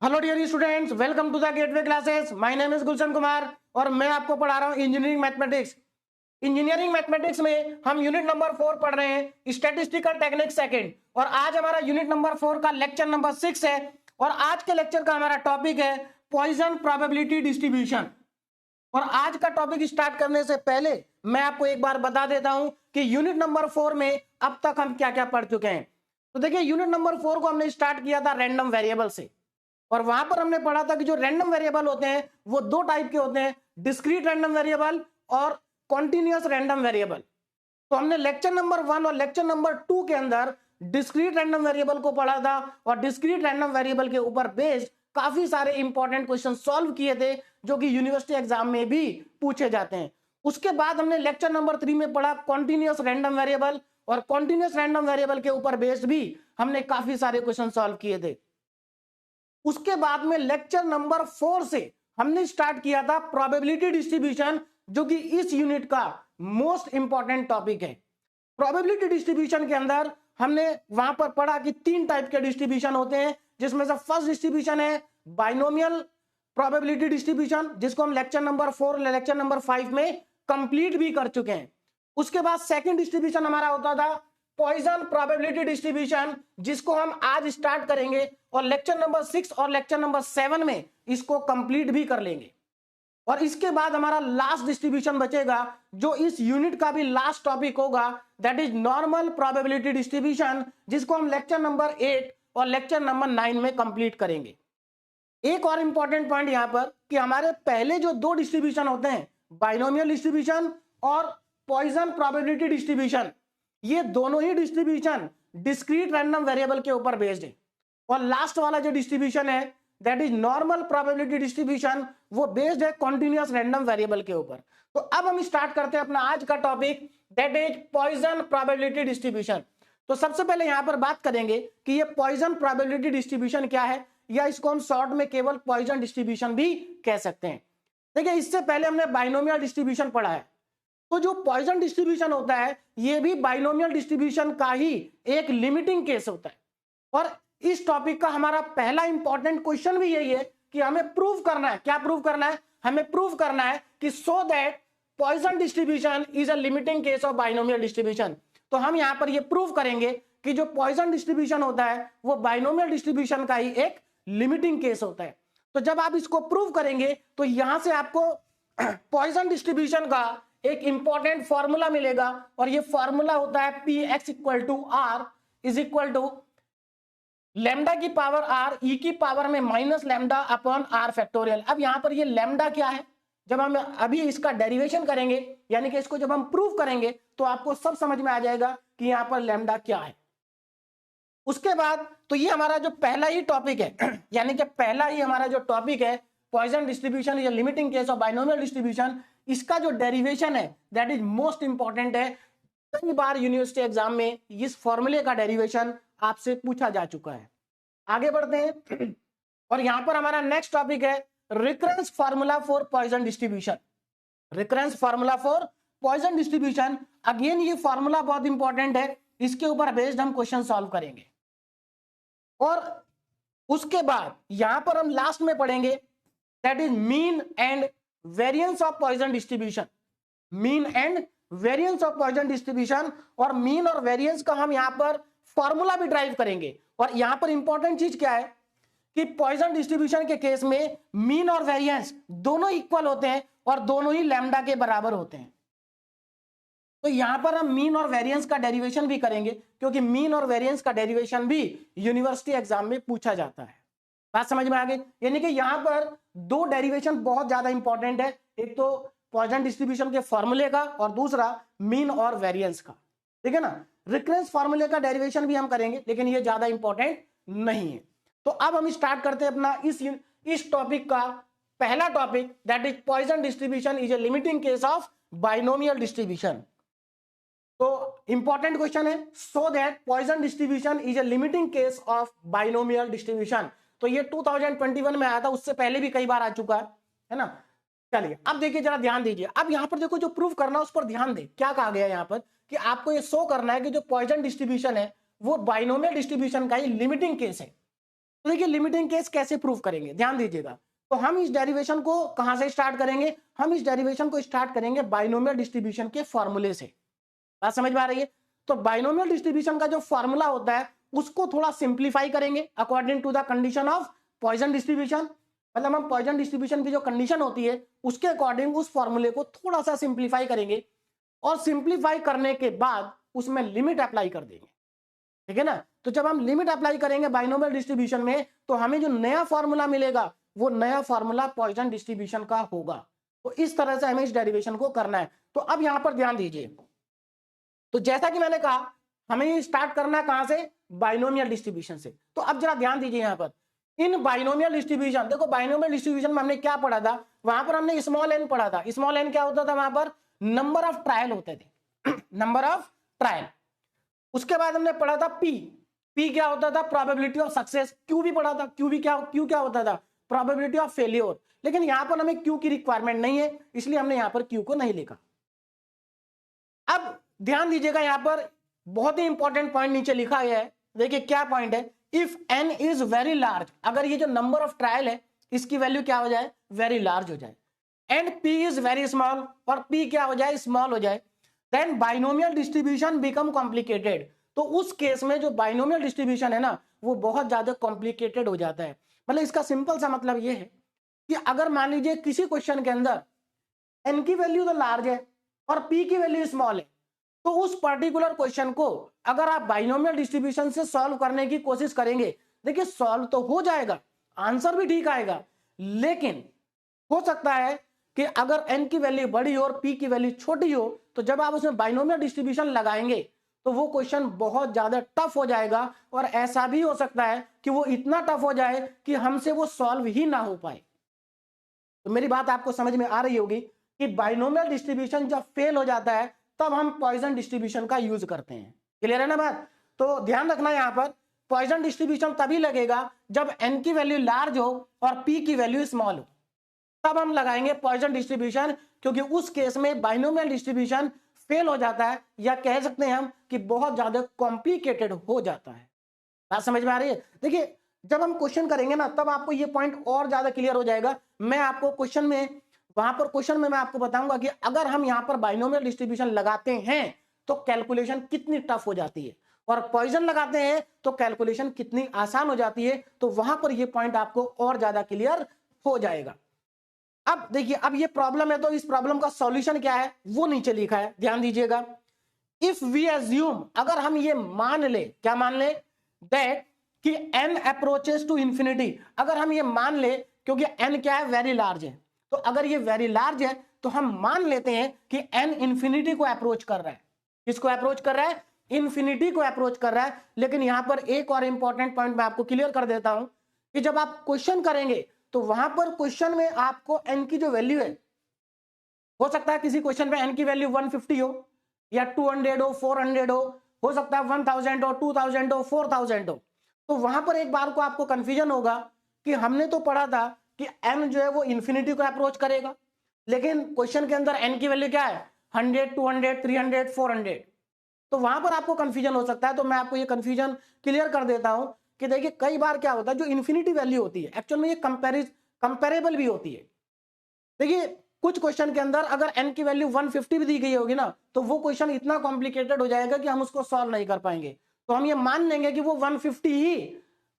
Hello dear students, welcome to the Gateway Classes. My name is Gulshan Kumar और मैं आपको पढ़ा रहा हूं इंजीनियरिंग मैथमेटिक्स। इंजीनियरिंग मैथमेटिक्स में हम यूनिट नंबर 4 पढ़ रहे हैं, स्टैटिस्टिकल टेक्निक सेकंड। और आज हमारा यूनिट नंबर 4 का लेक्चर नंबर 6 है। और आज के लेक्चर का हमारा टॉपिक है पॉइजन प्रोबेबिलिटी डिस्ट्रीब्यूशन। और आज का टॉपिक स्टार्ट करने से पहले मैं आपको एक बार बता देता हूं कि यूनिट नंबर 4 में अब तक हम क्या क्या पढ़ चुके हैं। तो देखिए, यूनिट नंबर 4 को हमने स्टार्ट किया था रैंडम वेरिएबल से। और वहां पर हमने पढ़ा था कि जो रैंडम वेरिएबल होते हैं वो दो टाइप के होते हैं, डिस्क्रीट रैंडम वेरिएबल और कॉन्टिन्यूअस रैंडम वेरिएबल। तो हमने लेक्चर नंबर 1 और लेक्चर नंबर 2 के अंदर डिस्क्रीट रैंडम वेरिएबल को पढ़ा था और डिस्क्रीट रैंडम वेरिएबल के ऊपर बेस्ड काफी सारे इंपॉर्टेंट क्वेश्चन सॉल्व किए थे जो कि यूनिवर्सिटी एग्जाम में भी पूछे जाते हैं। उसके बाद हमने लेक्चर नंबर 3 में पढ़ा कॉन्टिन्यूअस रैंडम वेरिएबल, और कॉन्टिन्यूअस रैंडम वेरिएबल के ऊपर बेस्ड भी हमने काफी सारे क्वेश्चन सॉल्व किए थे। उसके बाद में लेक्चर नंबर 4 से हमने स्टार्ट किया था प्रोबेबिलिटी डिस्ट्रीब्यूशन, जो कि इस यूनिट का मोस्ट इंपॉर्टेंट टॉपिक है। प्रोबेबिलिटी डिस्ट्रीब्यूशन के अंदर हमने वहां पर पढ़ा कि 3 टाइप के डिस्ट्रीब्यूशन होते हैं, जिसमें से फर्स्ट डिस्ट्रीब्यूशन है बाइनोमियल प्रोबेबिलिटी डिस्ट्रीब्यूशन, जिसको हम लेक्चर नंबर 4 लेक्चर नंबर 5 में कंप्लीट भी कर चुके हैं। उसके बाद सेकंड डिस्ट्रीब्यूशन हमारा होता था पॉइजन प्रोबेबिलिटी डिस्ट्रीब्यूशन, जिसको हम आज स्टार्ट करेंगे और लेक्चर नंबर 6 और लेक्चर नंबर 7 में इसको कंप्लीट भी कर लेंगे। और इसके बाद हमारा लास्ट डिस्ट्रीब्यूशन बचेगा, जो इस यूनिट का भी लास्ट टॉपिक होगा, that is normal probability distribution, जिसको हम लेक्चर नंबर 8 और लेक्चर नंबर 9 में कंप्लीट करेंगे। एक और इंपॉर्टेंट पॉइंट यहां पर कि हमारे पहले जो दो डिस्ट्रीब्यूशन होते हैं, बाइनोमियल डिस्ट्रीब्यूशन और पॉइजन प्रोबेबिलिटी डिस्ट्रीब्यूशन, ये दोनों ही डिस्ट्रीब्यूशन डिस्क्रीट रैंडम वेरिएबल के ऊपर बेस्ड है। और लास्ट वाला जो डिस्ट्रीब्यूशन है that is normal probability distribution, वो बेस्ड है कॉन्टिन्यूअस रैंडम वेरिएबल के ऊपर। तो अब हम स्टार्ट करते हैं अपना आज का topic, that is Poisson probability distribution. तो सबसे पहले यहां पर बात करेंगे कि ये पॉइजन प्रोबेबिलिटी डिस्ट्रीब्यूशन क्या है, या इसको हम शॉर्ट में केवल पॉइजन डिस्ट्रीब्यूशन भी कह सकते हैं। देखिए, इससे पहले हमने बाइनोमियल डिस्ट्रीब्यूशन पढ़ा है। तो जो पॉइजन डिस्ट्रीब्यूशन होता है ये भी बाइनोमियल डिस्ट्रीब्यूशन का ही एक लिमिटिंग केस होता है। और इस टॉपिक का हमारा पहला इंपॉर्टेंट क्वेश्चन भी यही है कि हमें प्रूव करना है। क्या प्रूव करना है? हमें प्रूव करना है कि so that Poisson distribution is a limiting case of binomial distribution. तो हम यहां पर ये प्रूव करेंगे कि जो पॉइजन डिस्ट्रीब्यूशन होता है वो बाइनोमियल डिस्ट्रीब्यूशन का ही एक लिमिटिंग केस होता है। तो जब आप इसको प्रूव करेंगे तो यहां से आपको पॉइजन डिस्ट्रीब्यूशन का एक इंपॉर्टेंट फॉर्मूला मिलेगा, और ये फॉर्मूला होता है P X equal to R is equal to lambda की पावर आर ई की पावर में minus lambda upon R factorial. अब यहां पर ये लैम्डा क्या है, जब हम अभी इसका डेरिवेशन करेंगे, यानी कि इसको जब हम प्रूव करेंगे तो आपको सब समझ में आ जाएगा कि यहां पर लैम्डा क्या है। उसके बाद तो ये हमारा जो पहला ही टॉपिक है यानी कि पहला ही हमारा जो टॉपिक है Poisson distribution is a limiting case of binomial distribution, इसका जो डेरिवेशन है दैट इज मोस्ट इंपॉर्टेंट है। कई बार यूनिवर्सिटी एग्जाम में इस फॉर्मूले का डेरिवेशन आपसे पूछा जा चुका है। आगे बढ़ते हैं और यहां पर हमारा नेक्स्ट टॉपिक है recurrence formula for Poisson distribution. Recurrence formula for Poisson distribution, again ये फार्मूला बहुत इंपॉर्टेंट है, इसके ऊपर बेस्ड हम क्वेश्चन सॉल्व करेंगे। और उसके बाद यहां पर हम लास्ट में पढ़ेंगे that is mean and variance of Poisson distribution. Mean and variance of Poisson distribution, और मीन और वेरिएंस का हम यहां पर फॉर्मूला भी ड्राइव करेंगे। और यहां पर इंपॉर्टेंट चीज क्या है कि पॉइजन डिस्ट्रीब्यूशन के केस में मीन और वेरिएंस दोनों इक्वल होते हैं और दोनों ही लैम्डा के बराबर होते हैं। तो यहां पर हम मीन और वेरिएंस का डेरिवेशन भी करेंगे, क्योंकि मीन और वेरिएंस का डेरिवेशन भी यूनिवर्सिटी एग्जाम में पूछा जाता है। बात समझ में आ गई? यानी कि यहां पर दो डेरिवेशन बहुत ज्यादा इंपॉर्टेंट है, एक तो पॉइजन डिस्ट्रीब्यूशन के फॉर्मूले का और दूसरा मीन और वेरिएंस का। ठीक है ना? रिकरेंस फॉर्मूले का डेरिवेशन भी हम करेंगे, लेकिन ये ज्यादा इंपॉर्टेंट नहीं है। तो अब हम स्टार्ट करते हैं अपना इस टॉपिक का पहला topic, that is Poisson distribution is a limiting case of binomial distribution. तो इंपॉर्टेंट क्वेश्चन है, so that Poisson distribution is a limiting case of binomial distribution. तो ये 2021 में आया था, उससे पहले भी कई बार आ चुका है ना। चलिए अब देखिए, जरा ध्यान दीजिए। अब यहां पर देखो, जो प्रूफ करना है उस पर ध्यान दे। क्या कहा गया यहां पर कि आपको ये शो करना है कि जो पॉइजन डिस्ट्रीब्यूशन है वो बाइनोमियल डिस्ट्रीब्यूशन का ही लिमिटिंग केस है। तो देखिए लिमिटिंग केस कैसे प्रूव करेंगे, ध्यान दीजिएगा। तो हम इस डेरिवेशन को कहां से स्टार्ट करेंगे, हम इस डेरिवेशन को स्टार्ट करेंगे बाइनोमियल डिस्ट्रीब्यूशन के फॉर्मूले से। बात समझ में आ रही है? तो बाइनोमियल डिस्ट्रीब्यूशन का जो फॉर्मूला होता है उसको थोड़ा सिंप्लीफाई करेंगे according to the condition of Poisson distribution. मतलब हम पॉइजन डिस्ट्रीब्यूशन की जो कंडीशन होती है उसके अकॉर्डिंग उस फॉर्मूले को थोड़ा सा सिंप्लीफाई करेंगे और सिंप्लीफाई करने के बाद उसमें लिमिट अप्लाई कर देंगे, ठीक है ना। तो जब हम लिमिट अप्लाई करेंगे बाइनोमियल डिस्ट्रीब्यूशन में तो हमें जो नया फॉर्मूला मिलेगा वो नया फॉर्मूला पॉइजन डिस्ट्रीब्यूशन का होगा। तो इस तरह से हमें इस डेरिवेशन को करना है। तो अब यहां पर ध्यान दीजिए, तो जैसा कि मैंने कहा हमें स्टार्ट करना है कहां से, बाइनोमियल डिस्ट्रीब्यूशन से। तो अब जरा ध्यान दीजिए यहां पर इन बाइनोमियल डिस्ट्रीब्यूशन, देखो बाइनोमियल डिस्ट्रीब्यूशन में हमने क्या पढ़ा था, वहां पर हमने स्मॉल एन पढ़ा था। स्मॉल एन क्या होता था, वहां पर नंबर ऑफ ट्रायल होते थे नंबर ऑफ ट्रायल। उसके बाद हमने पढ़ा था पी, पी क्या होता था, प्रोबेबिलिटी ऑफ सक्सेस। क्यू भी पढ़ा था, क्यू क्या होता था, प्रोबेबिलिटी ऑफ फेलियर। लेकिन यहां पर हमें क्यू की रिक्वायरमेंट नहीं है इसलिए हमने यहां पर क्यू को नहीं लिखा। अब ध्यान दीजिएगा यहां पर बहुत ही इंपॉर्टेंट पॉइंट नीचे लिखा गया है, देखिए क्या पॉइंट है, if N is very large, अगर ये जो नंबर ऑफ ट्रायल है इसकी वैल्यू क्या हो जाए, वेरी लार्ज हो जाए, and P is very small और पी क्या हो जाए, स्मॉल हो जाए, then binomial distribution become complicated. तो उस केस में जो बाइनोमियल डिस्ट्रीब्यूशन है ना वो बहुत ज्यादा कॉम्प्लिकेटेड हो जाता है। मतलब इसका सिंपल सा मतलब ये है कि अगर मान लीजिए किसी क्वेश्चन के अंदर एन की वैल्यू तो लार्ज है और पी की वैल्यू स्मॉल है, तो उस पर्टिकुलर क्वेश्चन को अगर आप बाइनोमियल डिस्ट्रीब्यूशन से सॉल्व करने की कोशिश करेंगे, देखिए सॉल्व तो हो जाएगा, आंसर भी ठीक आएगा, लेकिन हो सकता है कि अगर n की वैल्यू बड़ी हो और p की वैल्यू छोटी हो तो जब आप उसमें बाइनोमियल डिस्ट्रीब्यूशन लगाएंगे तो वो क्वेश्चन बहुत ज्यादा टफ हो जाएगा और ऐसा भी हो सकता है कि वो इतना टफ हो जाए कि हमसे वो सॉल्व ही ना हो पाए। तो मेरी बात आपको समझ में आ रही होगी कि बाइनोमियल डिस्ट्रीब्यूशन जब फेल हो जाता है तब हम पॉइजन डिस्ट्रीब्यूशन का यूज करते हैं। क्लियर है ना बात? तो ध्यान रखना यहां पर पॉइजन डिस्ट्रीब्यूशन तभी लगेगा जब n की वैल्यू लार्ज हो और p की वैल्यू स्मॉल हो, तब हम लगाएंगे पॉइजन डिस्ट्रीब्यूशन, क्योंकि उस केस में बाइनोमियल डिस्ट्रीब्यूशन फेल हो जाता है या कह सकते हैं हम कि बहुत ज्यादा कॉम्प्लिकेटेड हो जाता है। बात समझ में आ रही है? देखिए जब हम क्वेश्चन करेंगे ना तब आपको ये पॉइंट और ज्यादा क्लियर हो जाएगा। मैं आपको क्वेश्चन में मैं आपको बताऊंगा कि अगर हम यहां पर बाइनोमियल डिस्ट्रीब्यूशन लगाते हैं तो कैलकुलेशन कितनी टफ हो जाती है और पॉइजन लगाते हैं तो कैलकुलेशन कितनी आसान हो जाती है। तो वहां पर ये पॉइंट आपको और ज्यादा क्लियर हो जाएगा। अब देखिए अब ये प्रॉब्लम है तो इस प्रॉब्लम का सॉल्यूशन क्या है वो नीचे लिखा है, ध्यान दीजिएगा। इफ वी एज्यूम, अगर हम ये मान ले, क्या मान ले, दैट कि n अप्रोचेस टू इंफिनिटी, अगर हम ये मान ले क्योंकि n क्या है, वेरी लार्ज है, तो अगर ये वेरी लार्ज है तो हम मान लेते हैं कि n इंफिनिटी को अप्रोच कर रहा है। किसको अप्रोच कर रहा है, इंफिनिटी को अप्रोच कर रहा है। लेकिन यहां पर एक और इंपॉर्टेंट पॉइंट मैं आपको क्लियर कर देता हूं कि जब आप क्वेश्चन करेंगे तो वहां पर क्वेश्चन में आपको n की जो वैल्यू है, हो सकता है किसी क्वेश्चन में n की वैल्यू 150 हो या 200 हो, 400 हो सकता है 1000 हो, 2000 हो, 4000 हो। तो वहां पर एक बार को आपको कंफ्यूजन होगा कि हमने तो पढ़ा था कि n जो है वो इंफिनिटी को अप्रोच करेगा, लेकिन क्वेश्चन के अंदर n की वैल्यू क्या है, 100, 200, 300, 400। तो वहां पर आपको कंफ्यूजन हो सकता है। तो मैं आपको ये कंफ्यूजन क्लियर कर देता हूं कि देखिए कई बार क्या होता है, जो इन्फिनिटी वैल्यू होती है एक्चुअल में ये कंपेरेबल भी होती है। देखिए कुछ क्वेश्चन के अंदर अगर n की वैल्यू 150 भी दी गई होगी ना तो वो क्वेश्चन इतना कॉम्प्लिकेटेड हो जाएगा कि हम उसको सॉल्व नहीं कर पाएंगे। तो हम ये मान लेंगे कि वो 150 ही,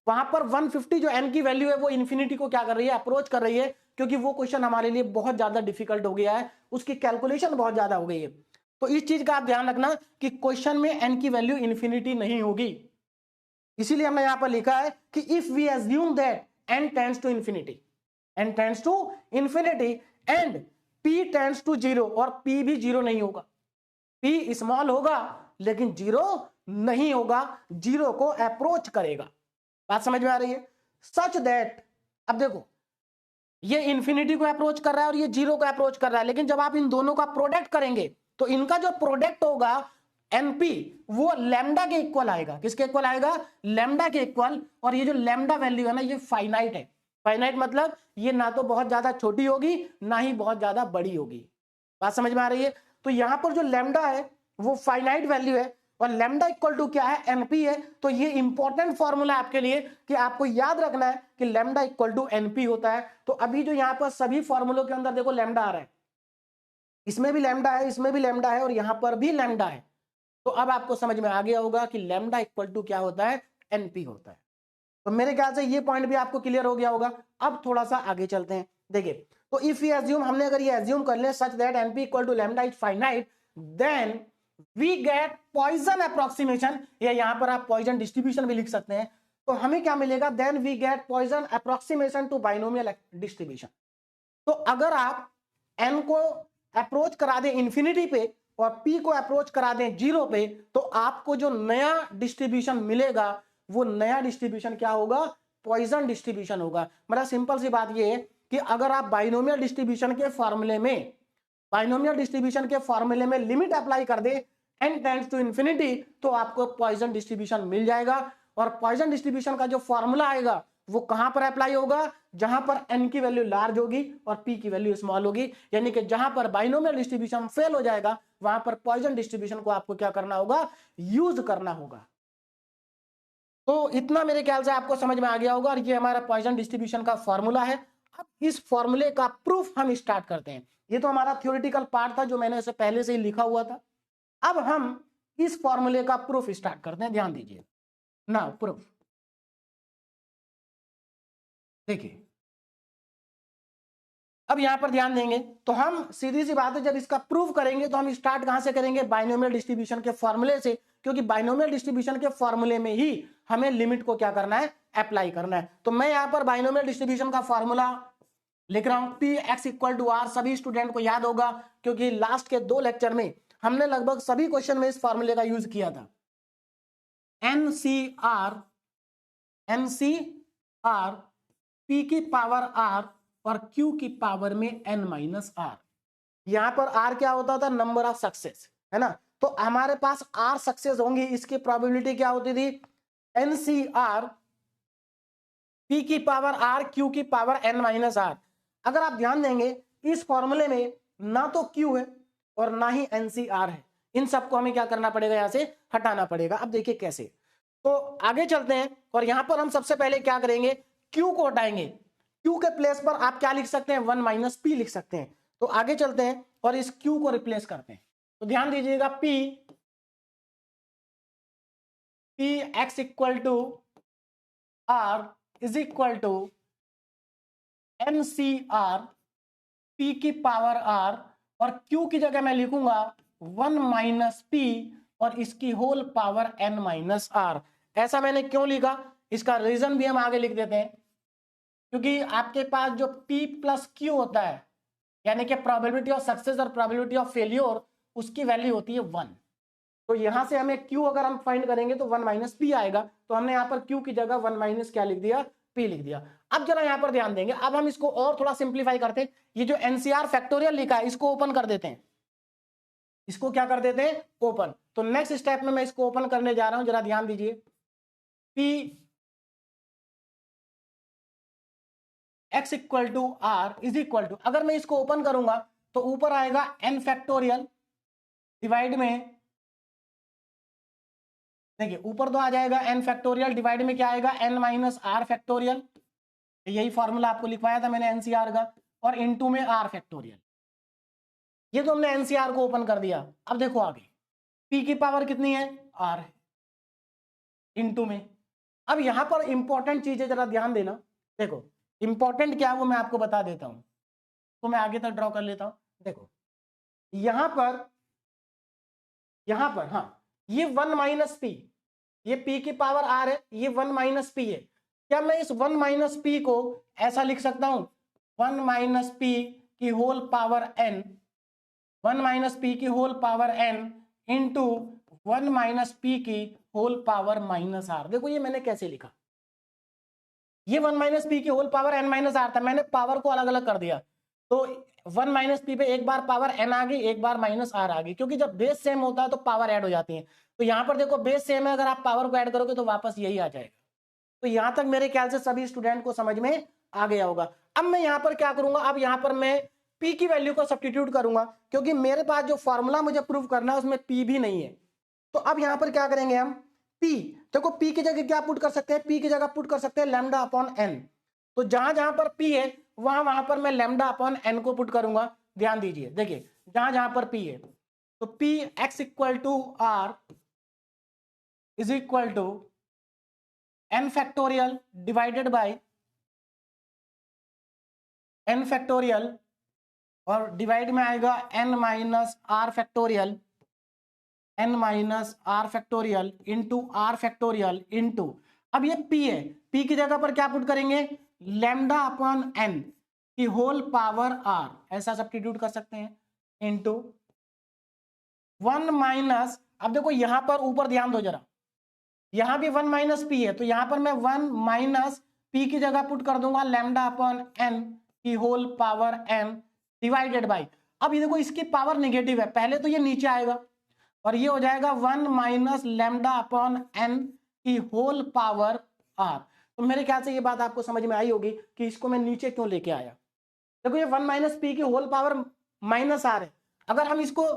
वहां पर 150 जो n की वैल्यू है वो इन्फिनिटी को क्या कर रही है, अप्रोच कर रही है, क्योंकि वो क्वेश्चन हमारे लिए बहुत ज्यादा डिफिकल्ट हो गया है, उसकी कैलकुलेशन बहुत ज्यादा हो गई है। तो इस चीज का आप ध्यान रखना कि क्वेश्चन में n की वैल्यू इन्फिनिटी नहीं होगी। इसीलिए हमने यहां पर लिखा है कि if we assume that n tends to infinity, n tends to infinity and p tends to 0, और p भी 0 नहीं होगा, p स्मॉल होगा लेकिन 0 नहीं होगा, 0 को अप्रोच करेगा। बात समझ में आ रही है? सच दैट, अब देखो ये इंफिनिटी को अप्रोच कर रहा है और ये 0 को अप्रोच कर रहा है, लेकिन जब आप इन दोनों का प्रोडक्ट करेंगे तो इनका जो प्रोडक्ट होगा NP वो लैम्डा के इक्वल आएगा। किसके इक्वल आएगा, लैम्डा के इक्वल। और ये जो लैम्डा वैल्यू है ना ये फाइनाइट है। फाइनाइट मतलब ये ना तो बहुत ज्यादा छोटी होगी ना ही बहुत ज्यादा बड़ी होगी। बात समझ में आ रही है? तो यहां पर जो लैम्डा है वो फाइनाइट वैल्यू है और लैम्डा इक्वल टू क्या है, एनपी है। तो ये इंपॉर्टेंट फॉर्मूला आपके लिए कि आपको याद रखना है कि लैम्डा इक्वल टू एनपी होता है। तो अभी जो यहाँ पर सभी फॉर्मूलों के अंदर देखो लैम्डा आ रहा है, इसमें भी लैम्डा है, इसमें भी लैम्डा है और यहां पर भी लैम्डा है। तो अब आपको समझ में आ गया होगा कि लैम्डा इक्वल टू क्या होता है, एनपी होता है। तो मेरे ख्याल से ये पॉइंट भी आपको क्लियर हो गया होगा। अब थोड़ा सा आगे चलते हैं। देखिए, तो इफ यू एज्यूम, हमने अगर ये एज्यूम कर ले such that NP equal to lambda is finite, then we get Poisson approximation, या यहां पर आप पॉइजन डिस्ट्रीब्यूशन भी लिख सकते हैं। तो हमें क्या मिलेगा, then we get Poisson approximation to binomial distribution. तो अगर आप एन को अप्रोच करा दें इंफिनिटी पे और पी को अप्रोच करा दें जीरो पे, तो आपको जो नया डिस्ट्रीब्यूशन मिलेगा वो नया डिस्ट्रीब्यूशन क्या होगा, पॉइजन डिस्ट्रीब्यूशन होगा। मतलब सिंपल सी बात ये है कि अगर आप बाइनोमियल डिस्ट्रीब्यूशन के फॉर्मूले में लिमिट अप्लाई कर दे n टेंड्स टू इंफिनिटी, तो आपको पॉइजन डिस्ट्रीब्यूशन मिल जाएगा। और पॉइजन डिस्ट्रीब्यूशन का जो फॉर्मूला आएगा वो कहां पर अप्लाई होगा, जहां पर n की वैल्यू लार्ज होगी और p की वैल्यू स्मॉल होगी। यानी कि जहां पर बाइनोमियल डिस्ट्रीब्यूशन फेल हो जाएगा वहां पर पॉइजन डिस्ट्रीब्यूशन को आपको क्या करना होगा, यूज करना होगा। तो इतना मेरे ख्याल से आपको समझ में आ गया होगा और ये हमारा पॉइजन डिस्ट्रीब्यूशन का फॉर्मूला है। अब इस फॉर्मूले का प्रूफ हम स्टार्ट करते हैं। ये तो हमारा थ्योरेटिकल पार्ट था जो मैंने इसे पहले से ही लिखा हुआ था। अब हम इस फॉर्मूले का प्रूफ स्टार्ट करते हैं। ध्यान दीजिए ना, प्रूफ देखिए, अब यहां पर ध्यान देंगे तो हम सीधी सी बात है, जब इसका प्रूफ करेंगे तो हम स्टार्ट कहां से करेंगे, बाइनोमियल डिस्ट्रीब्यूशन के फॉर्मूले से, क्योंकि बाइनोमियल डिस्ट्रीब्यूशन के फॉर्मूले में ही हमें लिमिट को क्या करना है, अप्लाई करना है। तो मैं यहां पर बाइनोमियल डिस्ट्रीब्यूशन का फॉर्मूला लिख रहा हूं, P X equal to R. सभी स्टूडेंट को याद होगा क्योंकि लास्ट के 2 लेक्चर में हमने लगभग सभी क्वेश्चन में इस फॉर्मूले का यूज किया था। एन सी आर पी की पावर आर और Q की पावर में n माइनस आर। यहां पर R क्या होता था, नंबर ऑफ सक्सेस, है ना। तो हमारे पास R सक्सेस होंगी, इसकी प्रोबेबिलिटी क्या होती थी, NCR P की पावर R Q की पावर n माइनस आर। अगर आप ध्यान देंगे इस फॉर्मूले में ना तो Q है और ना ही NCR है, इन सबको हमें क्या करना पड़ेगा, यहां से हटाना पड़ेगा। अब देखिए कैसे, तो आगे चलते हैं और यहां पर हम सबसे पहले क्या करेंगे, Q को हटाएंगे। Q के प्लेस पर आप क्या लिख सकते हैं, 1 माइनस पी लिख सकते हैं। तो आगे चलते हैं और इस Q को रिप्लेस करते हैं। तो ध्यान दीजिएगा, P X equal to R is equal to N C R P की पावर आर और Q की जगह मैं लिखूंगा 1 माइनस पी और इसकी whole power n minus R. ऐसा मैंने क्यों लिखा, इसका रीजन भी हम आगे लिख देते हैं। क्योंकि आपके पास जो P प्लस Q होता है, यानी कि प्रोबेबिलिटी ऑफ सक्सेस और प्रोबेबिलिटी ऑफ फेलियर, उसकी वैल्यू होती है 1। तो यहां से हमें Q अगर हम फाइंड करेंगे तो 1 माइनस पी आएगा। तो हमने यहाँ पर Q की जगह 1 माइनस क्या लिख दिया, P लिख दिया। अब जरा यहाँ पर ध्यान देंगे, अब हम इसको और थोड़ा सिंप्लीफाई करते हैं। ये जो NCR फैक्टोरियल लिखा है इसको ओपन कर देते हैं, इसको क्या कर देते हैं, ओपन। तो नेक्स्ट स्टेप में मैं इसको ओपन करने जा रहा हूं, जरा ध्यान दीजिए। P X equal to R is equal to, अगर मैं इसको ओपन करूंगा तो ऊपर आएगा n फैक्टोरियल डिवाइड में, देखिए ऊपर तो आ जाएगा n फैक्टोरियल डिवाइड में क्या आएगा, n माइनस आर फैक्टोरियल। यही फॉर्मूला आपको लिखवाया था मैंने एनसीआर का, और इनटू में आर फैक्टोरियल। ये तो हमने एनसीआर को ओपन कर दिया। अब देखो आगे p की पावर कितनी है, r है, इनटू में। अब यहां पर इंपॉर्टेंट चीज है, जरा ध्यान देना। देखो इंपॉर्टेंट क्या है वो मैं आपको बता देता हूं, तो मैं आगे तक ड्रॉ कर लेता हूं। देखो यहां पर हाँ, ये 1 माइनस पी, ये p की पावर r है, ये 1 माइनस पी है। क्या मैं इस 1 माइनस पी को ऐसा लिख सकता हूं, 1 माइनस पी की whole power n, 1 minus P की whole power n into 1 minus P की होल पावर माइनस आर। देखो ये मैंने कैसे लिखा, ये 1 माइनस पी की whole power n minus R था, मैंने पावर को अलग अलग कर दिया। तो 1 माइनस पी पे एक बार पावर n आ गई, एक बार माइनस आर आ गई, क्योंकि जब बेस सेम होता है तो पावर ऐड हो जाती है। तो यहाँ पर देखो बेस सेम है, अगर आप पावर को ऐड करोगे तो वापस यही आ जाएगा। तो यहां तक मेरे ख्याल से सभी स्टूडेंट को समझ में आ गया होगा। अब मैं यहाँ पर क्या करूंगा, अब यहाँ पर मैं p की वैल्यू को सब्स्टिट्यूट करूंगा, क्योंकि मेरे पास जो फॉर्मूला मुझे प्रूव करना है उसमें p भी नहीं है। तो अब यहां पर क्या करेंगे हम, p, देखो p की जगह क्या पुट कर सकते हैं, p की जगह पुट कर सकते हैं लैम्डा अपॉन n। तो जहां जहां पर p है वहां वहां पर मैं लैम्डा अपॉन n को पुट करूंगा। ध्यान दीजिए, देखिए जहां जहां पर p है तो p x equal to r is equal to n factorial divided by n factorial, और डिवाइड में आएगा n minus R factorial, n minus R factorial into R factorial into, अब ये p है, p की जगह पर क्या पुट करेंगे, लैम्डा अपॉन n की होल पावर r, ऐसा सब्स्टिट्यूट कर सकते हैं, इंटू 1 माइनस, अब देखो यहां पर ऊपर ध्यान दो जरा, यहां भी 1 माइनस p है, तो यहां पर मैं 1 माइनस p की जगह पुट कर दूंगा लैम्डा अपॉन n की whole power n divided by, अब ये देखो इसकी पावर नेगेटिव है, पहले तो ये नीचे आएगा और ये हो जाएगा 1 माइनस लैम्डा अपॉन n की होल पावर r। तो मेरे ख्याल से ये बात आपको समझ में आई होगी कि इसको मैं नीचे क्यों लेके आया। देखो ये 1 माइनस पी की होल पावर माइनस आर है, अगर हम इसको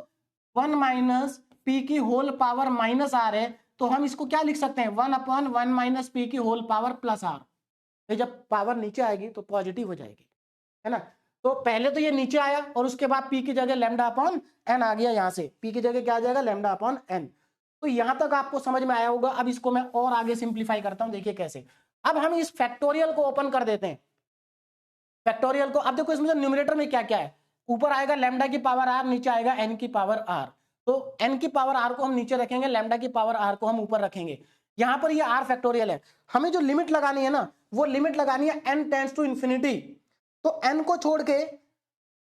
1 माइनस पी की होल पावर माइनस आर है तो हम इसको क्या लिख सकते हैं, 1 अपॉन 1 माइनस पी की होल पावर प्लस आर। जब पावर नीचे आएगी तो पॉजिटिव हो जाएगी, है ना। तो पहले तो ये नीचे आया और उसके बाद p की जगह लैम्डा अपॉन n आ गया, यहां से p की जगह क्या आ जाएगा, लैम्डा अपॉन n। तो यहां तक आपको समझ में आया होगा। अब इसको मैं और आगे सिंप्लीफाई करता हूं, देखिए कैसे। अब हम इस फैक्टोरियल को ओपन कर देते हैं, फैक्टोरियल को। अब देखो इसमें न्यूमरेटर में क्या क्या है, ऊपर आएगा लैम्डा की पावर r, नीचे आएगा n की पावर r। तो n की पावर r को हम नीचे रखेंगे, लैम्डा की पावर r को हम ऊपर रखेंगे। यहां पर ये r फैक्टोरियल है, हमें जो लिमिट लगानी है ना, वो लिमिट लगानी है n टेंड्स टू इंफिनिटी। तो n को छोड़ के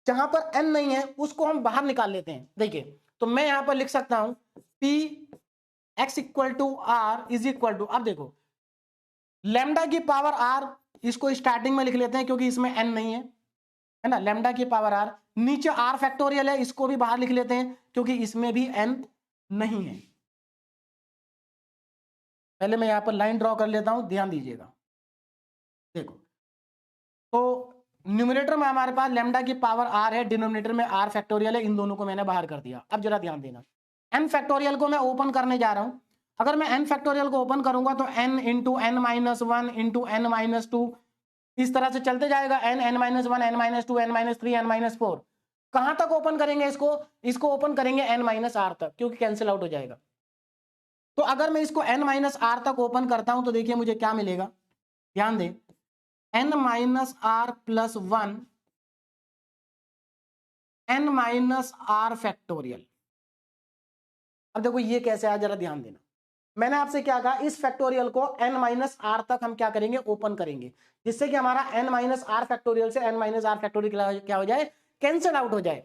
जहां पर n नहीं है उसको हम बाहर निकाल लेते हैं। देखिए तो मैं यहां पर लिख सकता हूं p x equal to r is equal to, अब देखो लैम्डा की पावर r, इसको स्टार्टिंग में लिख लेते हैं क्योंकि इसमें n नहीं है ना, लैम्डा की पावर r, नीचे r फैक्टोरियल है, इसको भी बाहर लिख लेते हैं क्योंकि इसमें भी n नहीं है। पहले मैं यहां पर लाइन ड्रॉ कर लेता हूं, ध्यान दीजिएगा। देखो तो न्यूमरेटर में हमारे पास लैम्डा की पावर r है, डिनोमिनेटर में r फैक्टोरियल है, इन दोनों को मैंने बाहर कर दिया। अब जरा ध्यान देना, n फैक्टोरियल को मैं ओपन करने जा रहा हूं। अगर मैं n फैक्टोरियल को ओपन करूंगा तो n into n minus one into n minus two, इस तरह से चलते जाएगा, n n minus one, n minus two, n minus three, n minus four. कहां तक ओपन करेंगे इसको, इसको ओपन करेंगे n माइनस आर तक, क्योंकि कैंसिल आउट हो जाएगा। तो अगर मैं इसको n माइनस आर तक ओपन करता हूं तो देखिए मुझे क्या मिलेगा, ध्यान दें, n minus R plus one n minus R factorial. अब देखो ये कैसे आया, जरा ध्यान देना। मैंने आपसे क्या कहा, इस फैक्टोरियल को n माइनस आर तक हम क्या करेंगे, ओपन करेंगे, जिससे कि हमारा n माइनस आर फैक्टोरियल से n माइनस आर फैक्टोरियल क्या हो जाए, कैंसिल आउट हो जाए।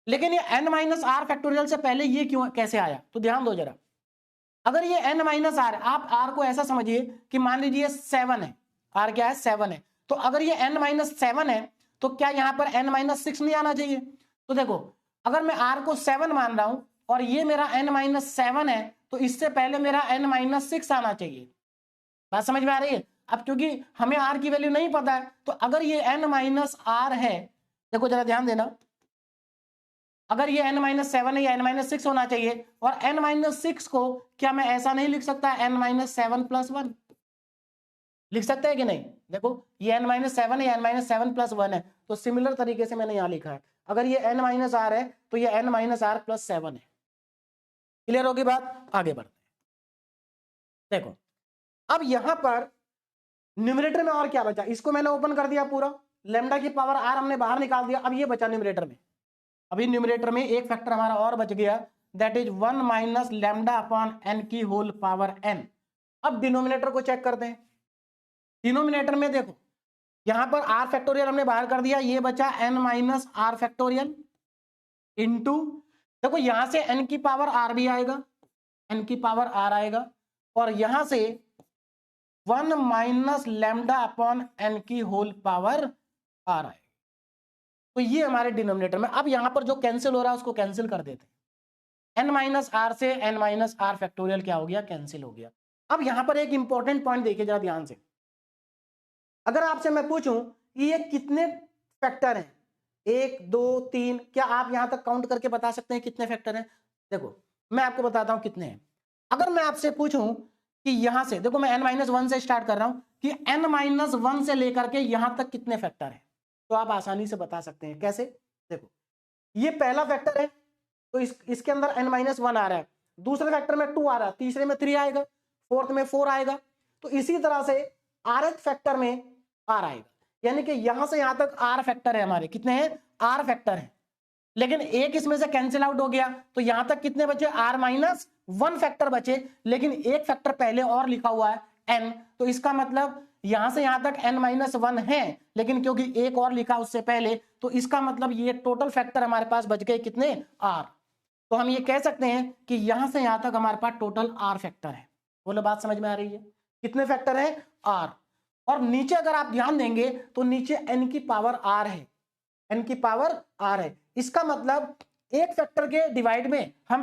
लेकिन ये n माइनस आर फैक्टोरियल से पहले ये क्यों कैसे आया, तो ध्यान दो जरा। अगर ये n माइनस आर, आप r को ऐसा समझिए कि मान लीजिए 7 है, r क्या है 7 है, तो अगर ये n माइनस 7 है तो क्या यहां पर n माइनस 6 नहीं आना चाहिए। तो देखो अगर मैं r को 7 मान रहा हूं और ये मेरा n माइनस 7 है तो इससे पहले मेरा n माइनस 6 आना चाहिए। बात समझ में आ रही है। अब क्योंकि हमें r की वैल्यू नहीं पता है तो अगर ये n माइनस आर है, देखो जरा ध्यान देना, अगर ये n माइनस 7 है या n माइनस 6 होना चाहिए, और n माइनस 6 को क्या मैं ऐसा नहीं लिख सकता n माइनस 7 प्लस 1, लिख सकते हैं कि नहीं। देखो ये n माइनस 7 है या n माइनस 7 प्लस 1 है, तो सिमिलर तरीके से मैंने यहां लिखा है, अगर ये n माइनस आर है तो ये n माइनस आर प्लस 7 है। क्लियर होगी बात, आगे बढ़ते हैं। देखो अब यहां पर न्यूमरेटर में और क्या बचा, इसको मैंने ओपन कर दिया पूरा, लैम्डा की पावर r हमने बाहर निकाल दिया। अब ये बचा न्यूमरेटर में, अभी न्यूमरेटर में एक फैक्टर हमारा और बच गया, that is 1 minus lambda upon n की होल पावर n। अब डिनोमिनेटर को चेक करते हैं। डिनोमिनेटर में देखो यहां पर r फैक्टोरियल हमने बाहर कर दिया, ये बचा n minus R factorial into, देखो यहां से n की पावर r भी आएगा, n की पावर r आएगा, और यहां से 1 माइनस लैम्डा अपॉन n की होल पावर r आएगा। तो ये हमारे डिनोमिनेटर में। अब यहां पर जो कैंसिल हो रहा है उसको कैंसिल कर देते हैं, n माइनस आर से n माइनस आर फैक्टोरियल क्या हो गया, कैंसिल हो गया। अब यहां पर एक इंपॉर्टेंट पॉइंट देखिए जरा ध्यान से, अगर आपसे मैं पूछूं कि ये कितने फैक्टर हैं, 1 2 3, क्या आप यहां तक काउंट करके बता सकते हैं कितने फैक्टर हैं। देखो मैं आपको बताता हूं कितने हैं। अगर मैं आपसे पूछूं कि यहां से देखो, मैं n-1 से स्टार्ट कर रहा हूं कि n-1 से लेकर के यहां तक कितने फैक्टर हैं, तो आप आसानी से बता सकते हैं। कैसे? देखो, ये पहला फैक्टर है तो इसके अंदर n-1 आ रहा है, दूसरे फैक्टर में 2 आ रहा है, तीसरे में 3 आएगा, फोर्थ में 4 आएगा, तो इसी तरह से rth फैक्टर में r आएगा। यानी कि यहां से यहां तक r फैक्टर है हमारे, कितने हैं? r फैक्टर है। लेकिन एक इसमें से कैंसिल आउट हो गया तो यहां तक कितने बचे? r-1 फैक्टर बचे, लेकिन एक फैक्टर पहले और लिखा हुआ है n, तो इसका मतलब यहां से यहां तक n-1 है, लेकिन क्योंकि एक और लिखा उससे पहले, तो इसका मतलब ये टोटल फैक्टर हमारे पास बच गए कितने? r। तो हम ये कह सकते हैं कि यहां से यहां तक हमारे पास टोटल r फैक्टर है। बोलो, बात समझ में आ रही है? कितने फैक्टर है? r। और नीचे अगर आप ध्यान देंगे तो नीचे n की पावर r है, n की पावर r है। इसका मतलब एक फैक्टर के डिवाइड में हम,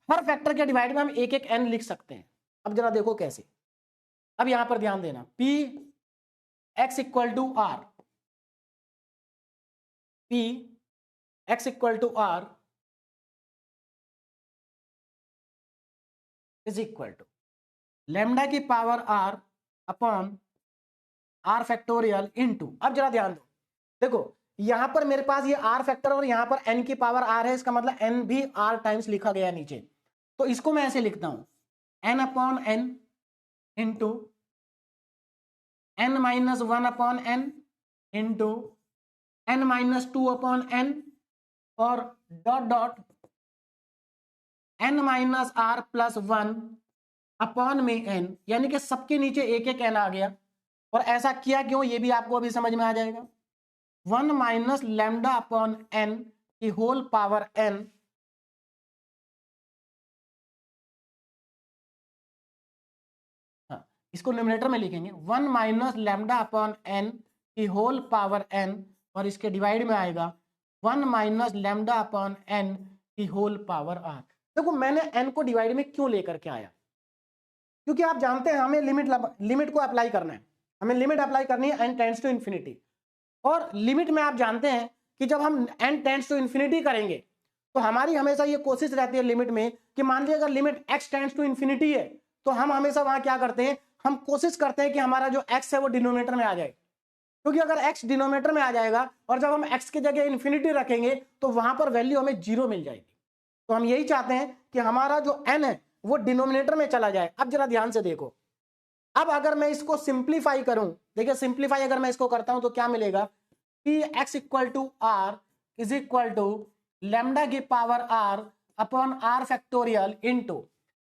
हर फैक्टर के डिवाइड में हम एक एक n लिख सकते हैं। अब जरा देखो कैसे। अब यहां पर ध्यान देना, p x equal to r, p x equal to r is equal to lambda की power r upon r factorial into, अब जरा ध्यान दो, देखो यहां पर मेरे पास ये r फैक्टर और यहां पर n की पावर r है, इसका मतलब n भी r टाइम्स लिखा गया नीचे, तो इसको मैं ऐसे लिखता हूं n upon n into n-1 upon n into n-2 upon n और dot dot n-r plus 1 upon में n, यानी कि सबके नीचे एक एक n आ गया। और ऐसा किया क्यों, ये भी आपको अभी समझ में आ जाएगा। 1 माइनस लैम्डा अपॉन n की होल पावर n, हाँ इसको न्यूमरेटर में लिखेंगे 1 माइनस लैम्डा अपॉन n की होल पावर n, और इसके डिवाइड में आएगा 1 माइनस लैम्डा अपॉन n की होल पावर r। देखो मैंने n को डिवाइड में क्यों लेकर के आया, क्योंकि आप जानते हैं हमें लिमिट को अप्लाई करना है, हमें लिमिट अप्लाई करनी है n टेंड्स टू इन्फिनिटी। और लिमिट में आप जानते हैं कि जब हम n टेंड्स टू इन्फिनिटी करेंगे तो हमारी हमेशा ये कोशिश रहती है लिमिट में कि मान लीजिए अगर limit x tends to infinity है तो हम हमेशा वहां क्या करते हैं, हम कोशिश करते हैं कि हमारा जो x है वो डिनोमिनेटर में आ जाए, क्योंकि अगर x डिनोमिनेटर में आ जाएगा और जब हम x की जगह इन्फिनिटी रखेंगे तो वहां पर वैल्यू हमें 0 मिल जाएगी। तो हम यही चाहते हैं कि हमारा जो n है वो डिनोमिनेटर में चला जाए। अब जरा ध्यान से देखो, अब अगर मैं इसको सिंप्लीफाई करूं, देखिए सिंप्लीफाई अगर मैं इसको करता हूं तो क्या मिलेगा, P X equal to R is equal to lambda की power r upon r factorial into,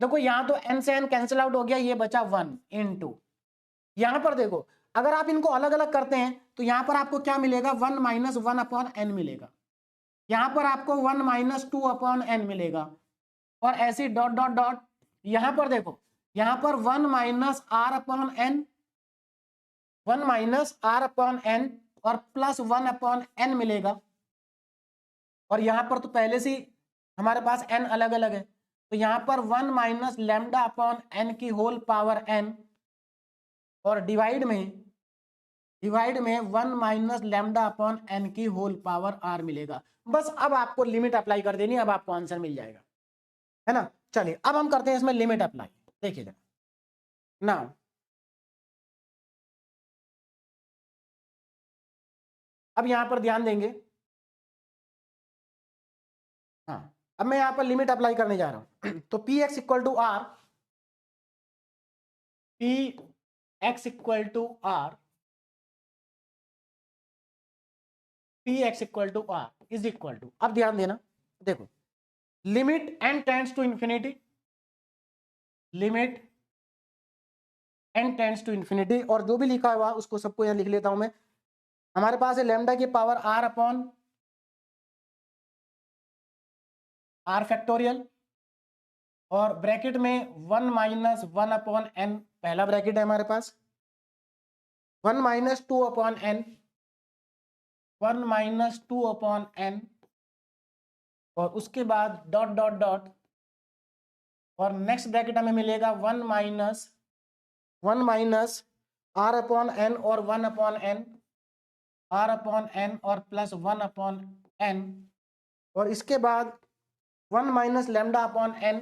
देखो यहां तो n से n कैंसिल आउट हो गया, ये बचा 1 इनटू, यहां पर देखो अगर आप इनको अलग अलग करते हैं तो यहां पर आपको क्या मिलेगा, 1 माइनस 1 अपॉन n मिलेगा, यहां पर आपको 1 माइनस 2 अपॉन n मिलेगा, और ऐसे डॉट डॉट डॉट, यहां पर देखो यहां पर 1 minus R upon N, 1 minus R upon N और प्लस 1 अपॉन एन मिलेगा, और यहां पर तो पहले से हमारे पास n अलग अलग है, तो यहां पर 1 माइनस लैम्डा अपॉन एन की होल पावर n, और डिवाइड में 1 माइनस लैम्डा अपॉन एन की होल पावर r मिलेगा। बस अब आपको लिमिट अप्लाई कर देनी, अब आपको आंसर मिल जाएगा, है ना। चलिए अब हम करते हैं इसमें लिमिट अप्लाई, देखिए नाउ अब यहां पर ध्यान देंगे, हाँ अब मैं यहां पर लिमिट अप्लाई करने जा रहा हूं तो P X equal to R, P X equal to R, P X equal to R is equal to, अब ध्यान देना, देखो limit n tends to infinity, limit n tends to infinity, और जो भी लिखा हुआ उसको सबको यहां लिख लेता हूं मैं। हमारे पास है लैम्डा की power r upon r factorial, और ब्रैकेट में 1 माइनस 1 अपॉन n, पहला ब्रैकेट है हमारे पास, 1 minus 2 upon n, 1 minus 2 upon n, और उसके बाद डॉट डॉट डॉट, और नेक्स्ट ब्रैकेट हमें मिलेगा 1 माइनस r अपॉन n और 1 upon n, r upon n और प्लस 1 अपॉन n, और इसके बाद 1 minus lambda upon n,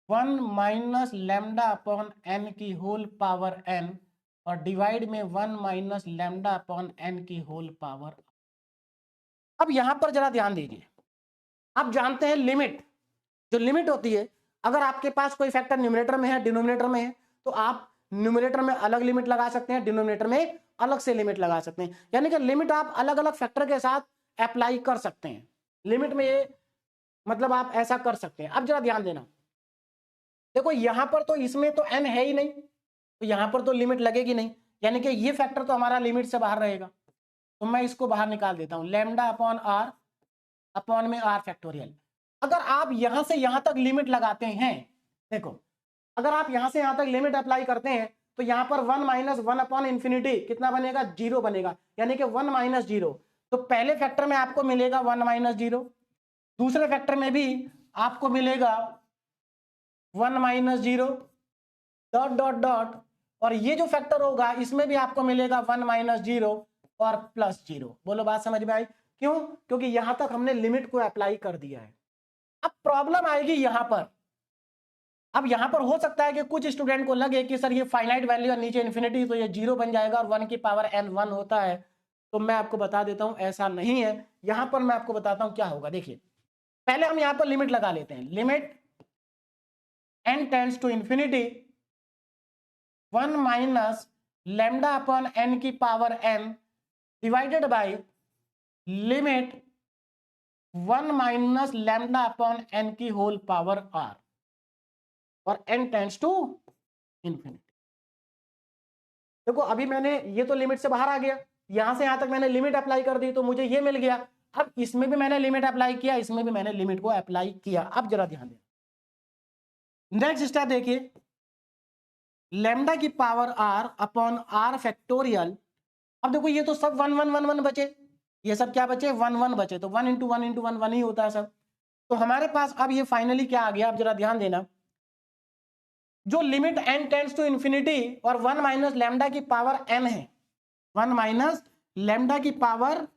1 minus lambda upon N की होल पावर एन और डिवाइड में 1 माइनस लैम्डा अपॉन एन की होल पावर। अब यहां पर जरा ध्यान दीजिए, आप जानते हैं लिमिट, जो लिमिट होती है, अगर आपके पास कोई फैक्टर न्यूमरेटर में है, डिनोमिनेटर में है, तो आप न्यूमरेटर में अलग लिमिट लगा सकते हैं, डिनोमिनेटर में अलग से लिमिट लगा सकते हैं, यानी कि लिमिट आप अलग अलग फैक्टर के साथ अप्लाई कर सकते हैं। लिमिट में ये मतलब आप ऐसा कर सकते हैं। अब जरा ध्यान देना, देखो यहां पर तो इसमें तो n है ही नहीं, तो यहां पर तो लिमिट लगेगी नहीं, यानी कि ये फैक्टर तो हमारा लिमिट से बाहर रहेगा, तो मैं इसको बाहर निकाल देता हूं, लैम्डा अपॉन आर अपॉन में आर फैक्टोरियल। अगर आप यहां से यहां तक लिमिट लगाते हैं, देखो अगर आप यहां से यहां तक लिमिट अप्लाई करते हैं तो यहां पर 1 माइनस 1 अपॉन इंफिनिटी कितना बनेगा, 0 बनेगा, यानी कि 1 माइनस 0। तो पहले फैक्टर में आपको मिलेगा 1 माइनस 0, दूसरे फैक्टर में भी आपको मिलेगा 1 माइनस 0 डॉट डॉट डॉट, और ये जो फैक्टर होगा इसमें भी आपको मिलेगा 1 माइनस 0 और प्लस 0। बोलो बात समझ में आई? क्यों? क्योंकि यहां तक हमने लिमिट को अप्लाई कर दिया है। अब प्रॉब्लम आएगी यहां पर, अब यहां पर हो सकता है कि कुछ स्टूडेंट को लगे कि सर ये फाइनाइट वैल्यू और नीचे इन्फिनिटी, तो ये 0 बन जाएगा और 1 की पावर n 1 होता है। तो मैं आपको बता देता हूं ऐसा नहीं है। यहां पर मैं आपको बताता हूं क्या होगा। देखिए पहले हम यहां पर लिमिट लगा लेते हैं, limit n tends to infinity 1 minus lambda upon n की power n divided by limit 1 minus lambda upon n की होल पावर r और n टेंड्स टू इंफिनिटी। देखो अभी मैंने ये तो लिमिट से बाहर आ गया, यहां से यहां तक मैंने लिमिट अप्लाई कर दी तो मुझे ये मिल गया। अब इसमें भी मैंने लिमिट अप्लाई किया, इसमें भी मैंने लिमिट को अप्लाई किया। अब जरा ध्यान दें, नेक्स्ट स्टेप देखिए, लैम्डा की power r upon r factorial. अब देखो ये तो सब 1 1 1 1 बचे, ये सब क्या बचे, 1 1 बचे, तो 1 इंटू 1 इंटू 1 1 ही होता है सब। तो हमारे पास अब ये फाइनली क्या आ गया, अब जरा ध्यान देना, जो limit n tends to infinity और 1 माइनस लैम्डा की पावर n है, 1 माइनस लैम्डा की पावर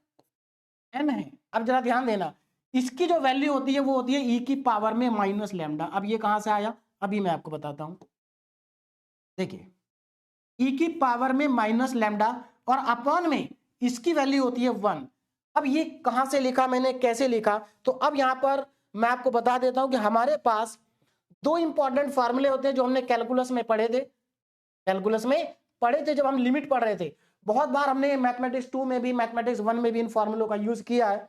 n है। अब जरा ध्यान देना, इसकी जो वैल्यू होती है वो होती है e की पावर में माइनस लैम्डा। अब ये कहां से आया, अभी मैं आपको बताता हूं। देखिए e की पावर में माइनस लैम्डा और अपॉन में इसकी वैल्यू होती है 1। अब ये कहां से लिखा मैंने, कैसे लिखा, तो अब यहां पर मैं आपको बता देता हूं कि हमारे पास दो इंपॉर्टेंट फार्मूले होते हैं जो हमने कैलकुलस में पढ़े थे, कैलकुलस में पढ़े थे जब हम लिमिट पढ़ रहे थे। बहुत बार हमने मैथमेटिक्स 2 में भी, मैथमेटिक्स 1 में भी इन फार्मूलों का यूज किया है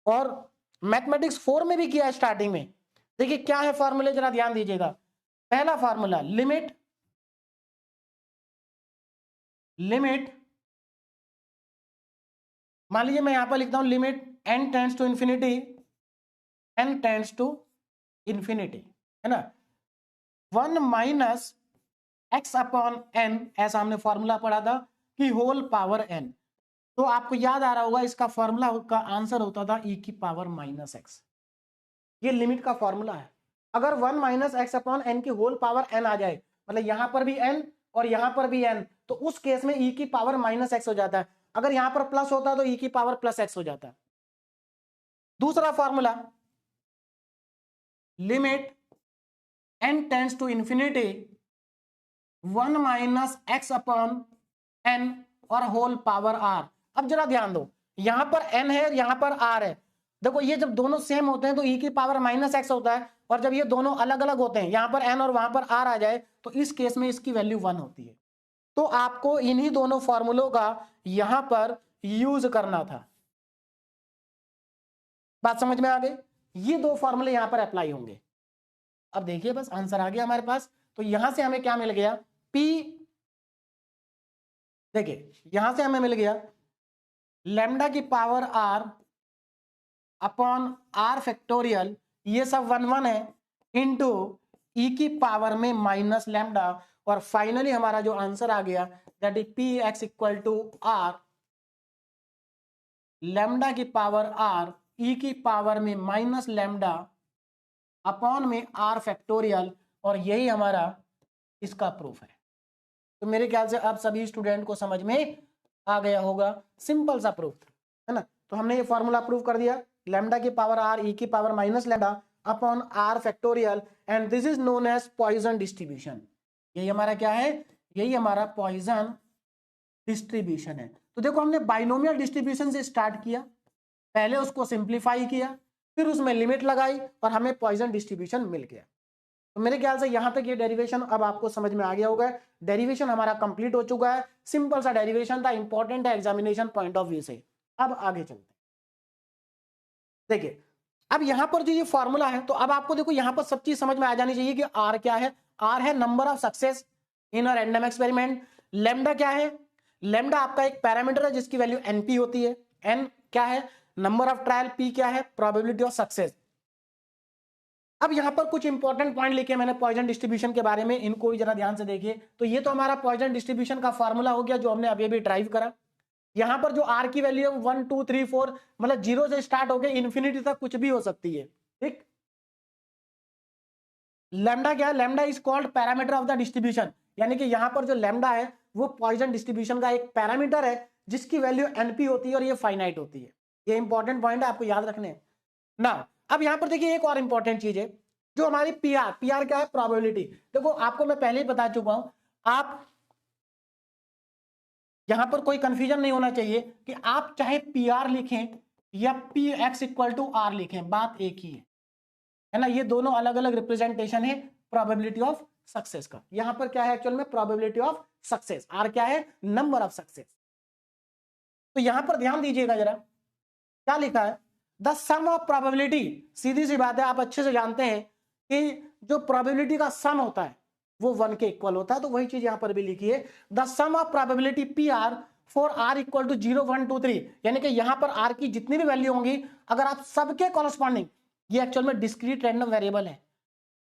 और मैथमेटिक्स 4 में भी किया है स्टार्टिंग में। देखिए क्या है फार्मूले, जरा ध्यान दीजिएगा। पहला फार्मूला लिमिट मान लीजिए मैं यहां पर लिखता हूं limit n tends to infinity, n tends to infinity, है ना, 1 माइनस x अपॉन n, ऐसा हमने फॉर्मूला पढ़ा था कि होल पावर n। तो आपको याद आ रहा होगा इसका फॉर्मूला का आंसर होता था e की पावर माइनस x। ये लिमिट का फॉर्मूला है। अगर 1 माइनस एक्स अपॉन एन की होल पावर n आ जाए, मतलब यहां पर भी n और यहां पर भी n, तो उस केस में e की पावर माइनस एक्स हो जाता है। अगर यहां पर प्लस होता तो e की पावर प्लस एक्स हो जाता है। दूसरा formula limit n tends to infinity 1 minus X upon n और होल पावर r। अब जरा ध्यान दो, यहां पर n है, यहां पर r है। देखो ये जब दोनों सेम होते हैं तो e की पावर माइनस एक्स होता है, और जब ये दोनों अलग अलग होते हैं, यहां पर n और वहां पर r आ जाए, तो इस केस में इसकी वैल्यू 1 होती है। तो आपको इन्हीं दोनों फॉर्मूलों का यहां पर यूज करना था। बात समझ में आ गई? ये दो फॉर्मूले यहां पर अप्लाई होंगे। अब देखिए बस आंसर आ गया हमारे पास। तो यहां से हमें क्या मिल गया, p, देखिए यहां से हमें मिल गया लैम्डा की पावर r अपॉन r फैक्टोरियल, ये सब 1 1 है, इंटू e की पावर में माइनस लैम्डा, और फाइनली हमारा जो आंसर आ गया that is P X equal to r lambda की पावर r e की पावर में माइनस लैम्डा अपॉन में r फैक्टोरियल, और यही हमारा इसका प्रूफ है। तो मेरे ख्याल से अब सभी स्टूडेंट को समझ में आ गया होगा, सिंपल सा प्रूफ है ना। तो हमने ये फॉर्मूला प्रूव कर दिया, लैम्डा की पावर r e की power minus lambda upon R factorial and this is known as Poisson distribution. यही हमारा क्या है, यही हमारा पॉइजन डिस्ट्रीब्यूशन है। तो देखो हमने बाइनोमियल डिस्ट्रीब्यूशन से स्टार्ट किया, पहले उसको सिंप्लीफाई किया, फिर उसमें लिमिट लगाई और हमें पॉइजन डिस्ट्रीब्यूशन मिल गया। तो मेरे ख्याल से यहां तक ये डेरिवेशन अब आपको समझ में आ गया होगा। डेरिवेशन हमारा कंप्लीट हो चुका है, सिंपल सा डेरिवेशन था, इंपॉर्टेंट है एग्जामिनेशन पॉइंट ऑफ व्यू से। अब आगे चलते हैं। देखिए अब यहां पर जो ये फॉर्मूला है, तो अब आपको देखो यहां पर सब चीज समझ में आ जानी चाहिए कि आर क्या है। आर है number of success in a random experiment. Lambda क्या है, लेमडा आपका एक पैरामीटर है जिसकी वैल्यू एनपी होती है। एन क्या है, नंबर ऑफ ट्रायल। पी क्या है, प्रोबेबिलिटी ऑफ सक्सेस। अब यहां पर कुछ इंपॉर्टेंट पॉइंट लिखे मैंने पॉइजन डिस्ट्रीब्यूशन के बारे में, इनको भी जरा ध्यान से देखिए। तो ये तो हमारा पॉइजन डिस्ट्रीब्यूशन का फॉर्मूला हो गया जो हमने अभी अभी ड्राइव करा। यहां पर जो आर की वैल्यू है 1 2 3 4 मतलब 0 से स्टार्ट होकर इन्फिनिटी तक कुछ भी हो सकती है, ठीक। लैम्डा क्या है, lambda is called parameter of the distribution, यानी कि यहां पर जो लैम्डा है वो पॉइजन डिस्ट्रीब्यूशन का एक पैरामीटर है जिसकी वैल्यू एनपी होती है और ये फाइनाइट होती है। ये इंपॉर्टेंट पॉइंट है, आपको याद रखने हैं ना। अब यहां पर देखिए एक और इंपॉर्टेंट चीज है जो हमारी पीआर, पीआर क्या है, प्रोबेबिलिटी। देखो आपको मैं पहले ही बता चुका हूं, आप यहां पर कोई कंफ्यूजन नहीं होना चाहिए कि आप चाहे पी आर लिखें या P X equal to R लिखें, बात एक ही है ना। ये दोनों अलग अलग रिप्रेजेंटेशन है प्रोबेबिलिटी ऑफ सक्सेस का। यहां पर क्या है एक्चुअल में, प्रोबेबिलिटी ऑफ सक्सेस। आर क्या है, नंबर ऑफ सक्सेस। तो यहां पर ध्यान दीजिएगा जरा, क्या लिखा है, द सम ऑफ प्रोबेबिलिटी। सीधी सी बात है, आप अच्छे से जानते हैं कि जो प्रोबेबिलिटी का सम होता है वो 1 के इक्वल होता है। तो वही चीज यहां पर भी लिखी है, the sum of probability P R for R equal to 0 1 2 3, यानी कि यहां पर आर की जितनी भी वैल्यू होंगी अगर आप सबके कॉरेस्पॉन्डिंग, ये एक्चुअल में डिस्क्रीट रैंडम वेरिएबल है,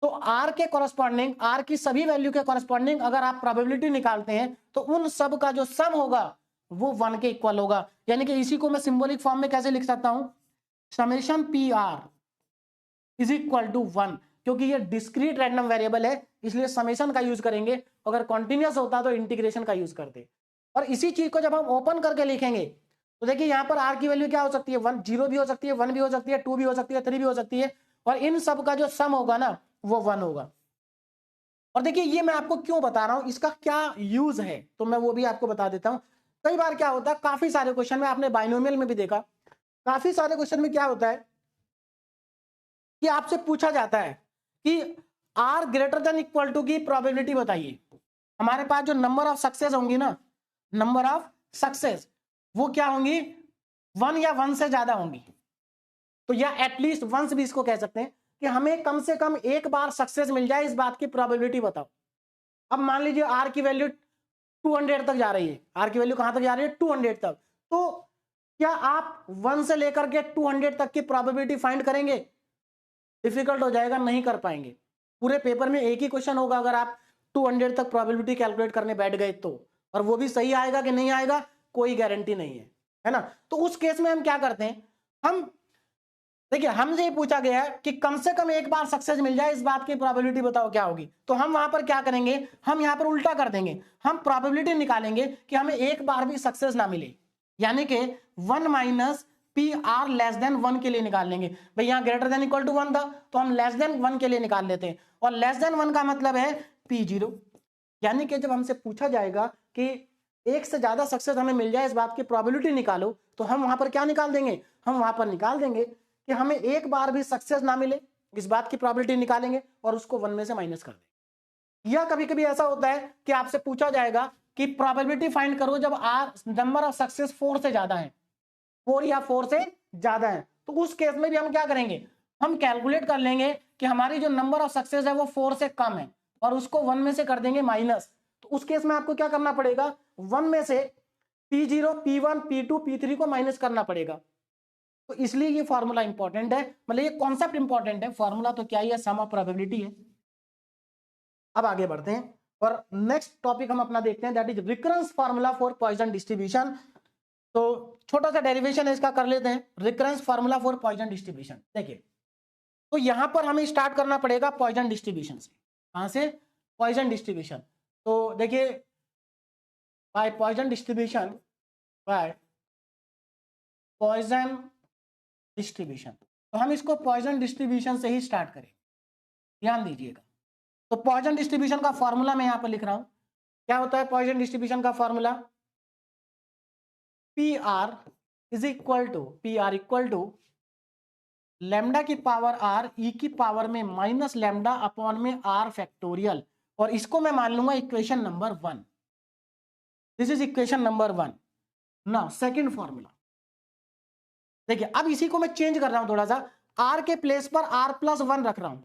तो आर के कॉरेस्पॉन्डिंग, आर की सभी वैल्यू के कॉरेस्पॉन्डिंग अगर आप प्रोबेबिलिटी निकालते हैं तो उन सब का जो सम होगा वो 1 के इक्वल होगा। यानी कि इसी को मैं सिंबॉलिक फॉर्म में कैसे लिख सकता हूं, summation P R is equal to 1, क्योंकि ये डिस्क्रीट रैंडम वेरिएबल है इसलिए समेशन का यूज करेंगे। अगर कॉन्टिन्यूअस होता तो इंटीग्रेशन का यूज करते। और इसी चीज को जब हम ओपन करके लिखेंगे तो देखिए यहां पर आर की वैल्यू क्या हो सकती है, 1 0 भी हो सकती है, 1 भी हो सकती है, 2 भी हो सकती है, 3 भी हो सकती है, और इन सब का जो सम होगा ना वो 1 होगा। और देखिए ये मैं आपको क्यों बता रहा हूं, इसका क्या यूज है तो मैं वो भी आपको बता देता हूं। कई बार क्या होता है, काफी सारे क्वेश्चन में, आपने बाइनोमियल में भी देखा, काफी सारे क्वेश्चन में क्या होता है कि आपसे पूछा जाता है कि R greater than equal to की प्रोबेबिलिटी बताइए। हमारे पास जो नंबर ऑफ सक्सेस होंगी ना, नंबर ऑफ सक्सेस वो क्या होंगी, 1 या 1 से ज्यादा होंगी। तो या एटलीस्ट वंस भी इसको कह सकते हैं कि हमें कम से कम एक बार सक्सेस मिल जाए, इस बात की प्रोबेबिलिटी बताओ। अब मान लीजिए आर की वैल्यू 200 तक जा रही है, आर की वैल्यू कहां तक जा रही है, 200 तक, तो क्या आप 1 से लेकर के 200 तक की प्रोबेबिलिटी फाइंड करेंगे, डिफिकल्ट हो जाएगा, नहीं कर पाएंगे। पूरे पेपर में एक ही क्वेश्चन होगा अगर आप 200 तक प्रोबेबिलिटी कैलकुलेट करने बैठ गए तो, और वो भी सही आएगा कि नहीं आएगा कोई गारंटी नहीं है ना। तो उस केस में हम क्या करते हैं, हम देखिए हमसे ही पूछा गया है कि कम से कम एक बार सक्सेस मिल जाए, इस बात की प्रोबेबिलिटी बताओ क्या होगी। तो हम वहां पर क्या करेंगे, हम यहां पर उल्टा कर देंगे, हम प्रोबेबिलिटी निकालेंगे कि हमें एक बार भी सक्सेस ना मिले, यानी कि 1 minus P R less than 1 के लिए निकाल लेंगे। भाई यहाँ ग्रेटर देन इक्वल टू 1 था तो हम लेस देन 1 के लिए निकाल लेते हैं, और लेस देन 1 का मतलब है पी 0। यानी कि जब हमसे पूछा जाएगा कि एक से ज्यादा सक्सेस हमें मिल जाए, इस बात की प्रोबेबिलिटी निकालो, तो हम वहां पर क्या निकाल देंगे, हम वहां पर निकाल देंगे कि हमें एक बार भी सक्सेस ना मिले, इस बात की प्रोबेबिलिटी निकालेंगे और उसको 1 में से माइनस कर देंगे। या कभी कभी ऐसा होता है कि आपसे पूछा जाएगा कि प्रोबेबिलिटी फाइंड करो जब आर नंबर ऑफ सक्सेस 4 से ज्यादा है, 4 या 4 से ज्यादा है, तो उस केस में भी हम क्या करेंगे, हम कैलकुलेट कर लेंगे कि हमारी जो नंबर ऑफ सक्सेस है वो 4 से कम है और उसको 1 में से कर देंगे माइनस। तो उस केस में आपको क्या करना पड़ेगा, 1 में से P0 P1 P2 P3 को माइनस करना पड़ेगा। तो इसलिए ये फॉर्मूला इंपॉर्टेंट है, मतलब ये कॉन्सेप्ट इंपॉर्टेंट है, फॉर्मूला तो क्या ही है, सम ऑफ प्रोबेबिलिटी है। अब आगे बढ़ते हैं और नेक्स्ट टॉपिक हम अपना देखते हैं, that is recurrence formula for poison distribution. तो छोटा सा डेरिवेशन है इसका कर लेते हैं, recurrence formula for Poisson distribution. देखिए तो यहां पर हमें स्टार्ट करना पड़ेगा पॉइजन डिस्ट्रीब्यूशन से। कहां से, पॉइजन डिस्ट्रीब्यूशन। तो देखिए by Poisson distribution, by Poisson distribution, तो हम इसको पॉइजन डिस्ट्रीब्यूशन से ही स्टार्ट करें, ध्यान दीजिएगा। तो पॉइजन डिस्ट्रीब्यूशन का फॉर्मूला मैं यहां पर लिख रहा हूं। क्या होता है पॉइजन डिस्ट्रीब्यूशन का formula? P R equal to lambda की पावर आर ई की पावर में माइनस लैम्डा अपॉन में आर फैक्टोरियल, और इसको मैं मान लूंगा equation number 1। This is equation number 1। Now second formula देखिए, अब इसी को मैं चेंज कर रहा हूं थोड़ा सा, आर के प्लेस पर r+1 रख रहा हूं।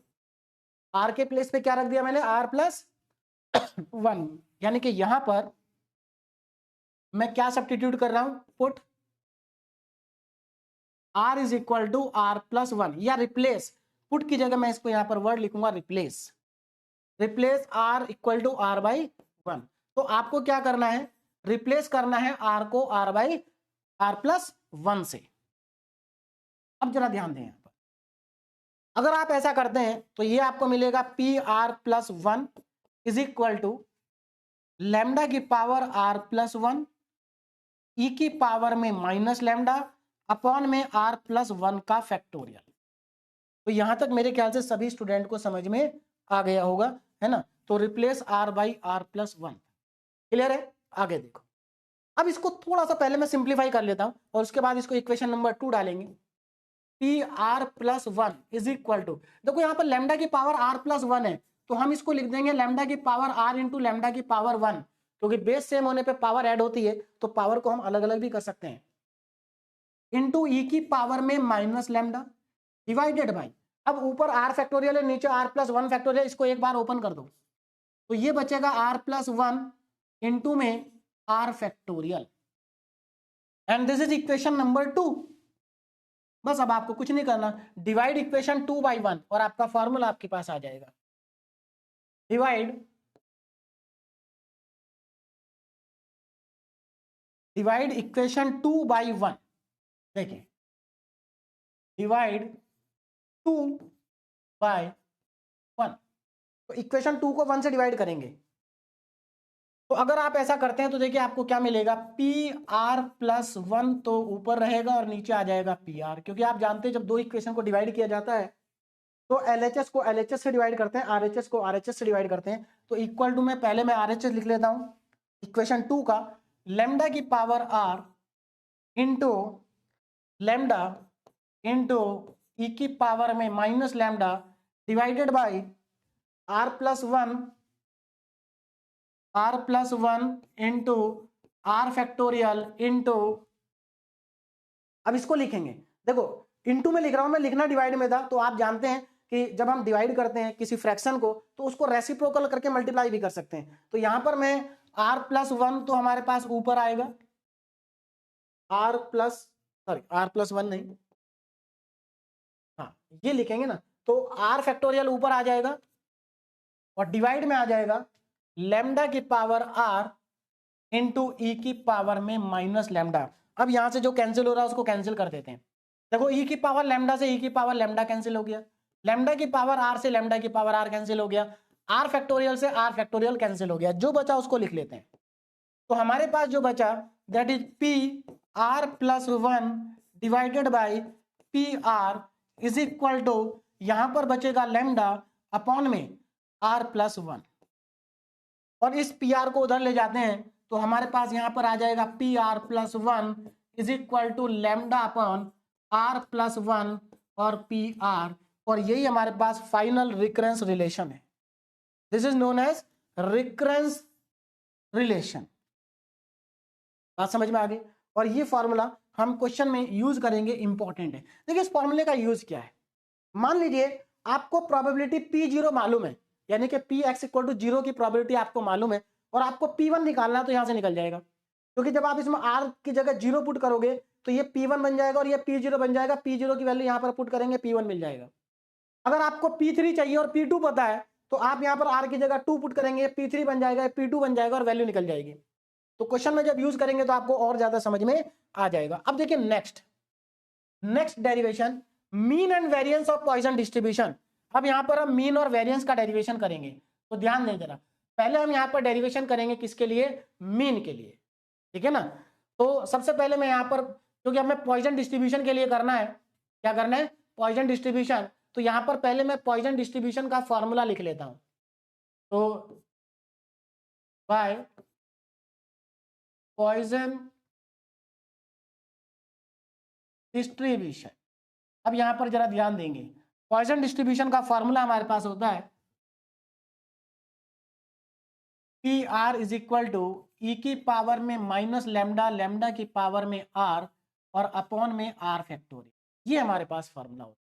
आर के प्लेस पे क्या रख दिया मैंने? r+1, यानी कि यहां पर मैं क्या सब्स्टिट्यूट कर रहा हूं? Put r is equal to r+1, या रिप्लेस, पुट की जगह मैं इसको यहां पर वर्ड लिखूंगा replace r equal to r/1। तो आपको क्या करना है? रिप्लेस करना है r को r+1 से। अब जरा ध्यान दें यहां पर, अगर आप ऐसा करते हैं तो ये आपको मिलेगा PR+1 is equal to lambda की पावर r+1 ई की पावर में माइनस लैम्डा अपॉन में r+1 का फैक्टोरियल। तो यहां तक मेरे ख्याल से सभी स्टूडेंट को समझ में आ गया होगा, है ना? तो रिप्लेस r/r+1, क्लियर है? आगे देखो, अब इसको थोड़ा सा पहले मैं सिंप्लीफाई कर लेता हूं और उसके बाद इसको इक्वेशन नंबर 2 डालेंगे। PR+1 इज इक्वल टू, देखो यहां पर लैम्डा की पावर r+1 है, तो हम इसको लिख देंगे लैम्डा की पावर r इंटू लैम्डा की पावर 1, क्योंकि बेस सेम होने पे पावर ऐड होती है, तो पावर को हम अलग अलग भी कर सकते हैं, इंटू ई की पावर में माइनस लैम्डा डिवाइडेड बाई, अब ऊपर r फैक्टोरियल है, नीचे r+1 फैक्टोरियल, इसको एक बार ओपन कर दो तो ये बचेगा r+1 इंटू में r factorial, and this is equation number 2। बस अब आपको कुछ नहीं करना, डिवाइड इक्वेशन 2/1 और आपका फॉर्मूला आपके पास आ जाएगा। डिवाइड इक्वेशन 2/1, देखिए डिवाइड 2/1, तो इक्वेशन 2 को 1 से डिवाइड करेंगे, तो अगर आप ऐसा करते हैं तो देखिए आपको क्या मिलेगा? PR+1 तो ऊपर रहेगा और नीचे आ जाएगा PR, क्योंकि आप जानते हैं जब दो इक्वेशन को डिवाइड किया जाता है तो LHS को LHS से डिवाइड करते हैं, RHS को RHS से डिवाइड करते हैं। तो इक्वल टू में पहले मैं RHS लिख लेता हूं इक्वेशन 2 का, लैम्डा की power R into lambda into E की पावर में minus lambda divided by r+1 into r factorial into, अब इसको लिखेंगे, देखो इंटू में लिख रहा हूं मैं, लिखना डिवाइड में था, तो आप जानते हैं कि जब हम डिवाइड करते हैं किसी फ्रैक्शन को तो उसको रेसिप्रोकल करके मल्टीप्लाई भी कर सकते हैं। तो यहां पर मैं r+1 तो हमारे पास ऊपर आएगा, r+1 नहीं, हाँ ये लिखेंगे ना, तो r फैक्टोरियल ऊपर आ जाएगा और डिवाइड में आ जाएगा लैम्डा की पावर r इंटू ई की पावर में माइनस लैम्डा। अब यहां से जो कैंसिल हो रहा है उसको कैंसिल कर देते हैं। देखो ई की पावर लैम्डा से ई की पावर लैम्डा कैंसिल हो गया, लैम्डा की पावर आर से लैम्डा की पावर आर कैंसिल हो गया, आर फैक्टोरियल से आर फैक्टोरियल कैंसिल हो गया, जो बचा उसको लिख लेते हैं। तो हमारे पास जो बचा that is PR+1 divided by PR is equal to, यहां पर बचेगा लैम्डा अपॉन में r+1, और इस PR को उधर ले जाते हैं तो हमारे पास यहां पर आ जाएगा PR+1 is equal to lambda upon r+1 और PR, और यही हमारे पास फाइनल रिकरेंस रिलेशन है। This is known as recurrence relation. बात समझ में आ गई? और ये फॉर्मूला हम क्वेश्चन में यूज करेंगे, इंपॉर्टेंट है। देखिए इस फॉर्मूले का यूज क्या है, मान लीजिए आपको प्रोबेबिलिटी P0 मालूम है, यानी कि Px इक्वल टू 0 की प्रोबेबिलिटी आपको मालूम है, और आपको P1 निकालना है, तो यहां से निकल जाएगा, क्योंकि जब आप इसमें R की जगह 0 पुट करोगे तो ये P1 बन जाएगा और ये P0 बन जाएगा, P0 की वैल्यू यहां पर पुट करेंगे, P1 मिल जाएगा। अगर आपको P3 चाहिए और P2 पता है तो आप यहां पर R की जगह 2 पुट करेंगे, P3 बन जाएगा, P2 बन जाएगा और वैल्यू निकल जाएगी। तो क्वेश्चन में जब यूज करेंगे तो आपको और ज्यादा समझ में आ जाएगा। अब देखिए next derivation, mean and variance of Poisson distribution. अब यहां पर हम मीन और वेरिएंस का डेरिवेशन करेंगे, तो ध्यान दें जरा, पहले हम यहां पर डेरिवेशन करेंगे किसके लिए? मीन के लिए, ठीक है ना। तो सबसे पहले मैं यहां पर, क्योंकि हमें पॉइसन डिस्ट्रीब्यूशन के लिए करना है, क्या करना है? पॉइजन डिस्ट्रीब्यूशन, तो यहां पर पहले मैं पॉइजन डिस्ट्रीब्यूशन का फॉर्मूला लिख लेता हूं। तो बाय पॉइजन डिस्ट्रीब्यूशन, अब यहां पर जरा ध्यान देंगे, पॉइजन डिस्ट्रीब्यूशन का फॉर्मूला हमारे पास होता है P R is equal to E की पावर में माइनस लैम्डा, लैम्डा की पावर में आर और अपॉन में आर फैक्टोरियल, ये हमारे पास फॉर्मूला होता है।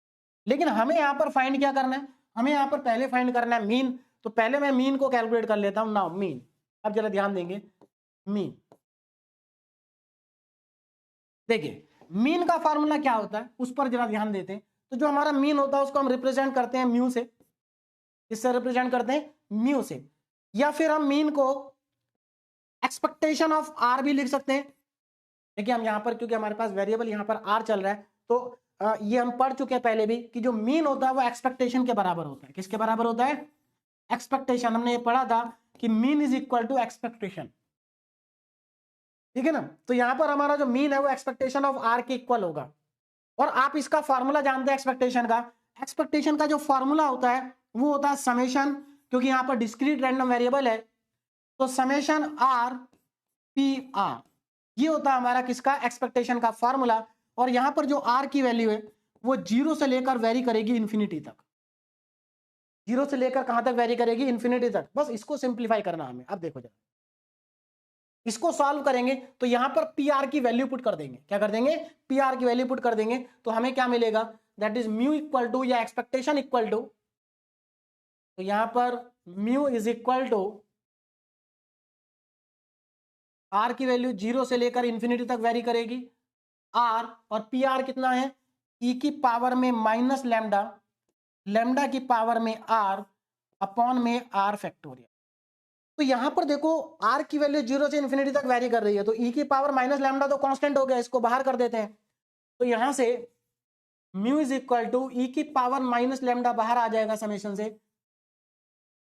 लेकिन हमें यहाँ पर फाइंड क्या करना है, हमें यहाँ पर पहले फाइंड करना है मीन। तो पहले मैं मीन को कैलकुलेट कर लेता हूं। नाउ मीन, अब जरा ध्यान देंगे, मीन देखिए मीन का फॉर्मूला क्या होता है उस पर जरा ध्यान देते हैं। तो जो हमारा मीन होता है उसको हम रिप्रेजेंट करते हैं म्यू से, इससे रिप्रेजेंट करते हैं म्यू से, या फिर हम मीन को एक्सपेक्टेशन ऑफ आर भी लिख सकते हैं। देखिए हम यहाँ पर क्योंकि हमारे पास वेरिएबल यहाँ पर आर चल रहा है, तो ये हम पढ़ चुके हैं पहले भी कि जो मीन होता है वो एक्सपेक्टेशन के बराबर होता है। किसके बराबर होता है? एक्सपेक्टेशन। हमने ये पढ़ा था कि mean is equal to expectation, ठीक है ना। तो यहां पर हमारा जो मीन है वो एक्सपेक्टेशन ऑफ आर के इक्वल होगा। और आप इसका फॉर्मूला जानते हैं एक्सपेक्टेशन का। एक्सपेक्टेशन का जो फॉर्मूला होता है वो होता है समेशन, क्योंकि यहां पर डिस्क्रीट रैंडम वेरिएबल है, तो समेशन आर पी आर, ये होता है हमारा किसका? एक्सपेक्टेशन का फॉर्मूला। और यहां पर जो आर की वैल्यू है वो 0 से लेकर वेरी करेगी इन्फिनिटी तक। 0 से लेकर कहां तक वेरी करेगी? इन्फिनिटी तक। बस इसको सिंप्लीफाई करना हमें। अब देखो जरा, इसको सॉल्व करेंगे तो यहां पर पी आर की वैल्यू पुट कर देंगे। क्या कर देंगे? पी आर की वैल्यू पुट कर देंगे। तो हमें क्या मिलेगा? That is mu equal to, या एक्सपेक्टेशन इक्वल टू, तो यहां पर mu is equal to R की वैल्यू 0 से लेकर इन्फिनिटी तक वेरी करेगी आर, और पी आर कितना है? ई की पावर में माइनस लैम्डा, लैम्डा की पावर में आर अपॉन में आर फैक्टोरियल। तो यहां पर देखो आर की वैल्यू 0 से इन्फिनिटी तक वेरी कर रही है, तो ई की पावर माइनस लैम्डा तो कांस्टेंट हो गया, इसको बाहर कर देते हैं। तो यहां से mu is equal to E की पावर माइनस लैम्डा बाहर आ जाएगा समेशन से।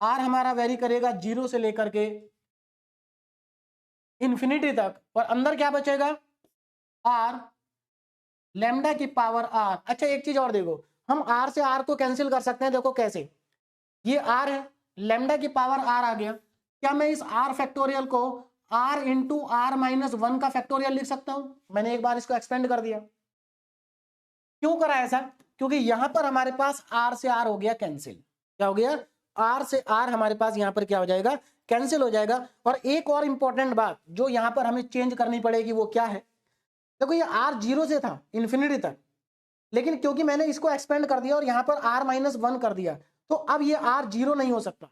आर हमारा वेरी करेगा 0 से लेकर के इन्फिनिटी तक, और अंदर क्या बचेगा? आर लैम्डा की पावर आर। अच्छा एक चीज और देखो, हम आर से आर को कैंसिल कर सकते हैं। देखो कैसे, ये आर है, लैम्डा की पावर आर आ गया। क्या मैं इस आर फैक्टोरियल को आर इंटू आर माइनस 1 का फैक्टोरियल लिख सकता हूं? मैंने एक बार इसको एक्सपेंड कर दिया। क्यों करा ऐसा? क्योंकि यहां पर हमारे पास आर से आर हो गया कैंसिल। क्या हो गया? आर से आर हमारे पास यहां पर क्या हो जाएगा? कैंसिल हो जाएगा। और एक और इंपॉर्टेंट बात जो यहां पर हमें चेंज करनी पड़ेगी वो क्या है? देखो ये आर 0 से था इन्फिनिटी तक, लेकिन क्योंकि मैंने इसको एक्सपेंड कर दिया और यहां पर आर माइनस 1 कर दिया, तो अब ये आर 0 नहीं हो सकता।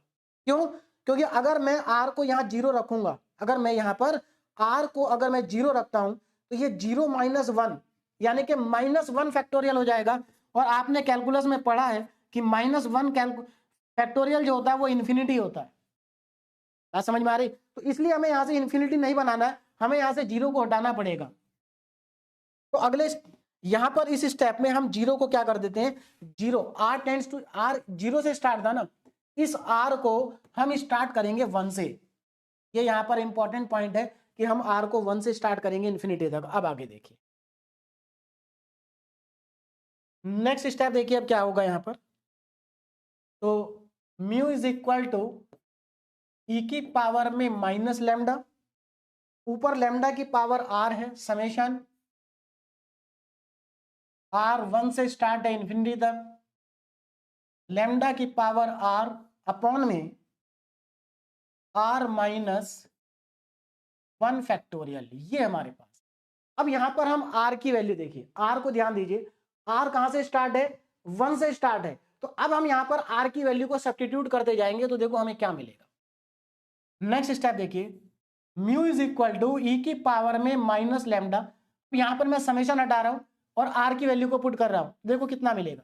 क्यों? क्योंकि अगर मैं आर को यहां 0 रखूंगा, अगर मैं यहां पर आर को अगर मैं 0 रखता हूं, तो ये 0 माइनस 1 यानी कि -1 फैक्टोरियल हो जाएगा। और आपने कैलकुलस में पढ़ा है कि -1 फैक्टोरियल जो होता है वो इन्फिनिटी होता है। बात समझ में आ रही? तो इसलिए हमें यहां से इन्फिनिटी नहीं बनाना है, हमें यहां से 0 को हटाना पड़ेगा। तो अगले यहां पर इस स्टेप में हम 0 को क्या कर देते हैं? 0, आर टेंड्स टू आर 0 से स्टार्ट था ना, इस आर को हम स्टार्ट करेंगे 1 से। ये यहां पर इंपॉर्टेंट पॉइंट है कि हम आर को 1 से स्टार्ट करेंगे इन्फिनिटी तक। अब आगे देखिए, नेक्स्ट स्टेप देखिए अब क्या होगा यहां पर। तो mu is equal to E की पावर में माइनस लैम्डा, ऊपर लैम्डा की पावर आर है, समेशन आर 1 से स्टार्ट है इन्फिनिटी तक, लैम्डा की पावर आर अपॉन में आर माइनस 1 फैक्टोरियल, ये हमारे पास। अब यहां पर हम आर की वैल्यू देखिए, आर को ध्यान दीजिए, आर कहां से स्टार्ट है? 1 से स्टार्ट है। तो अब हम यहां पर आर की वैल्यू को सब्स्टिट्यूट करते जाएंगे, तो देखो हमें क्या मिलेगा। नेक्स्ट स्टेप देखिए, mu is equal to E की पावर में माइनस लैम्डा, यहां पर मैं समेशन हटा रहा हूं और आर की वैल्यू को पुट कर रहा हूं, देखो कितना मिलेगा।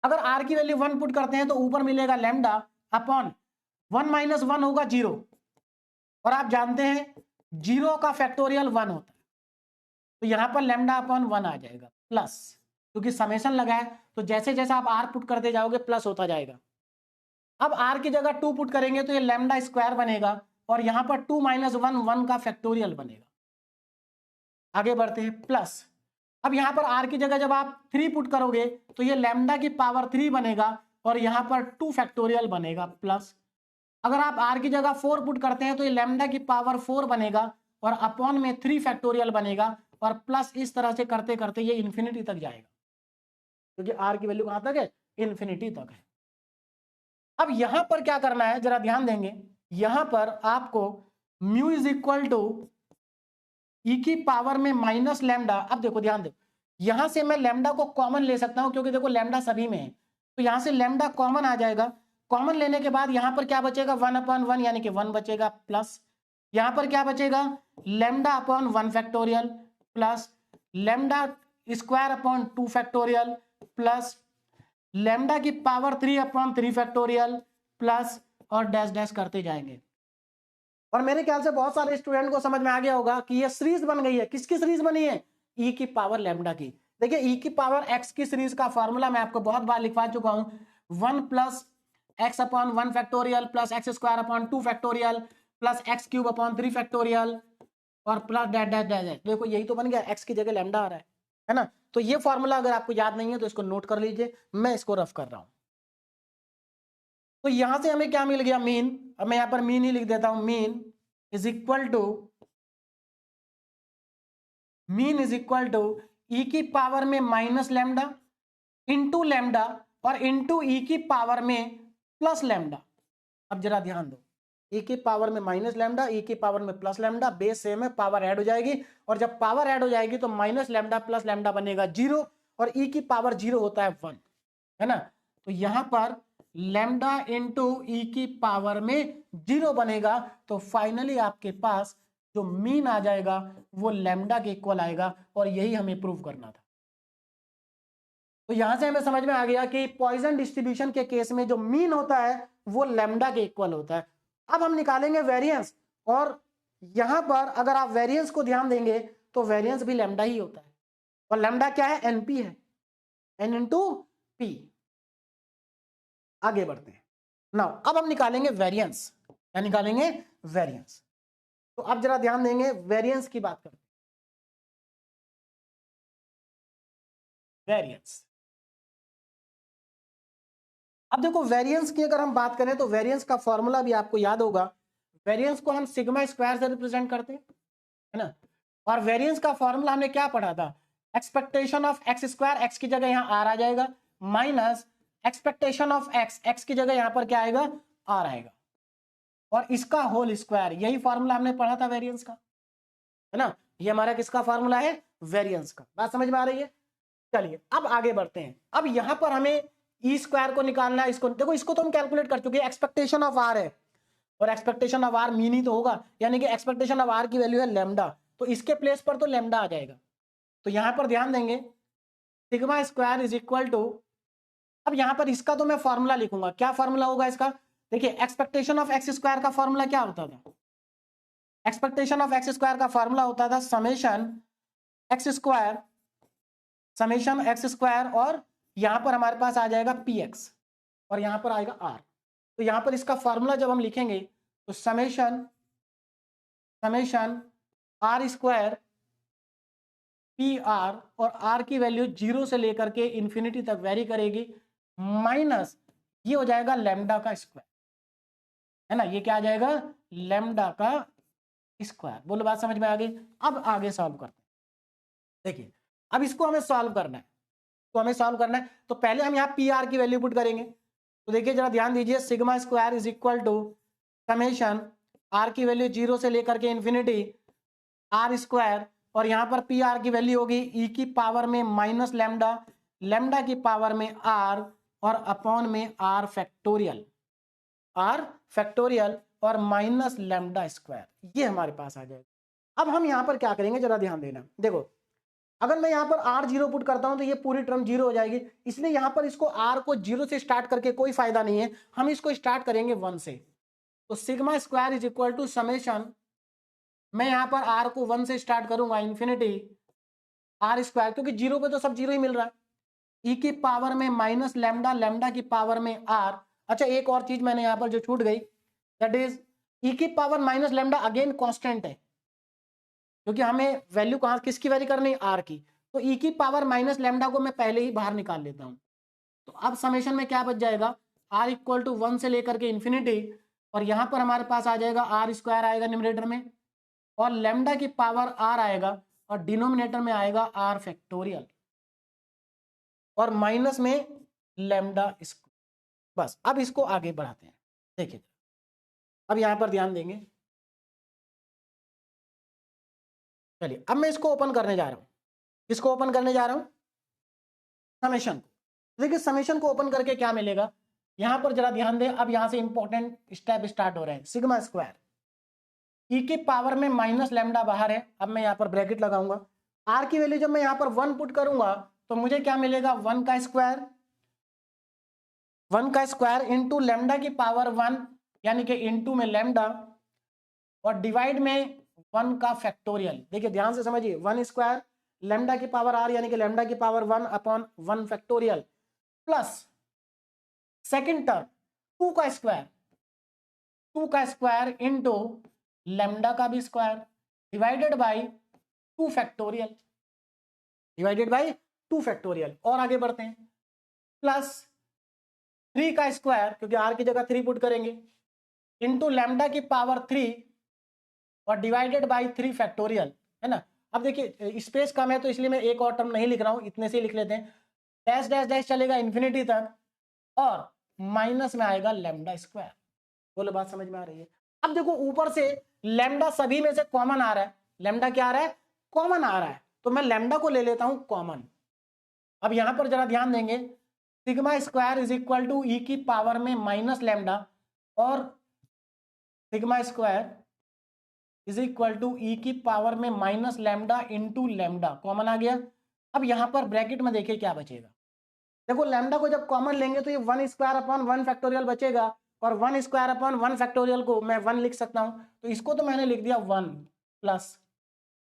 अगर आर की वैल्यू 1 पुट करते हैं तो ऊपर मिलेगा लैम्डा अपॉन 1 माइनस 1 होगा 0, और आप जानते हैं 0 का फैक्टोरियल 1 होता है, तो यहां पर लैम्डा अपॉन 1 आ जाएगा प्लस, क्योंकि समेशन लगा है तो जैसे जैसे आप आर पुट करते जाओगे प्लस होता जाएगा। अब आर की जगह 2 पुट करेंगे तो ये लैम्डा स्क्वायर बनेगा, और यहां पर 2 माइनस 1 1 का फैक्टोरियल बनेगा। आगे बढ़ते हैं, प्लस अब यहाँ पर r की जगह जब आप 3 पुट करोगे तो ये लैम्डा की पावर 3 बनेगा और यहाँ पर 2 फैक्टोरियल बनेगा प्लस, अगर आप r की जगह 4 पुट करते हैं तो ये लैम्डा की पावर 4 बनेगा और अपॉन में 3 फैक्टोरियल बनेगा और प्लस, इस तरह से करते करते ये इन्फिनिटी तक जाएगा, क्योंकि r की वैल्यू कहां तक है, इन्फिनिटी तक है। अब यहां पर क्या करना है जरा ध्यान देंगे, यहां पर आपको mu is equal to E की पावर में माइनस लैम्डा। अब देखो ध्यान दो, यहां से मैं लैम्डा को कॉमन ले सकता हूं क्योंकि देखो लैम्डा सभी में है, तो यहां से लैम्डा कॉमन आ जाएगा। कॉमन लेने के बाद यहां पर क्या बचेगा, 1/1 यानी कि 1 बचेगा प्लस, यहां पर क्या बचेगा, lambda upon 1 factorial plus lambda square upon 2 factorial plus lambda की पावर 3/3 फैक्टोरियल प्लस, और डैश डैश करते जाएंगे। और मेरे ख्याल से बहुत सारे स्टूडेंट को समझ में आ गया होगा कि ये सीरीज बन गई है। किसकी सीरीज बनी है, ई की पावर लैम्डा की। देखिए ई की पावर एक्स की सीरीज का फॉर्मूला मैं आपको बहुत बार लिखवा चुका हूं, 1 plus x upon 1 factorial plus x square upon 2 factorial plus x cube upon 3 factorial और प्लस डैश डैश डैश। देखो यही तो बन गया, एक्स की जगह लैम्डा आ रहा है ना। तो ये फॉर्मूला अगर आपको याद नहीं है तो इसको नोट कर लीजिए, मैं इसको रफ कर रहा हूं। तो यहां से हमें क्या मिल गया, मीन। अब मैं यहां पर मीन ही लिख देता हूं, mean is equal to E की पावर में माइनस लैम्डा इंटू लैम्डा और इंटू ई की पावर में प्लस लैम्डा। अब जरा ध्यान दो, ई की पावर में माइनस लैम्डा, ई की पावर में प्लस लैम्डा, बेस सेम है, पावर ऐड हो जाएगी और जब पावर ऐड हो जाएगी तो माइनस लैम्डा प्लस लैम्डा बनेगा 0 और ई की पावर 0 होता है 1, है ना। तो यहां पर लैम्डा इंटू ई की पावर में 0 बनेगा, तो फाइनली आपके पास जो मीन आ जाएगा वो लैम्डा के इक्वल आएगा और यही हमें प्रूव करना था। तो यहां से हमें समझ में आ गया कि पॉइजन डिस्ट्रीब्यूशन के केस में जो मीन होता है वो लैम्डा के इक्वल होता है। अब हम निकालेंगे वेरिएंस, और यहां पर अगर आप वेरिएंस को ध्यान देंगे तो वेरिएंस भी लैम्डा ही होता है, और लैम्डा क्या है, एनपी है, एन इंटू पी। आगे बढ़ते हैं नाउ, अब हम निकालेंगे वेरिएंस। क्या निकालेंगे, वेरिएंस। तो अब जरा ध्यान देंगे, वेरिएंस की बात करते हैं। वेरिएंस, अब देखो वेरिएंस की अगर हम बात करें तो वेरिएंस का फॉर्मूला भी आपको याद होगा। वेरिएंस को हम सिग्मा स्क्वायर से रिप्रेजेंट करते हैं, है ना। और वेरिएंस का फॉर्मूला हमने क्या पढ़ा था, expectation of x square, x की जगह यहाँ आर आ जाएगा, minus expectation of x, x की जगह यहाँ पर क्या आएगा, आर आएगा, और इसका होल स्क्वायर। यही फॉर्मूला हमने पढ़ा था वेरिएंस का, है ना। ये हमारा किसका फॉर्मूला है, वेरिएंस का। बात समझ में आ रही है। चलिए अब आगे बढ़ते हैं। अब यहां पर हमें ई स्क्वायर को निकालना है। इसको देखो, इसको तो हम कैलकुलेट कर चुके हैं, एक्सपेक्टेशन ऑफ आर है और एक्सपेक्टेशन ऑफ आर मीन ही तो होगा, यानी कि एक्सपेक्टेशन ऑफ आर की वैल्यू है लैम्डा, तो इसके प्लेस पर तो लैम्डा आ जाएगा। तो यहां पर ध्यान देंगे, sigma square is equal to, अब यहां पर इसका तो मैं फॉर्मूला लिखूंगा। क्या फॉर्मूला होगा इसका, देखिए एक्सपेक्टेशन ऑफ एक्स स्क्वायर का फॉर्मूला क्या होता था, एक्सपेक्टेशन ऑफ एक्स स्क्वायर का फॉर्मूला होता था समेशन एक्स स्क्वायर, और यहां पर हमारे पास आ जाएगा पी एक्स और यहां पर आएगा आर। तो यहां पर इसका फॉर्मूला जब हम लिखेंगे तो summation R square P R, और आर की वैल्यू 0 से लेकर के इंफिनिटी तक वेरी करेगी, माइनस ये हो जाएगा लैम्डा का स्क्वायर, है ना। ये क्या आ जाएगा, लैम्डा का स्क्वायर। बोलो बात समझ में आ गई। अब आगे सॉल्व करते हैं। देखिए अब इसको हमें सॉल्व करना है, तो पहले हम यहाँ पी आर की वैल्यू पुट करेंगे। तो देखिए जरा ध्यान दीजिए, sigma square is equal to summation R की वैल्यू 0 से लेकर के इंफिनिटी आर स्क्वायर, और यहाँ पर पी आर की वैल्यू होगी ई की पावर में माइनस लैम्डा, लैम्डा की पावर में आर और अपॉन में आर फैक्टोरियल और माइनस लैम्डा स्क्वायर। ये हमारे पास आ जाएगा। अब हम यहाँ पर क्या करेंगे, जरा ध्यान देना। देखो अगर मैं यहाँ पर आर 0 पुट करता हूं तो ये पूरी टर्म 0 हो जाएगी, इसलिए यहाँ पर इसको आर को 0 से स्टार्ट करके कोई फायदा नहीं है, हम इसको स्टार्ट करेंगे 1 से। तो sigma square is equal to summation, मैं यहाँ पर आर को 1 से स्टार्ट करूंगा, इंफिनिटी आर स्क्वायर, क्योंकि 0 पे तो सब 0 ही मिल रहा है, ई की पावर में माइनस लैम्डा, लैम्डा की पावर में आर। अच्छा एक और चीज मैंने यहाँ पर जो छूट गई, दैट इज ई की power minus lambda again constant है, क्योंकि हमें वैल्यू कहां किसकी वेरी करनी है, आर की। तो ई की पावर माइनस लैम्डा को मैं पहले ही बाहर निकाल लेता हूं। तो अब समेशन में क्या बच जाएगा, r इक्वल टू 1 से लेकर के इन्फिनिटी, और यहां पर हमारे पास आ जाएगा r स्क्वायर आएगा न्यूमरेटर में, और लैम्डा की पावर r आएगा, और डिनोमिनेटर में आएगा r फैक्टोरियल, और माइनस में लैम्डा स्क्वायर। बस अब इसको आगे बढ़ाते हैं। देखिए अब यहां पर ध्यान देंगे, चलिए अब मैं इसको ओपन करने जा रहा हूं। किसको ओपन करने जा रहा हूं, समेशन को। देखिए समेशन को ओपन करके क्या मिलेगा, यहां पर जरा ध्यान दें, अब यहां से इंपॉर्टेंट स्टेप स्टार्ट हो रहे हैं। सिग्मा स्क्वायर ई की पावर में माइनस लैम्डा बाहर है, अब मैं यहां पर ब्रैकेट लगाऊंगा, आर की वैल्यू जब मैं यहां पर 1 पुट करूंगा तो मुझे क्या मिलेगा, 1 का स्क्वायर, 1 का स्क्वायर इंटू लैम्डा की पावर 1 यानी कि इंटू में लैम्डा, और डिवाइड में 1 का फैक्टोरियल। देखिए ध्यान से समझिए, 1 स्क्वायर लैम्डा की पावर आर यानी कि लैम्डा की power 1 upon 1 factorial, plus second term 2 का स्क्वायर, 2 का स्क्वायर इंटू लैम्डा का भी square divided by 2 factorial, divided bye 2 factorial. और आगे बढ़ते हैं, प्लस 3 का स्क्वायर क्योंकि आर की जगह 3 पुट करेंगे, इंटू लैम्डा की पावर 3 और डिवाइडेड बाय 3 फैक्टोरियल, है ना। अब देखिए स्पेस कम है तो इसलिए मैं एक और टर्म नहीं लिख रहा हूं, इतने से लिख लेते हैं, डैश डैश डैश चलेगा इन्फिनिटी तक, और माइनस में आएगा लैम्डा स्क्वायर। बोलो बात समझ में आ रही है। अब देखो ऊपर से लैम्डा सभी में से कॉमन आ रहा है, लैम्डा क्या आ रहा है, कॉमन आ रहा है, तो मैं लैम्डा को ले लेता हूं कॉमन। अब यहां पर जरा ध्यान देंगे, sigma square is equal to E की पावर में माइनस लैम्डा, और sigma square is equal to E की पावर में minus lambda into lambda, common आ गया। अब यहां पर ब्रैकेट में देखिए क्या बचेगा, देखो लैम्डा को जब कॉमन लेंगे तो ये 1 स्क्वायर अपॉन 1 फैक्टोरियल बचेगा, और 1 स्क्वायर अपॉन 1 फैक्टोरियल को मैं 1 लिख सकता हूं, तो इसको तो मैंने लिख दिया 1 प्लस।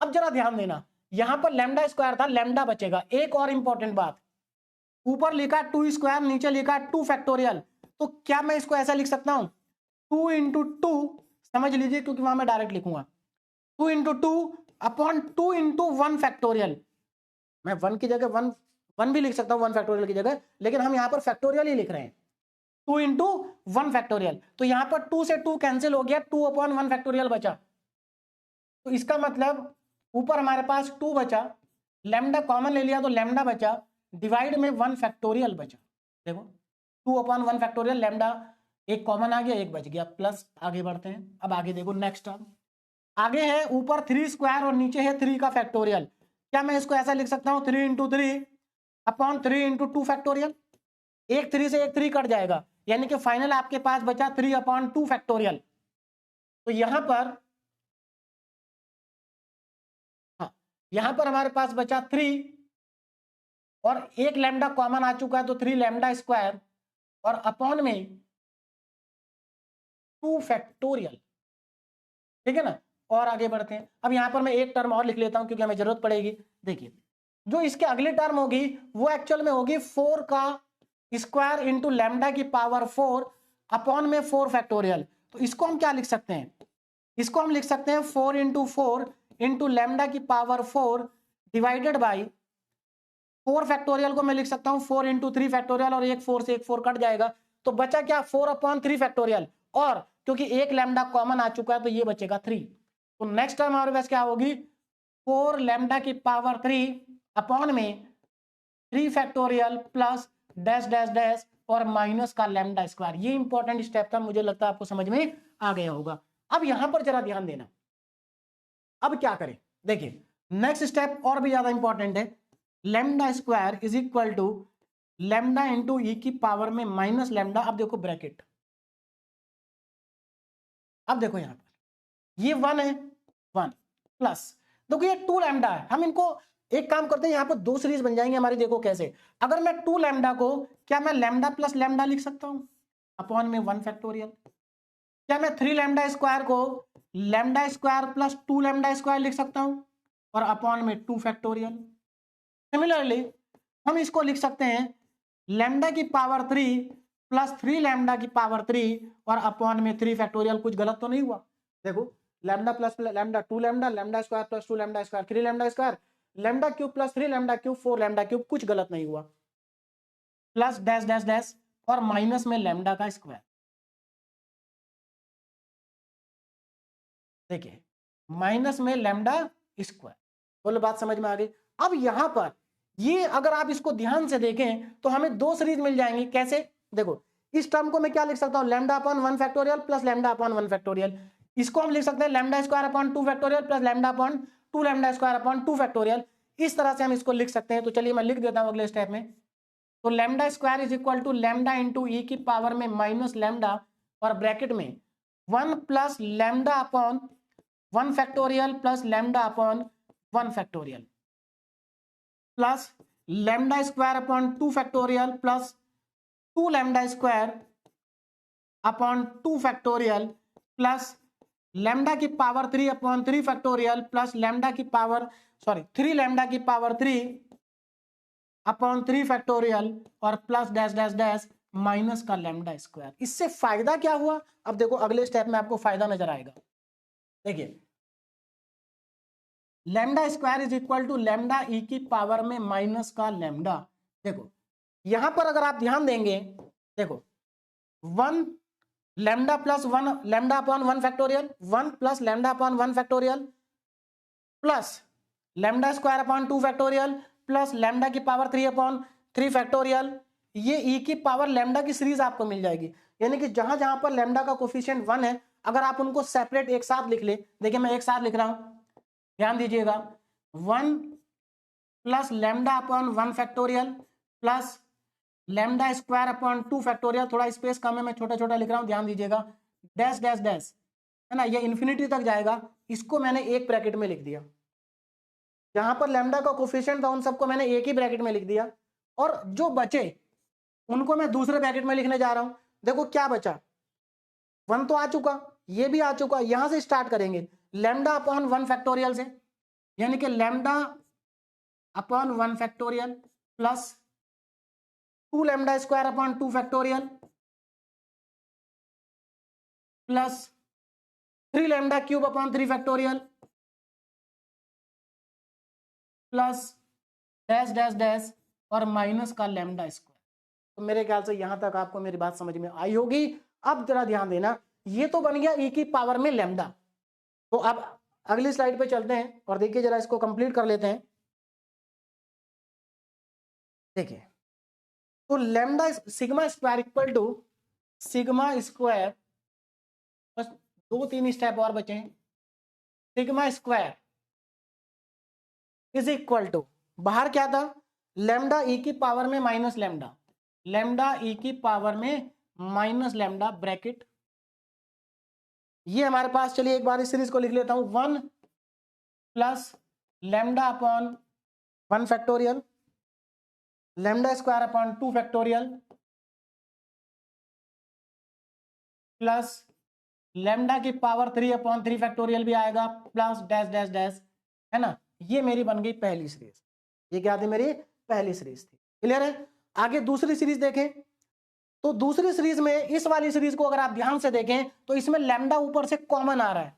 अब जरा ध्यान देना, यहां पर लैम्डा स्क्वायर था, लैम्डा बचेगा। एक और इंपॉर्टेंट बात, ऊपर लिखा 2 स्क्वायर, नीचे लिखा 2 फैक्टोरियल, तो क्या मैं इसको ऐसा लिख सकता हूं, 2 इंटू 2, समझ लीजिए क्योंकि वहां मैं डायरेक्ट लिखूंगा 2 इंटू 2 अपॉन 2 इंटू 1 फैक्टोरियल। मैं 1 की जगह 1 भी लिख सकता हूं 1 फैक्टोरियल की जगह, लेकिन हम यहां पर फैक्टोरियल ही लिख रहे हैं, 2 इंटू 1 फैक्टोरियल। तो यहां पर 2 से 2 कैंसिल हो गया, 2 अपॉन 1 फैक्टोरियल बचा। तो इसका मतलब ऊपर हमारे पास 2 बचा, लैम्डा कॉमन ले लिया तो लैम्डा बचा, डिवाइड में 1 फैक्टोरियल बचा। देखो 2 अपॉन 1 फैक्टोरियल, लैम्डा एक कॉमन आ गया, एक बच गया, प्लस। आगे बढ़ते हैं, अब आगे देखो नेक्स्ट टर्म आगे है, ऊपर 3 स्क्वायर और नीचे है 3 का फैक्टोरियल। क्या मैं इसको ऐसा लिख सकता हूं, 3 इंटू 3 अपॉन 3 इंटू 2 फैक्टोरियल, एक 3 से एक 3 कट जाएगा, यानी कि फाइनल आपके पास बचा 3 अपॉन 2 फैक्टोरियल। तो यहां पर यहां पर हमारे पास बचा 3, और एक लैम्डा कॉमन आ चुका है तो 3 लैम्डा स्क्वायर, और अपॉन में 2 फैक्टोरियल, ठीक है ना। और आगे बढ़ते हैं, अब यहां पर मैं एक टर्म और लिख लेता हूं क्योंकि हमें जरूरत पड़ेगी। देखिए जो इसके अगली टर्म होगी वो एक्चुअल में होगी 4 का स्क्वायर इंटू लैम्डा की पावर 4 अपॉन में 4 फैक्टोरियल। तो इसको हम क्या लिख सकते हैं, इसको हम लिख सकते हैं 4 इंटू 4 इंटू लैम्डा की पावर 4 डिवाइडेड बाई 4 फैक्टोरियल को मैं लिख सकता हूं 4 इंटू 3 फैक्टोरियल, और एक 4 से एक 4 कट जाएगा, तो बचा क्या 4 अपॉन 3 फैक्टोरियल, और क्योंकि एक लैम्डा कॉमन आ चुका है तो ये बचेगा 3। तो नेक्स्ट टर्म हमारे पास क्या होगी, 4 लैम्डा की पावर 3 अपॉन में 3 factorial plus dash dash dash और माइनस का लैम्डा स्क्वायर। ये इंपॉर्टेंट स्टेप था, मुझे लगता है आपको समझ में आ गया होगा। अब यहां पर जरा ध्यान देना, अब क्या करें, देखिए नेक्स्ट स्टेप और भी ज्यादा इंपॉर्टेंट है, lambda square is equal to lambda into E की पावर में माइनस लैम्डा। अब देखो ब्रैकेट, अब देखो यहां पर ये 1 है, 1 प्लस, देखो ये 2 लैम्डा है, हम इनको एक काम करते हैं, यहां पर 2 सीरीज बन जाएंगे हमारी। देखो कैसे, अगर मैं 2 लैम्डा को, क्या मैं लैम्डा प्लस लैम्डा लिख सकता हूं अपॉन में 1 फैक्टोरियल। क्या मैं 3 लैम्डा स्क्वायर को lambda square plus 2 lambda square लिख सकता हूं, और अपॉन में 2 फैक्टोरियल। सिमिलरली हम इसको लिख सकते हैं लैम्डा की पावर 3 प्लस 3 लैम्डा की पावर 3 और अपॉन में 3 फैक्टोरियल। कुछ गलत तो नहीं हुआ, देखो lambda plus lambda 2 lambda, lambda square plus 2 lambda square 3 lambda square, lambda cube plus 3 lambda cube 4 lambda cube, कुछ गलत नहीं हुआ, प्लस डैश डैश डैश और माइनस में लैम्डा का स्क्वायर। देखिए माइनस में लैम्डा स्क्वायर, बोलो बात समझ में आ गई। अब यहां पर ये अगर आप इसको ध्यान से देखें तो हमें दो सीरीज मिल जाएंगी। कैसे? देखो इस टर्म को मैं क्या लिख सकता हूं, lambda upon 1 factorial plus lambda upon 1 factorial. इसको हम लिख सकते हैं lambda square upon 2 factorial plus lambda upon 2 lambda square upon 2 factorial. इस तरह से हम इसको लिख सकते हैं। तो चलिए मैं लिख देता हूं अगले स्टेप में। तो lambda square is equal to lambda into E की पावर में माइनस लैम्डा और ब्रैकेट में 1 plus lambda upon 1 factorial plus lambda upon 1 factorial plus lambda square upon 2 factorial plus 2 lambda square upon 2 factorial plus lambda की power 3 upon 3 factorial plus lambda की power 3 lambda की power 3 upon 3 factorial और plus dash dash dash minus का lambda square. इससे फायदा क्या हुआ? अब देखो अगले स्टेप में आपको फायदा नजर आएगा। देखिए lambda square is equal to lambda E की पावर में माइनस का लैम्डा। देखो यहां पर अगर आप ध्यान देंगे, देखो 1 lambda plus 1 lambda upon 1 factorial, 1 plus lambda upon 1 factorial plus lambda square upon 2 factorial plus lambda की पावर 3 अपॉन 3 फैक्टोरियल। ये ई की पावर लैम्डा की सीरीज आपको मिल जाएगी। यानी कि जहां जहां पर लैम्डा का कोफिशिएंट 1 है, अगर आप उनको सेपरेट एक साथ लिख ले, देखिए मैं एक साथ लिख रहा हूं, ध्यान दीजिएगा, 1 plus lambda upon 1 factorial plus lambda square upon 2 factorial, थोड़ा स्पेस कम है मैं छोटा छोटा लिख रहा हूं, ध्यान दीजिएगा, डैश डैश डैश, है ना, ये इन्फिनिटी तक जाएगा। इसको मैंने एक ब्रैकेट में लिख दिया। जहां पर लैम्डा का कोफिशिएंट था उन सबको मैंने एक ही ब्रैकेट में लिख दिया, और जो बचे उनको मैं दूसरे ब्रैकेट में लिखने जा रहा हूं। देखो क्या बचा, 1 तो आ चुका, ये भी आ चुका। यहां से स्टार्ट करेंगे लैम्डा अपॉन 1 फैक्टोरियल से, यानी कि lambda upon 1 factorial plus 2 lambda square upon 2 factorial plus 3 lambda cube upon 3 factorial plus dash dash dash और माइनस का लैम्डा स्क्वायर। तो मेरे ख्याल से यहां तक आपको मेरी बात समझ में आई होगी। अब जरा ध्यान देना, ये तो बन गया ई की पावर में लैम्डा। तो अब अगली स्लाइड पे चलते हैं और देखिए जरा इसको कंप्लीट कर लेते हैं। देखिए तो lambda sigma square equal to sigma square, बस 2-3 स्टेप और बचे हैं। Sigma square is equal to, बाहर क्या था, लैम्डा ई की पावर में माइनस लैम्डा, लैम्डा ई की पावर में माइनस लैम्डा ब्रैकेट, ये हमारे पास, चलिए एक बार इस सीरीज को लिख लेता हूं, 1 plus lambda upon 1 factorial lambda square upon 2 factorial plus lambda की पावर 3 अपॉन 3 फैक्टोरियल भी आएगा प्लस डैश डैश डैश, है ना। ये मेरी बन गई पहली सीरीज। ये क्या थी, मेरी पहली सीरीज थी। क्लियर है? आगे दूसरी सीरीज देखें तो दूसरी सीरीज में इस वाली सीरीज को अगर आप ध्यान से देखें तो इसमें लैम्डा ऊपर से कॉमन आ रहा है।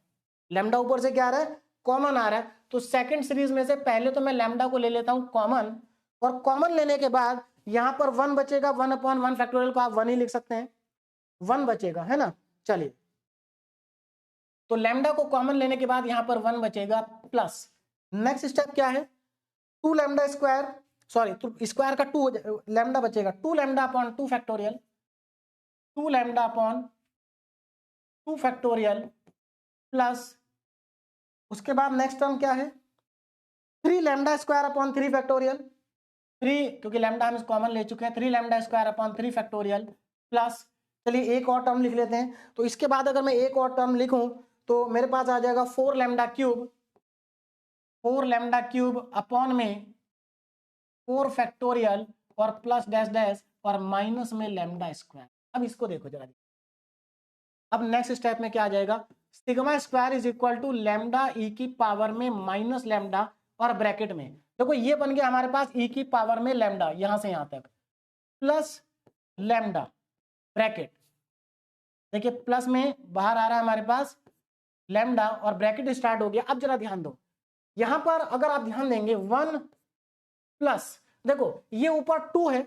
लैम्डा ऊपर से क्या आ रहा है, कॉमन आ रहा है। तो सेकंड सीरीज में से पहले तो मैं लैम्डा को ले लेता हूं कॉमन, और कॉमन लेने के बाद यहां पर 1 बचेगा, 1 अपॉन 1 फैक्टोरियल को आप 1 ही लिख सकते हैं, 1 बचेगा, है ना। चलिए तो लैम्डा को कॉमन लेने के बाद यहां पर 1 बचेगा प्लस नेक्स्ट स्टेप क्या है, 2 लैम्डा स्क्वायर, सॉरी स्क्वायर का 2 लैम्डा बचेगा, 2 lambda upon 2 factorial, 2 lambda upon 2 factorial plus उसके बाद नेक्स्ट टर्म क्या है, 3 लैम्डा स्क्वायर अपॉन 3 फैक्टोरियल, 3 क्योंकि लैम्डा हम कॉमन ले चुके हैं, 3 lambda square upon 3 factorial plus, चलिए एक और टर्म लिख लेते हैं। तो इसके बाद अगर मैं एक और टर्म लिखूं तो मेरे पास आ जाएगा 4 lambda cube, 4 lambda cube upon में 4 फैक्टोरियल और प्लस डैश डैश और माइनस में लैम्डा स्क्वायर। अब इसको देखो जरा, अब नेक्स्ट स्टेप में क्या आ जाएगा, sigma square is equal to lambda E की पावर में माइनस लैम्डा और ब्रैकेट में, देखो ये बन गया हमारे पास ई की पावर में लैम्डा यहां से यहां तक प्लस लैम्डा ब्रैकेट, देखिए प्लस में बाहर आ रहा है हमारे पास लैम्डा और ब्रैकेट स्टार्ट हो गया। अब जरा ध्यान दो, यहां पर अगर आप ध्यान देंगे 1 प्लस, देखो ये ऊपर 2 है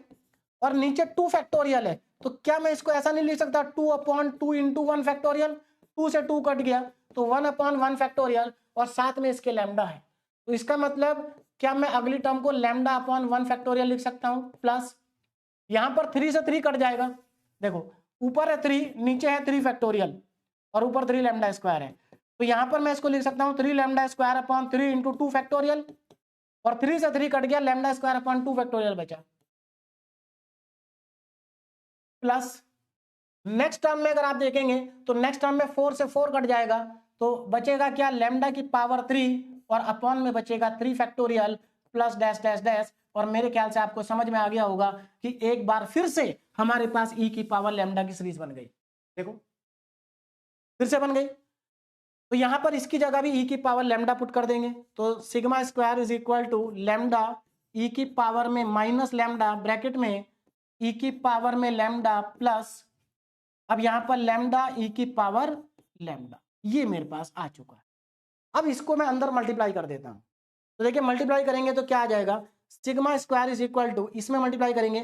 और नीचे 2 फैक्टोरियल है, तो क्या मैं इसको ऐसा नहीं लिख सकता 2/2 इंटू 1 फैक्टोरियल, 2 से 2 कट गया तो 1/1 फैक्टोरियल और साथ में इसके लैम्डा है, तो इसका मतलब क्या मैं अगली टर्म को लैम्डा अपॉन 1 फैक्टोरियल लिख सकता हूं प्लस, यहां पर 3 से 3 कट जाएगा, देखो ऊपर है 3 नीचे है 3 फैक्टोरियल और ऊपर 3 लैम्डा स्क्वायर है, तो यहां पर मैं इसको लिख सकता हूं 3 lambda square upon 3 into 2 factorial और 3 से 3 कट गया, लैम्डा स्क्वायर अपॉन 2 फैक्टोरियल बचा प्लस नेक्स्ट टर्म में अगर आप देखेंगे तो नेक्स्ट टर्म में 4 से 4 कट जाएगा तो बचेगा क्या लैम्डा की पावर 3 और अपॉन में बचेगा 3 factorial plus dash dash dash, और मेरे ख्याल से आपको समझ में आ गया होगा कि एक बार फिर से हमारे पास ई की पावर लैम्डा की सीरीज बन गई, देखो फिर से बन गई, तो यहां पर इसकी जगह भी ई की पावर लैम्डा पुट कर देंगे, तो sigma square is equal to lambda E की पावर में माइनस लैम्डा ब्रैकेट में ई की पावर में लैम्डा प्लस, अब यहां पर लैम्डा ई की पावर लैम्डा, ये मेरे पास आ चुका है। अब इसको मैं अंदर मल्टीप्लाई कर देता हूं, तो देखिए मल्टीप्लाई करेंगे तो क्या आ जाएगा, sigma square is equal to, इसमें मल्टीप्लाई करेंगे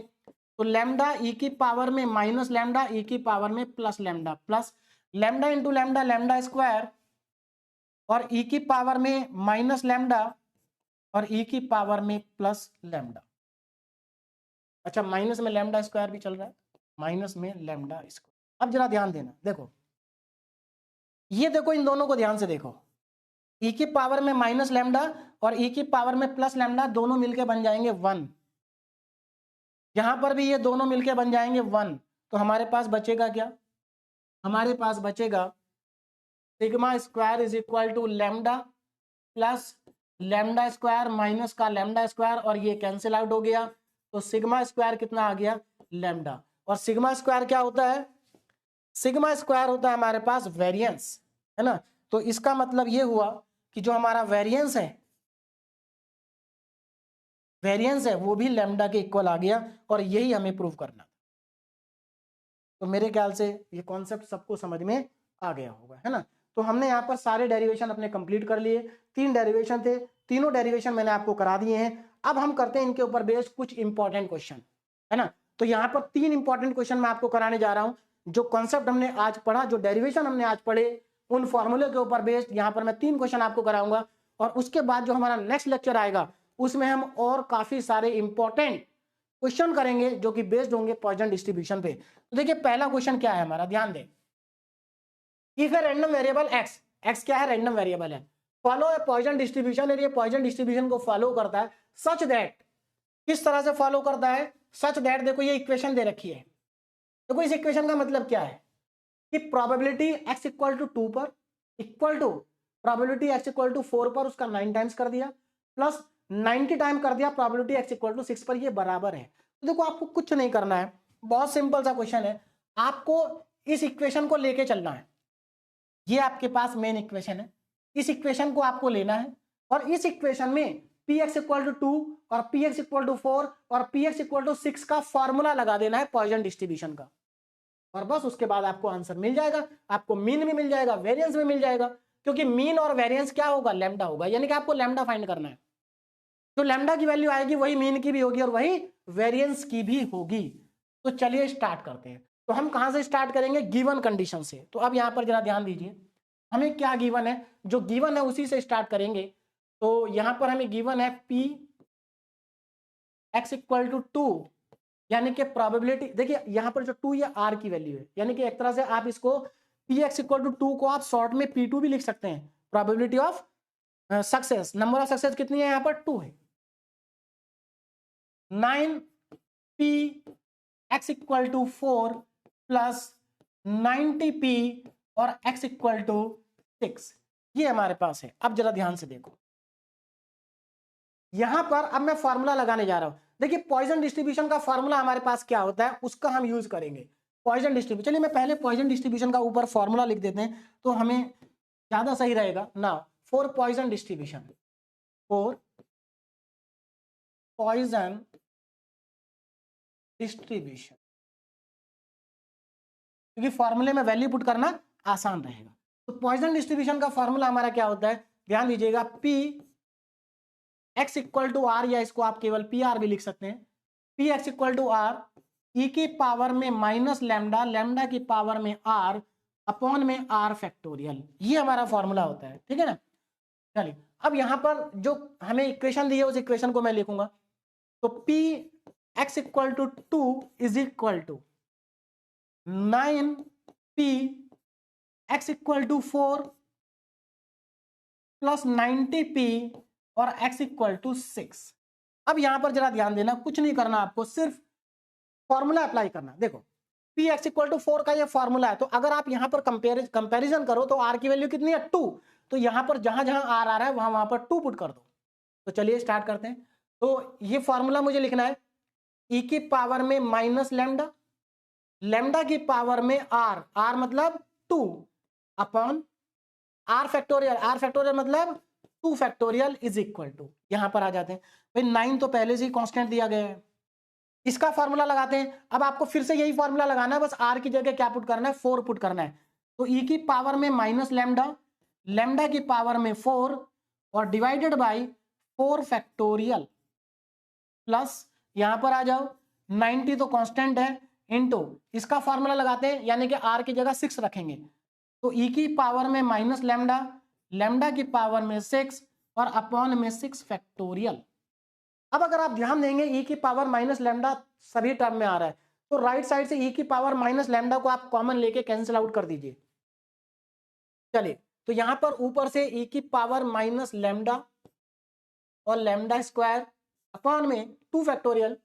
तो लैम्डा ई की पावर में माइनस लैम्डा ई की पावर में plus lambda plus lambda into lambda lambda square और ई की पावर में माइनस लैम्डा और ई की पावर में प्लस लैम्डा, अच्छा माइनस में लैम्डा स्क्वायर भी चल रहा है, माइनस में लैम्डा स्क्वायर। अब जरा ध्यान देना, देखो ये देखो इन दोनों को ध्यान से देखो, ई की पावर में माइनस लैम्डा और ई की पावर में प्लस लैम्डा दोनों मिलके बन जाएंगे 1, यहां पर भी ये दोनों मिलके बन जाएंगे 1, तो हमारे पास बचेगा क्या, हमारे पास बचेगा sigma square is equal to lambda plus lambda square minus का लैम्डा स्क्वायर और ये कैंसिल आउट हो गया, तो सिग्मा स्क्वायर कितना आ गया लैम्डा, और सिग्मा स्क्वायर क्या होता है, सिग्मा स्क्वायर होता है हमारे पास वेरिएंस, है ना, तो इसका मतलब ये हुआ कि जो हमारा वेरिएंस है वो भी लैम्डा के इक्वल आ गया, और यही हमें प्रूव करना था। तो मेरे ख्याल से ये कॉन्सेप्ट सबको समझ में आ गया होगा, है ना, तो हमने यहाँ पर सारे डेरिवेशन अपने कंप्लीट कर लिए, 3 डेरिवेशन थे, तीनों डेरिवेशन मैंने आपको करा दिए हैं। अब हम करते हैं इनके ऊपर बेस्ड कुछ इंपॉर्टेंट क्वेश्चन, है ना, तो यहाँ पर 3 इंपॉर्टेंट क्वेश्चन मैं आपको कराने जा रहा हूँ। जो कॉन्सेप्ट हमने आज पढ़ा, जो डेरिवेशन हमने आज पढ़े, उन फॉर्मूले के ऊपर बेस्ड यहाँ पर मैं 3 क्वेश्चन आपको कराऊंगा, और उसके बाद जो हमारा नेक्स्ट लेक्चर आएगा उसमें हम और काफी सारे इंपॉर्टेंट क्वेश्चन करेंगे जो कि बेस्ड होंगे पॉइजन डिस्ट्रीब्यूशन पे। तो देखिए पहला क्वेश्चन क्या है हमारा, ध्यान दें, if a random variable x, x क्या है, रैंडम वेरिएबल है, फॉलो ए पॉइजन डिस्ट्रीब्यूशन, और ये पॉइजन डिस्ट्रीब्यूशन को फॉलो करता है सच दैट, किस तरह से फॉलो करता है, सच दैट, देखो ये इक्वेशन दे रखी है, देखो इस इक्वेशन का मतलब क्या है कि प्रोबेबिलिटी x इक्वल टू 2 पर equal to probability x equal to 4 पर उसका 9 टाइम्स कर दिया प्लस 90 टाइम कर दिया प्रोबेबिलिटी x इक्वल टू 6 पर, ये बराबर है। तो देखो आपको कुछ नहीं करना है, बहुत सिंपल सा क्वेश्चन है, आपको इस इक्वेशन को लेके चलना है, ये आपके पास मेन इक्वेशन है, इस इक्वेशन को आपको लेना है और इस इक्वेशन में px इक्वल टू 2 और px इक्वल टू 4 और px इक्वल टू 6 का फॉर्मूला लगा देना है पॉइजन डिस्ट्रीब्यूशन का, और बस उसके बाद आपको आंसर मिल जाएगा, आपको मीन भी मिल जाएगा, वेरिएंस भी मिल जाएगा, क्योंकि मीन और वेरिएंस क्या होगा, लैम्डा होगा, यानी कि आपको लैम्डा फाइंड करना है, तो लैम्डा की वैल्यू आएगी वही मीन की भी होगी और वही वेरिएंस की भी होगी। तो चलिए स्टार्ट करते हैं, तो हम कहां से स्टार्ट करेंगे, गिवन कंडीशन से। तो अब यहां पर जरा ध्यान दीजिए, हमें क्या गिवन है, जो गिवन है उसी से स्टार्ट करेंगे। तो यहां पर हमें गिवन है p x इक्वल टू 2, यानी कि प्रोबेबिलिटी, देखिए यहां पर जो 2 ये r की वैल्यू है, यानी कि एक तरह से आप इसको px इक्वल टू 2 को आप शॉर्ट में p2 भी लिख सकते हैं, probability of success, number of success कितनी है, यहां पर 2 है, 9p x equal to 4 plus 90p और x इक्वल टू 6, ये हमारे पास है। अब जरा ध्यान से देखो, यहां पर अब मैं फॉर्मूला लगाने जा रहा हूं, देखिए पॉइजन डिस्ट्रीब्यूशन का फॉर्मूला हमारे पास क्या होता है उसका हम यूज करेंगे, पॉइजन डिस्ट्रीब्यूशन। चलिए मैं पहले पॉइजन डिस्ट्रीब्यूशन का ऊपर फॉर्मूला लिख देते हैं तो हमें ज्यादा सही रहेगा ना, for Poisson distribution, for Poisson distribution, क्योंकि फॉर्मूले में वैल्यू पुट करना आसान रहेगा। तो पॉइजन डिस्ट्रीब्यूशन का फॉर्मूला हमारा क्या होता है, ध्यान दीजिएगा, p x equal to R, या इसको आप केवल पी आर भी लिख सकते हैं, P X equal to R ई की पावर में माइनस लैम्डा, लैम्डा की पावर में आर अपॉन में आर फैक्टोरियल, ये हमारा फॉर्मूला होता है, ठीक है ना। चलिए अब यहां पर जो हमें इक्वेशन दी है उस इक्वेशन को मैं लिखूंगा, तो P X equal to 2 is equal to 9p X equal to 4 plus 90p और x इक्वल टू 6। अब यहां पर जरा ध्यान देना, कुछ नहीं करना आपको, सिर्फ फॉर्मूला अप्लाई करना। देखो p एक्स इक्वल टू 4 का ये फॉर्मूला है, तो अगर आप यहां पर कंपैरिजन करो तो r की वैल्यू कितनी है 2, तो यहां पर जहां जहां r आ रहा है वहां वहां पर 2 पुट कर दो। तो चलिए स्टार्ट करते हैं। तो ये फॉर्मूला मुझे लिखना है e की पावर में माइनस लैम्डा, लैम्डा की पावर में r, r मतलब 2 upon R factorial, R factorial मतलब 2 फैक्टोरियल इज इक्वल टू, यहां पर आ जाते हैं भाई 9 तो पहले से ही कांस्टेंट दिया गया है, इसका फॉर्मूला लगाते हैं। अब आपको फिर से यही फॉर्मूला लगाना है, बस आर की जगह क्या पुट करना है 4 पुट करना है। तो ई की पावर में माइनस लैम्डा, लैम्डा की पावर में 4 और डिवाइडेड बाई 4 फैक्टोरियल प्लस यहां पर आ जाओ 90 तो कांस्टेंट है इनटू इसका फॉर्मूला लगाते हैं, यानी कि आर की जगह 6 रखेंगे, तो ई की पावर में माइनस लैम्डा, लैम्डा की पावर में 6 और अपॉन में 6 फैक्टोरियल। अब अगर आप ध्यान देंगे ई की पावर माइनस लैम्डा सभी टर्म में आ रहा है, तो राइट साइड से ई की पावर माइनस लैम्डा को आप कॉमन लेके कैंसिल आउट कर दीजिए। चलिए तो यहां पर ऊपर से ई की पावर माइनस लैम्डा और लैम्डा स्क्वायर अपॉन में 2 फैक्टोरियल,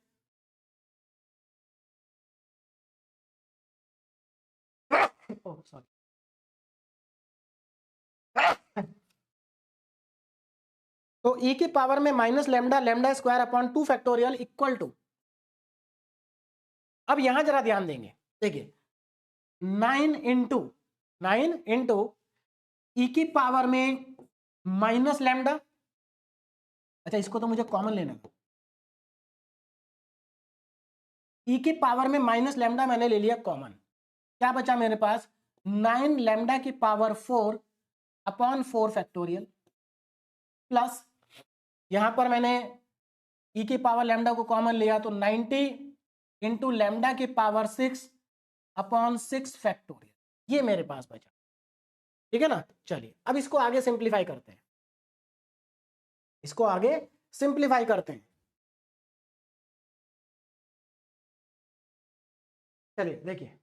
सॉरी तो ई की पावर में minus lambda, lambda square upon 2 factorial equal to, अब यहां जरा ध्यान देंगे, देखिए 9 इंटू ई की पावर में माइनस लैम्डा, अच्छा इसको तो मुझे कॉमन लेना है, ई की पावर में माइनस लैम्डा मैंने ले लिया कॉमन, क्या बचा मेरे पास 9 लैम्डा की पावर 4 अपॉन 4 फैक्टोरियल प्लस यहां पर मैंने ई की पावर लैम्डा को कॉमन लिया, तो 90 इंटू लैम्डा की पावर 6 अपॉन 6 फैक्टोरियल, ये मेरे पास बचा, ठीक है ना। चलिए अब इसको आगे सिंप्लीफाई करते हैं, इसको आगे सिंप्लीफाई करते हैं। चलिए देखिए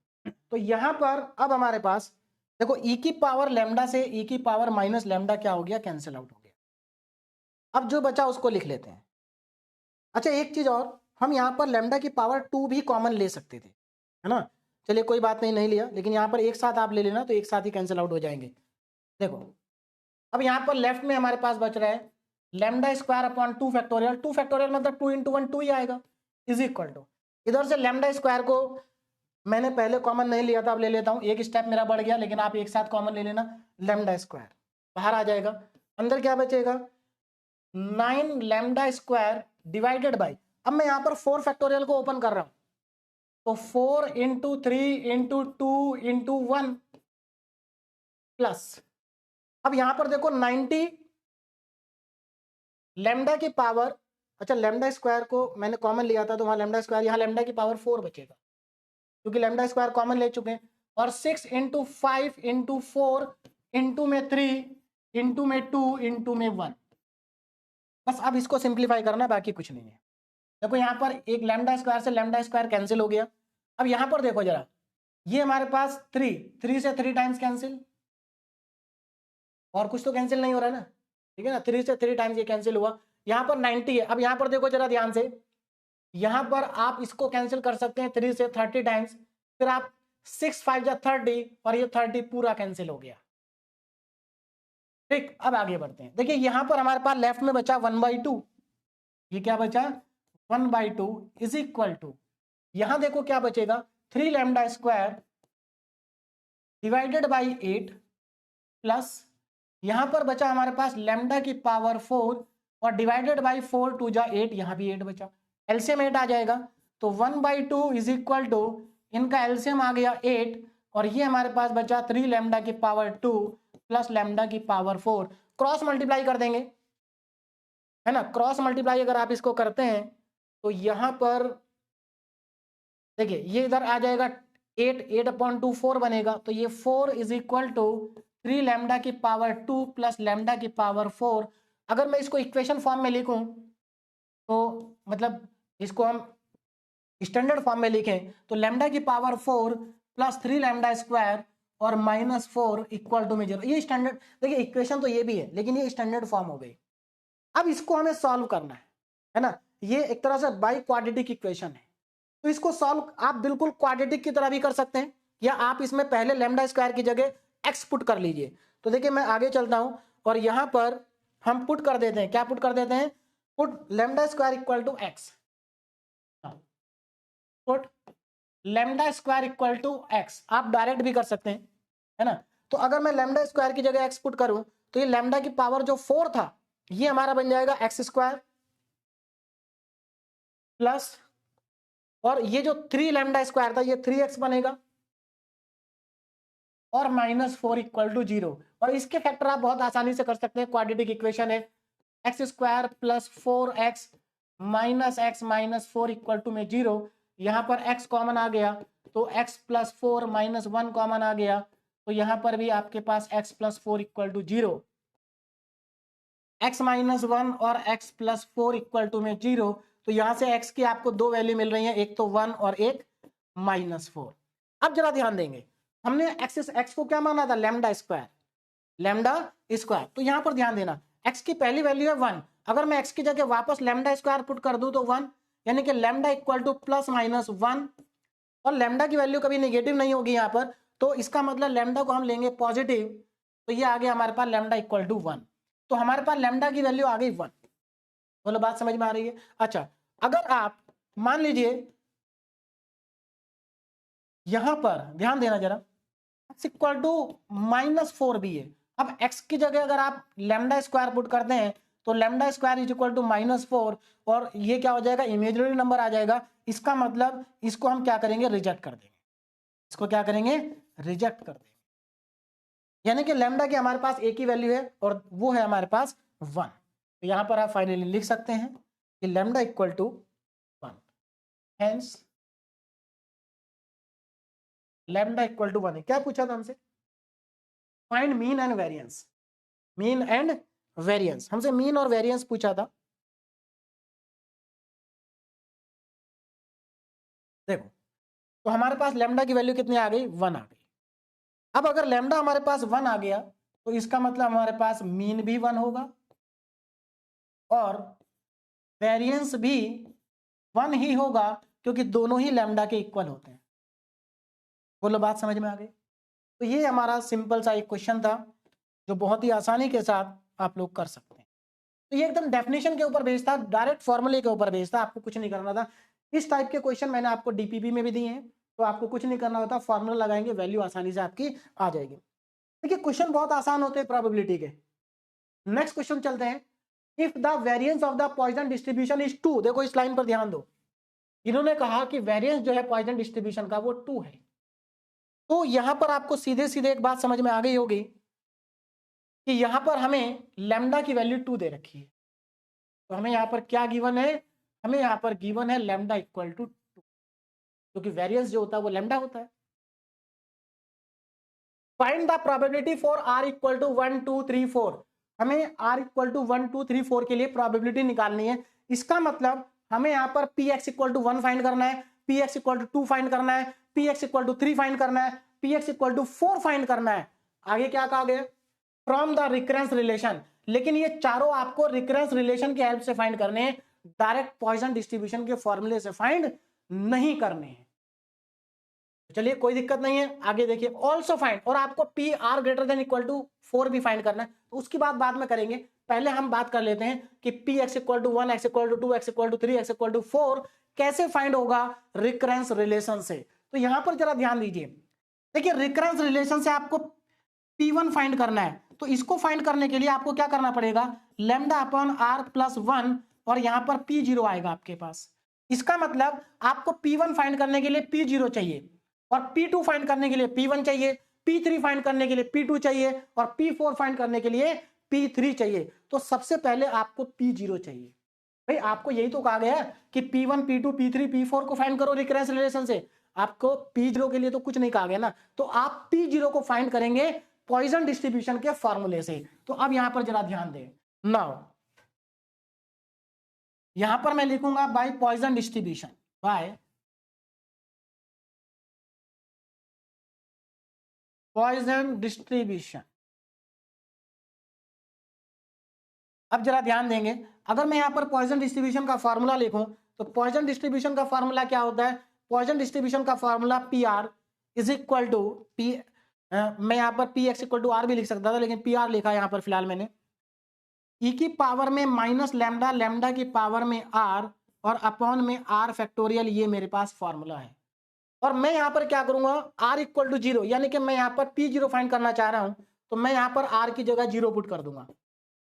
तो यहां पर अब हमारे पास देखो ई की पावर लैम्डा से ई की पावर माइनस लैम्डा क्या हो गया, कैंसिल आउट हो गया। अब जो बचा उसको लिख लेते हैं। अच्छा एक चीज और, हम यहाँ पर लैम्डा की पावर 2 भी कॉमन ले सकते थे, है ना। चलिए कोई बात नहीं, नहीं लिया, लेकिन यहाँ पर एक साथ आप ले लेना तो एक साथ ही कैंसिल आउट हो जाएंगे। देखो अब यहाँ पर लेफ्ट में हमारे पास बच रहा है lambda square upon 2 factorial, 2 factorial मतलब 2 इंटू 1 2 ही आएगा, इज इक्वल टू इधर से लैम्डा स्क्वायर को मैंने पहले कॉमन नहीं लिया था, अब ले लेता हूँ, एक स्टेप मेरा बढ़ गया, लेकिन आप एक साथ कॉमन ले लेना, लैम्डा स्क्वायर बाहर आ जाएगा, अंदर क्या बचेगा 9 लैम्डा स्क्वायर डिवाइडेड बाई, अब मैं यहाँ पर 4 फैक्टोरियल को ओपन कर रहा हूँ, तो 4 इंटू 3 इंटू 2 इंटू 1 प्लस, अब यहां पर देखो 90 लैम्डा की पावर, अच्छा लैम्डा स्क्वायर को मैंने कॉमन लिया था तो वहां लैम्डा स्क्वायर, यहाँ लैम्डा की पावर 4 बचेगा क्योंकि लैम्डा स्क्वायर कॉमन ले चुके हैं, और 6 इंटू 5 इंटू 4 इंटू में 3 इंटू में 2 इंटू में 1, बस अब इसको सिंप्लीफाई करना, बाकी कुछ नहीं है। देखो यहाँ पर एक लैम्डा स्क्वायर से लैम्डा स्क्वायर कैंसिल हो गया। अब यहाँ पर देखो जरा, ये हमारे पास 3 से 3 टाइम्स कैंसिल, और कुछ तो कैंसिल नहीं हो रहा है ना, ठीक है ना, 3 से 3 टाइम्स ये कैंसिल हुआ। यहाँ पर 90 है, अब यहाँ पर देखो जरा ध्यान से, यहाँ पर आप इसको कैंसिल कर सकते हैं 3 से 30 टाइम्स, फिर आप 6 5 जा 30 और ये 30 पूरा कैंसिल हो गया। ठीक, अब आगे बढ़ते हैं। देखिए यहाँ पर हमारे पास लेफ्ट में बचा 1/2, ये क्या बचा 1/2 इज इक्वल टू, यहां देखो क्या बचेगा 3 lambda square divided by 8 plus यहां पर बचा हमारे पास लैम्डा की पावर 4 और डिवाइडेड बाई 4 2 जा 8, यहां भी 8 बचा, एलसीएम 8 आ जाएगा, तो 1/2 इज इक्वल टू, इनका एलसीएम आ गया 8 और ये हमारे पास बचा 3 लैम्डा की पावर 2 प्लस लैम्डा की पावर 4, क्रॉस मल्टीप्लाई कर देंगे, है ना, क्रॉस मल्टीप्लाई अगर आप इसको करते हैं तो यहाँ पर देखिए ये इधर आ जाएगा 8 4 बनेगा, तो ये 4 इज इक्वल टू 3 लैम्डा की पावर 2 प्लस लैम्डा की पावर 4। अगर मैं इसको इक्वेशन फॉर्म में लिखूं तो मतलब इसको हम स्टैंडर्ड फॉर्म में लिखें तो लैम्डा की पावर 4 प्लस 3 लैम्डा स्क्वायर और -4 इक्वल टू में 0। ये स्टैंडर्ड, देखिए इक्वेशन तो ये भी है लेकिन ये स्टैंडर्ड फॉर्म हो गई। अब इसको हमें सॉल्व करना है ना, ये एक तरह से बाई क्वाड्रेटिक इक्वेशन है, तो इसको सॉल्व आप बिल्कुल क्वाड्रेटिक की तरह भी कर सकते हैं, या आप इसमें पहले लैम्डा स्क्वायर की जगह एक्स पुट कर लीजिए। तो देखिए मैं आगे चलता हूं और यहां पर हम पुट कर देते हैं, क्या पुट कर देते हैं, put lambda square equal to X, put lambda square equal to X. आप डायरेक्ट भी कर सकते हैं, है ना। तो अगर मैं लैम्डा स्क्वायर की जगह एक्स पुट करूं तो ये लैम्डा की पावर जो 4 था ये हमारा बन जाएगा एक्स स्क्वायर प्लस, और ये जो 3 लैम्डा स्क्वायर था ये 3x बनेगा और -4 इक्वल टू 0। और इसके फैक्टर आप बहुत आसानी से कर सकते हैं, क्वाड्रेटिक इक्वेशन है X square plus 4x minus X minus 4 equal to में 0। यहाँ पर x कॉमन आ गया तो x प्लस 4 माइनस 1 कॉमन आ गया, तो यहाँ पर भी आपके पास x plus 4 equal to 0, x minus 1 और x प्लस 4 इक्वल टू में 0। तो यहां से x की आपको दो वैल्यू मिल रही है, एक तो 1 और एक -4। अब जरा ध्यान देंगे, हमने x को क्या माना था, लैम्डा स्क्वायर, लैम्डा स्क्वायर। तो यहां पर ध्यान देना x की पहली वैल्यू है 1, अगर मैं x की जगह वापस लैम्डा स्क्वायर पुट कर दूं तो 1, यानी कि lambda equal two plus minus 1, और लैम्डा की वैल्यू कभी नेगेटिव नहीं होगी यहाँ पर, तो इसका मतलब लैम्डा को हम लेंगे पॉजिटिव, तो ये आ गया हमारे पास लैम्डा इक्वल टू 1। तो हमारे पास लैम्डा की वैल्यू आ गई 1। बोलो बात समझ में आ रही है। अच्छा अगर आप मान लीजिए यहां पर ध्यान देना जरा, x इक्वल टू -4 भी है, अब x की जगह अगर आप लैम्डा स्क्वायर पुट करते हैं तो lambda square is equal to -4, और ये क्या हो जाएगा, इमेजिनरी नंबर आ जाएगा। इसका मतलब इसको हम क्या करेंगे, रिजेक्ट कर देंगे, इसको क्या करेंगे, रिजेक्ट कर देंगे, यानी कि लैम्डा की हमारे पास एक ही वैल्यू है और वो है हमारे पास 1। तो यहां पर आप फाइनली लिख सकते हैं कि lambda equal to 1, hence lambda equal to 1 है। क्या पूछा था हमसे, find mean and variance, mean and variance, हमसे मीन और वेरिएंस पूछा था। देखो तो हमारे पास लैम्डा की वैल्यू कितनी आ गई, 1 आ गई। अब अगर लैम्डा हमारे पास 1 आ गया तो इसका मतलब हमारे पास मीन भी 1 होगा और वेरिएंस भी 1 ही होगा, क्योंकि दोनों ही लैम्डा के इक्वल होते हैं। बोलो बात समझ में आ गई। तो ये हमारा सिंपल सा एक क्वेश्चन था जो बहुत ही आसानी के साथ आप लोग कर सकते हैं। तो ये एकदम डेफिनेशन के ऊपर बेस्ड था, डायरेक्ट फॉर्मूले के ऊपर बेस्ड था, आपको कुछ नहीं करना था। इस टाइप के क्वेश्चन मैंने आपको डीपीपी में भी दिए हैं, तो आपको कुछ नहीं करना होता, फॉर्मूला लगाएंगे, वैल्यू आसानी से आपकी आ जाएगी। देखिए क्वेश्चन बहुत आसान होते हैं प्रोबेबिलिटी के। नेक्स्ट क्वेश्चन चलते हैं, if the variance of the Poisson distribution is 2। देखो इस लाइन पर ध्यान दो, इन्होंने कहा कि वेरिएंस जो है पॉइसन डिस्ट्रीब्यूशन का वो 2 है। तो यहां पर आपको सीधे सीधे एक बात समझ में आ गई होगी कि यहां पर हमें लैम्डा की वैल्यू 2 दे रखी है, तो हमें यहां पर क्या गिवन है, हमें यहां पर गिवन है लैम्डा इक्वल टू 2, क्योंकि वेरिएंस जो होता है वो लैम्डा होता है। Find the probability for r equal to 1 2 3 4। हमें r इक्वल टू 1 2 3 4 के लिए प्रोबेबिलिटी निकालनी है। इसका मतलब हमें यहाँ पर px इक्वल टू 1 फाइंड करना है, px इक्वल टू 2 फाइंड करना है, px इक्वल टू 3 फाइंड करना है, px इक्वल टू 4 फाइंड करना है। आगे क्या कहा गया, फ्रॉम द रिकरेंस रिलेशन। लेकिन ये चारों आपको रिकरेंस रिलेशन की हेल्प से फाइंड करने हैं, डायरेक्ट पॉइसन डिस्ट्रीब्यूशन के फॉर्मूले से फाइंड नहीं करने हैं। चलिए कोई दिक्कत नहीं है, आगे देखिए, ऑल्सो फाइंड, और आपको P R greater than equal to 4 भी फाइंड करना है, तो उसकी बात बाद में करेंगे। पहले हम बात कर लेते हैं कि P X equal to 1, X equal to 2, X equal to 3, X equal to 4 कैसे फाइंड होगा, रिकरेंस रिलेशन से। तो यहां पर जरा ध्यान दीजिए, देखिए रिकरेंस रिलेशन से आपको P1 फाइंड करना है, तो इसको फाइंड करने के लिए आपको क्या करना पड़ेगा, लैम्डा अपॉन r प्लस 1, और यहां पर P0 आएगा आपके पास। इसका मतलब आपको P1 फाइंड करने के लिए P0 चाहिए, और P2 फाइंड करने के लिए P1 चाहिए, P3 फाइंड करने के लिए P2 चाहिए, और P4 फाइंड करने के लिए P3 चाहिए। तो सबसे पहले आपको P0 चाहिए। भाई आपको यही तो कहा गया कि P1 P2 P3 P4 को फाइंड करो रिकरेंस रिलेशन से, आपको P0 के लिए तो कुछ नहीं कहा गया ना, तो आप P0 को फाइंड करेंगे पॉइजन डिस्ट्रीब्यूशन के फॉर्मूले से। तो अब यहां पर जरा ध्यान दें, नाउ यहां पर मैं लिखूंगा by Poisson distribution, by Poisson distribution. अब जरा ध्यान देंगे, अगर मैं यहां पर पॉइजन डिस्ट्रीब्यूशन का फॉर्मूला लिखूं तो पॉइजन डिस्ट्रीब्यूशन का फॉर्मूला क्या होता है? पॉइजन डिस्ट्रीब्यूशन का formula P R is equal to P, मैं यहां पर P X equal to R भी लिख सकता था, लेकिन पी आर लिखा यहां पर फिलहाल मैंने, ई की पावर में माइनस लैम्डा, लैम्डा की पावर में आर और अपॉन में आर फैक्टोरियल, ये मेरे पास फॉर्मूला है। और मैं यहां पर क्या करूंगा, आर इक्वल टू 0, यानी कि मैं यहां पर P0 फाइंड करना चाह रहा हूं, तो मैं यहां पर आर की जगह 0 पुट कर दूंगा।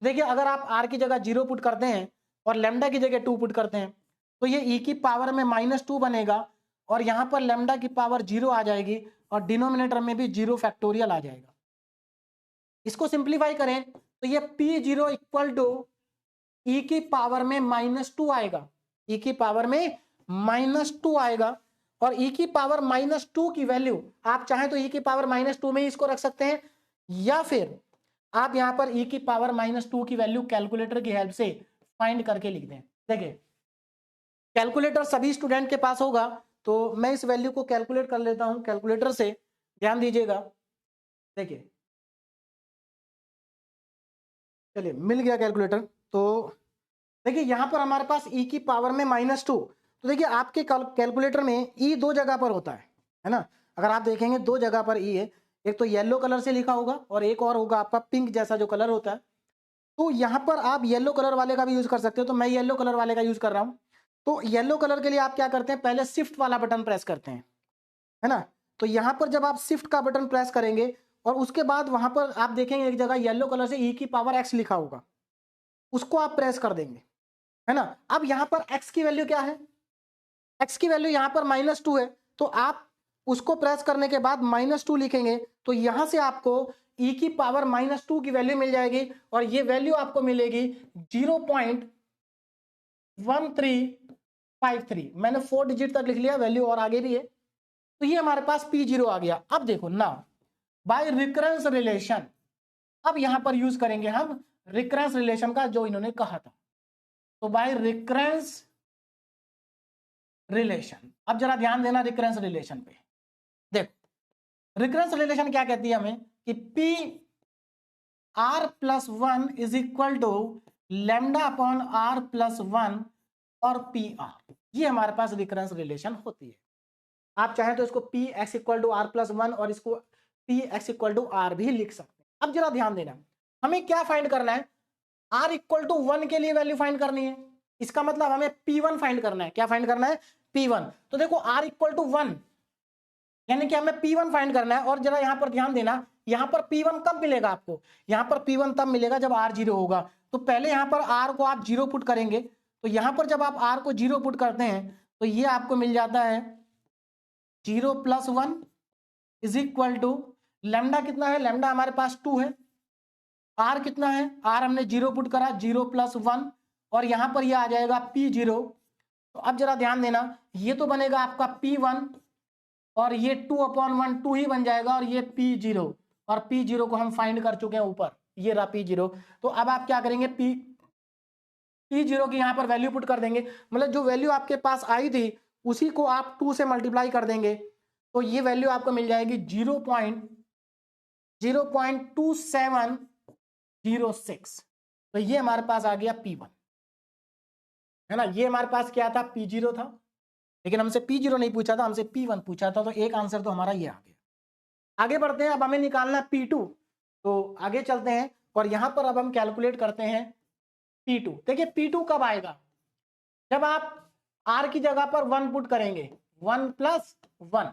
देखिए अगर आप आर की जगह 0 पुट करते हैं और लैम्डा की जगह 2 पुट करते हैं तो ये ई की पावर में -2 बनेगा और यहां पर लैम्डा की पावर 0 आ जाएगी और डिनोमिनेटर में भी 0 फैक्टोरियल आ जाएगा। इसको सिंप्लीफाई करें तो ये P0 इक्वल टू ई की पावर में -2 आएगा, ई की पावर में -2 आएगा। और ई की पावर -2 की वैल्यू आप चाहें तो ई की पावर -2 में ही इसको रख सकते हैं, या फिर आप यहां पर ई की पावर -2 की वैल्यू कैलकुलेटर की हेल्प से फाइंड करके लिख दें। देखिए कैलकुलेटर सभी स्टूडेंट के पास होगा, तो मैं इस वैल्यू को कैलकुलेट कर लेता हूं कैलकुलेटर से, ध्यान दीजिएगा। देखिए चलिए मिल गया कैलकुलेटर, तो देखिए यहां पर हमारे पास ई की पावर में -2, तो देखिए आपके कैलकुलेटर में ई 2 जगह पर होता है ना। अगर आप देखेंगे 2 जगह पर ई है, एक तो येलो कलर से लिखा होगा और एक और होगा आपका पिंक जैसा जो कलर होता है। तो यहां पर आप येलो कलर वाले का भी यूज कर सकते हो, तो मैं येलो कलर वाले का यूज कर रहा हूं। तो येलो कलर के लिए आप क्या करते हैं, पहले शिफ्ट वाला बटन प्रेस करते हैं, है ना। तो यहां पर जब आप शिफ्ट का बटन प्रेस करेंगे और उसके बाद वहां पर आप देखेंगे एक जगह येलो कलर से ई की पावर x लिखा होगा, उसको आप प्रेस कर देंगे, है ना। अब यहां पर x की वैल्यू क्या है, x की वैल्यू यहां पर -2 है, तो आप उसको प्रेस करने के बाद -2 लिखेंगे, तो यहां से आपको e की पावर -2 की वैल्यू मिल जाएगी और ये वैल्यू आपको मिलेगी 0.1353। मैंने 4 डिजिट तक लिख लिया, वैल्यू और आगे भी है। तो ये हमारे पास P0 आ गया। अब देखो ना बाय रिकरेंस रिलेशन, अब यहां पर यूज करेंगे हम रिकरेंस रिलेशन का जो इन्होंने कहा था। तो बाय रिकरेंस रिलेशन, अब जरा ध्यान देना रिकरेंस रिलेशन पे। देखो रिकरेंस रिलेशन क्या कहती है हमें कि P R plus 1 is equal to lambda upon R plus 1 और पी आर, ये हमारे पास रिकरेंस रिलेशन होती है। आप चाहें तो इसको P X equal to R plus 1 और इसको P X equal to R भी लिख सकते हैं। अब जरा ध्यान देना, हमें क्या फाइंड करना है, R इक्वल टू 1 के लिए वैल्यू फाइंड करनी है, इसका मतलब हमें P1 फाइंड करना है। क्या फाइंड करना है, P1। तो देखो R इक्वल टू 1 यानी कि हमें P1 फाइंड करना है। और जरा यहां पर ध्यान देना, यहां पर P1 कब मिलेगा आपको, यहां पर P1 तब मिलेगा जब R 0 होगा। तो पहले यहां पर R को आप 0 पुट करेंगे, तो यहां पर जब आप R को 0 पुट करते हैं तो ये आपको मिल जाता है 0 plus 1 is equal to lambda कितना है, लैम्डा हमारे पास 2 है, R कितना है, R हमने 0 पुट करा 0 प्लस 1 और यहां पर ये आ जाएगा P0। तो अब जरा ध्यान देना, ये तो बनेगा आपका P1 और ये 2/1 2 ही बन जाएगा और ये P0, और P0 को हम फाइंड कर चुके हैं ऊपर, ये रहा P0। तो अब आप क्या करेंगे, P0 की यहां पर वैल्यू पुट कर देंगे, मतलब जो वैल्यू आपके पास आई थी उसी को आप 2 से मल्टीप्लाई कर देंगे, तो ये वैल्यू आपको मिल जाएगी 0.2706। तो ये हमारे पास आ गया P1, है ना। ये हमारे पास क्या था, P0 था, लेकिन हमसे P0 नहीं पूछा था, हमसे P1 पूछा था, तो एक आंसर तो हमारा ये आ गया। आगे बढ़ते हैं, अब हमें निकालना है P2, तो आगे चलते हैं और यहां पर अब हम कैलकुलेट करते हैं P2। देखिए P2 कब आएगा, जब आप R की जगह पर 1 पुट करेंगे, 1 प्लस 1,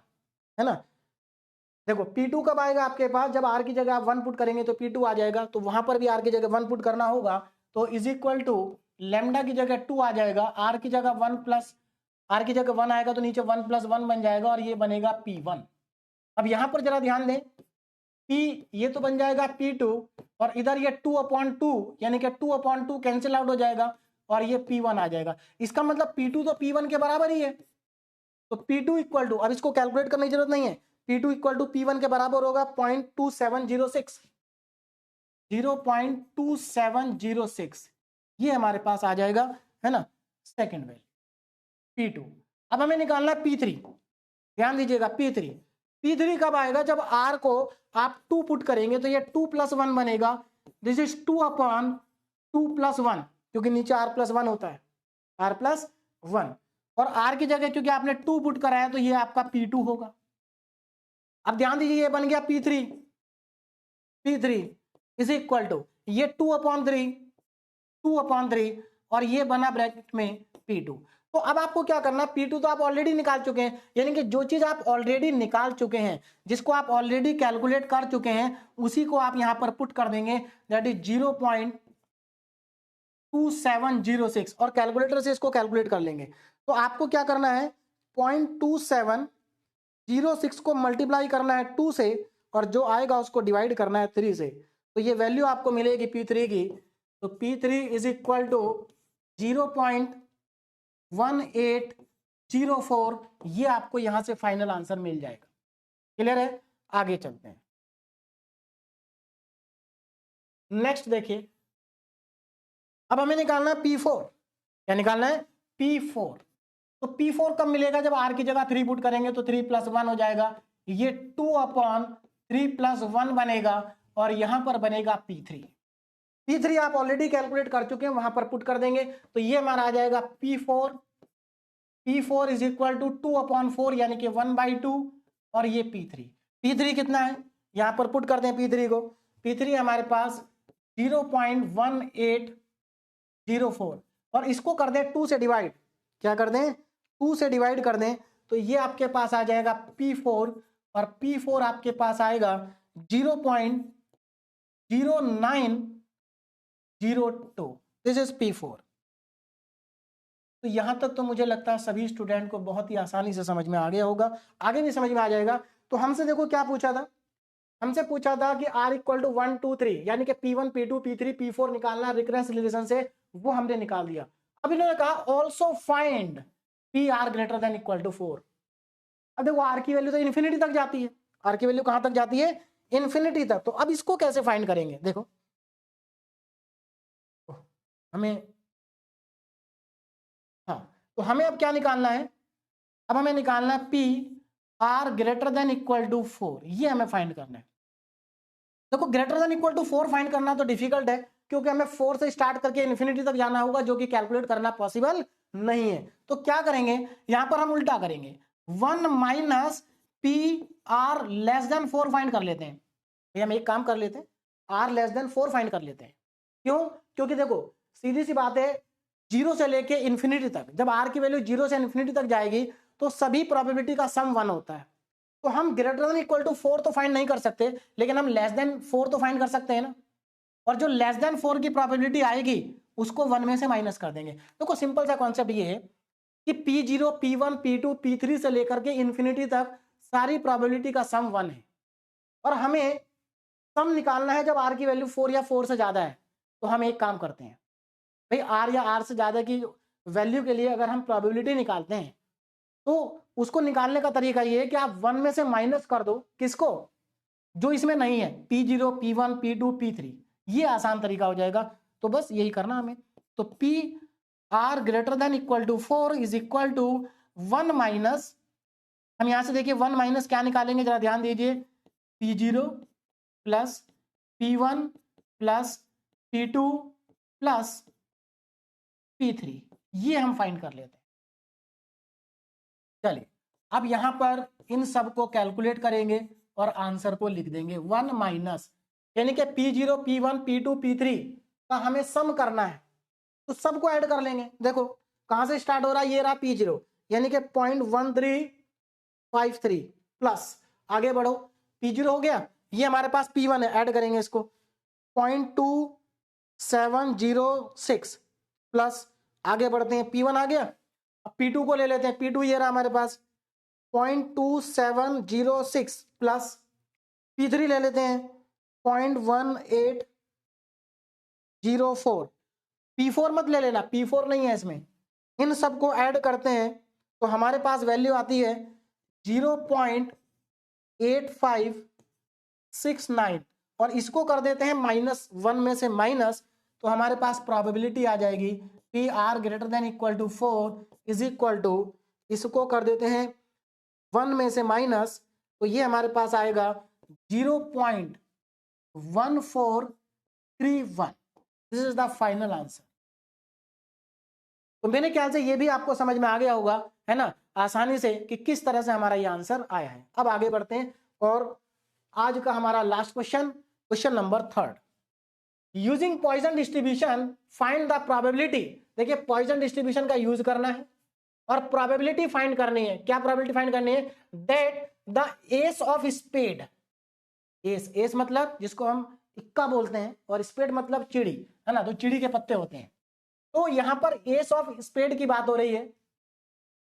है ना। देखो P2 कब आएगा आपके पास, जब R की जगह आप 1 पुट करेंगे तो P2 आ जाएगा। तो वहां पर भी R की जगह 1 पुट करना होगा, तो इज इक्वल टू लैम्डा की जगह 2 आ जाएगा, R की जगह 1 प्लस, R की जगह 1 आएगा तो नीचे 1 प्लस 1 बन जाएगा और ये बनेगा P1। अब यहां पर जरा ध्यान दें, ये तो बन जाएगा P2 और इधर ये 2/2 यानी कि 2/2 कैंसिल आउट हो जाएगा और ये P1 आ जाएगा। इसका मतलब P2 तो P1 के बराबर ही है। तो P2 इक्वल टू, अब इसको कैलकुलेट करने की जरूरत नहीं है, P2 इक्वल टू P1 के बराबर होगा 0.2706, 0.2706 ये हमारे पास आ जाएगा, है ना, सेकेंड वैल्यू P2। अब हमें निकालना है P3। ध्यान दीजिएगा P3 कब आएगा, जब R को आप 2 पुट करेंगे तो ये 2 + 1 बनेगा, दिस इज 2/2 + 1, क्योंकि नीचे R + 1 होता है, R + 1, और R की जगह क्योंकि आपने 2 पुट कराया तो ये आपका P2 होगा। अब ध्यान दीजिए ये बन गया P3 इज इक्वल टू ये 2/3 और ये बना ब्रैकेट में P2। तो अब आपको क्या करना है, P2 तो आप ऑलरेडी निकाल चुके हैं, यानी कि जो चीज आप ऑलरेडी निकाल चुके हैं, जिसको आप ऑलरेडी कैलकुलेट कर चुके हैं, उसी को आप यहां पर पुट कर देंगे, दैट इज 0.2706 और कैलकुलेटर से इसको कैलकुलेट कर लेंगे। तो आपको क्या करना है, 0.2706 को मल्टीप्लाई करना है 2 से और जो आएगा उसको डिवाइड करना है 3 से, तो ये वैल्यू आपको मिलेगी P3 की। तो P3 इज इक्वल टू 0.1804, ये आपको यहां से फाइनल आंसर मिल जाएगा। क्लियर है? आगे चलते हैं। नेक्स्ट देखिए, अब हमें निकालना है P4। क्या निकालना है? P4। तो P4 कब मिलेगा, जब R की जगह 3 पुट करेंगे तो 3 + 1 हो जाएगा, ये 2/3 + 1 बनेगा और यहां पर बनेगा P3 आप ऑलरेडी कैलकुलेट कर चुके हैं, वहां पर पुट कर देंगे तो ये हमारा आ जाएगा P4 इज इक्वल टू 2/4 यानी कि 1/2 और ये P3 कितना है, यहां पर पुट कर दें P3 को, P3 हमारे पास 0.1804 और इसको कर दें 2 से डिवाइड, क्या कर दें, 2 से डिवाइड कर दें तो ये आपके पास आ जाएगा P4 और P4 आपके पास आएगा 0.0902, दिस इज P4। तो यहां तक तो मुझे लगता है सभी स्टूडेंट को बहुत ही आसानी से समझ में आ गया होगा, आगे भी समझ में आ जाएगा। तो हमसे देखो क्या पूछा था, हमसे पूछा था कि R इक्वल टू 1 2 3 यानी कि P1 P2 P3 P4 निकालना रिकरेंस रिलेशन से, वो हमने निकाल दिया। अब इन्होंने कहा also find PR greater than equal to 4। अब देखो R की वैल्यू तो इन्फिनिटी तक जाती है, R की वैल्यू कहां तक जाती है, इन्फिनिटी तक। तो अब इसको कैसे फाइंड करेंगे, देखो हमें, हाँ तो हमें अब क्या निकालना है, अब हमें निकालना है PR greater than equal to 4, ये हमें फाइंड करना है। देखो greater than equal to 4 find करना तो डिफिकल्ट है, क्योंकि हमें 4 से स्टार्ट करके इन्फिनिटी तक जाना होगा, जो कि कैलकुलेट करना पॉसिबल नहीं है। तो क्या करेंगे, यहां पर हम उल्टा करेंगे, 1 minus PR less than 4 find कर लेते हैं। भैया हम एक काम कर लेते हैं, R लेस देन 4 फाइंड कर लेते हैं। क्यों, क्योंकि देखो सीधी सी बात है, 0 से लेके इन्फिनिटी तक, जब R की वैल्यू 0 से इन्फिनिटी तक जाएगी तो सभी प्रोबेबिलिटी का सम 1 होता है। तो हम ग्रेटर देन इक्वल टू 4 तो फाइंड नहीं कर सकते, लेकिन हम लेस देन 4 तो फाइंड कर सकते हैं ना, और जो लेस देन 4 की प्रोबेबिलिटी आएगी उसको 1 में से माइनस कर देंगे। देखो सिंपल सा कॉन्सेप्ट ये है कि P0 P1 P2 P3 से लेकर के इन्फिनिटी तक सारी प्रोबेबिलिटी का सम 1 है, और हमें सम निकालना है जब R की वैल्यू 4 या 4 से ज्यादा है। तो हम एक काम करते हैं भाई, R या R से ज्यादा की वैल्यू के लिए अगर हम प्रोबेबिलिटी निकालते हैं तो उसको निकालने का तरीका ये है कि आप 1 में से माइनस कर दो, किसको, जो इसमें नहीं है, P0 P1 P2 P3, ये आसान तरीका हो जाएगा। तो बस यही करना हमें। तो PR greater than equal to 4 is equal to 1 minus, हम यहां से देखिए 1 माइनस क्या निकालेंगे, जरा ध्यान दीजिए, P0 plus P1 plus P2 plus P3, ये हम फाइंड कर लेते हैं। चलिए अब यहां पर इन सब को कैलकुलेट करेंगे और आंसर को लिख देंगे। 1 माइनस यानी कि P0 P1 P2 P3 का हमें सम करना है, तो सबको ऐड कर लेंगे। देखो कहां से स्टार्ट हो रहा है, ये रहा P0 यानी कि 0.1353 प्लस, आगे बढ़ो, P0 हो गया, ये हमारे पास P1 है, ऐड करेंगे इसको 0.2706 प्लस, आगे बढ़ते हैं, P1 आ गया, अब P2 को ले लेते हैं, P2 ये रहा हमारे पास 0.2706 प्लस P3 ले लेते हैं 0.1804, P4 मत ले लेना, P4 नहीं है इसमें। इन सबको ऐड करते हैं तो हमारे पास वैल्यू आती है 0.8569 और इसको कर देते हैं -1 में से माइनस, तो हमारे पास प्रोबेबिलिटी आ जाएगी PR greater than equal to 4 is equal to, इसको कर देते हैं 1 में से माइनस, तो ये हमारे पास आएगा 0.1431। This is the final answer. तो मेरे ख्याल से ये भी आपको समझ में आ गया होगा, है ना, आसानी से, कि किस तरह से हमारा ये आंसर आया है। अब आगे बढ़ते हैं और आज का हमारा last question, question number 3। Using Poisson distribution find the probability. देखिए पॉइजन डिस्ट्रीब्यूशन का यूज करना है और प्रोबेबिलिटी फाइंड करनी है। क्या प्रोबेबिलिटी फाइंड करनी है? That the ace of spade, ace मतलब जिसको हम इक्का बोलते हैं और स्पेड मतलब चिड़ी, है ना, तो चिड़ी के पत्ते होते हैं। तो यहां पर एस ऑफ स्पेड की बात हो रही है।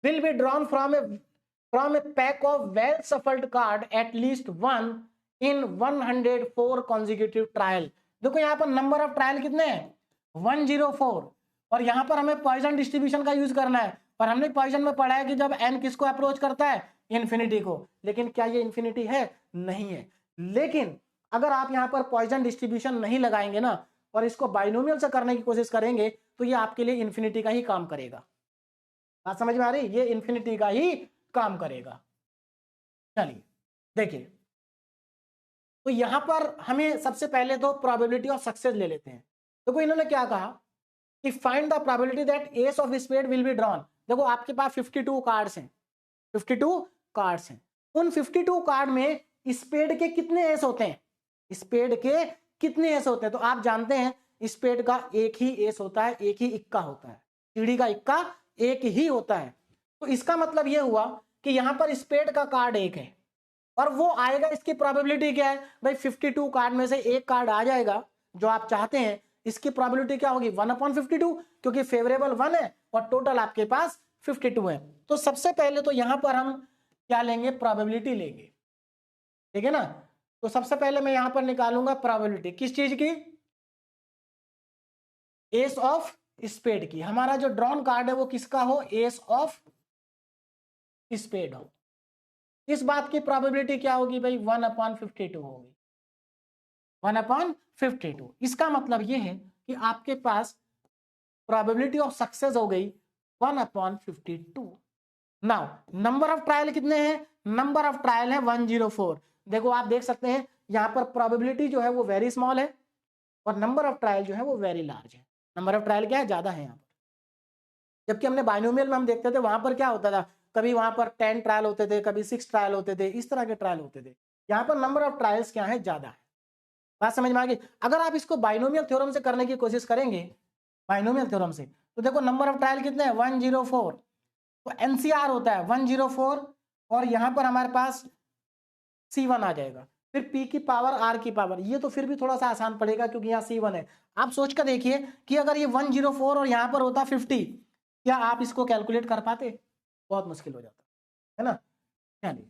Will be drawn from a pack of well shuffled card at least 1 in 104 consecutive trial. देखो यहाँ पर नंबर ऑफ ट्रायल कितने हैं? 104, और यहाँ पर हमें पॉइजन डिस्ट्रीब्यूशन का यूज करना है। और हमने पॉइजन में पढ़ा है कि जब n किसको अप्रोच करता है? इन्फिनिटी को। लेकिन क्या ये इन्फिनिटी है? नहीं है। लेकिन अगर आप यहाँ पर पॉइजन डिस्ट्रीब्यूशन नहीं लगाएंगे ना और इसको बाइनोमियल से करने की कोशिश करेंगे तो ये आपके लिए इन्फिनिटी का ही काम करेगा। बात समझ में आ रही? ये इन्फिनिटी का ही काम करेगा। चलिए देखिए, तो यहां पर हमें सबसे पहले तो प्रोबेबिलिटी ऑफ सक्सेस ले लेते हैं। देखो इन्होंने क्या कहा कि find the probability that ace of spade will be drawn. देखो आपके पास 52 कार्ड्स हैं, 52 कार्ड्स हैं। उन 52 कार्ड में स्पेड के कितने एस होते हैं? स्पेड के कितने एस होते हैं? तो आप जानते हैं स्पेड का एक ही एस होता है, एक ही इक्का होता है, चिड़ी का इक्का एक ही होता है। तो इसका मतलब यह हुआ कि यहां पर स्पेड का कार्ड एक है और वो आएगा। इसकी प्रोबेबिलिटी क्या है भाई? 52 कार्ड में से एक कार्ड आ जाएगा जो आप चाहते हैं। इसकी प्रोबेबिलिटी क्या होगी? 1/52, क्योंकि फेवरेबल 1 है और टोटल आपके पास 52 है। तो सबसे पहले तो यहां पर हम क्या लेंगे? प्रोबेबिलिटी लेंगे, ठीक है ना। तो सबसे पहले मैं यहां पर निकालूंगा प्रोबेबिलिटी किस चीज की? एस ऑफ स्पेड की। हमारा जो ड्रॉन कार्ड है वो किसका हो? एस ऑफ स्पेड हो। इस बात की प्रोबेबिलिटी क्या होगी भाई? 1/52 होगी, 1/52। इसका मतलब ये है कि आपके पास प्रोबेबिलिटी ऑफ सक्सेस हो गई 1/52। नाउ नंबर ऑफ ट्रायल कितने हैं? नंबर ऑफ ट्रायल है 104। देखो आप देख सकते हैं यहां पर प्रोबेबिलिटी जो है वो वेरी स्मॉल है और नंबर ऑफ ट्रायल जो है वो वेरी लार्ज है। नंबर ऑफ ट्रायल क्या है? ज्यादा है यहाँ पर। जबकि हमने बाइनोमियल में हम देखते थे वहां पर क्या होता था, कभी वहां पर 10 ट्रायल होते थे, कभी 6 ट्रायल होते थे, इस तरह के ट्रायल होते थे। यहाँ पर नंबर ऑफ ट्रायल्स क्या है? ज्यादा है। बात समझ में आ गई? अगर आप इसको बाइनोमियल थ्योरम से करने की कोशिश करेंगे, बाइनोमियल थ्योरम से, तो देखो नंबर ऑफ ट्रायल कितने हैं? 104। तो एनसीआर होता है 104 और यहां पर हमारे पास C1 आ जाएगा, फिर P की पावर R की पावर। ये तो फिर भी थोड़ा सा आसान पड़ेगा क्योंकि यहाँ C1 है। आप सोच कर देखिए कि अगर ये 104 और यहाँ पर होता 50, क्या आप इसको कैलकुलेट कर पाते? बहुत मुश्किल हो जाता है ना। चलिए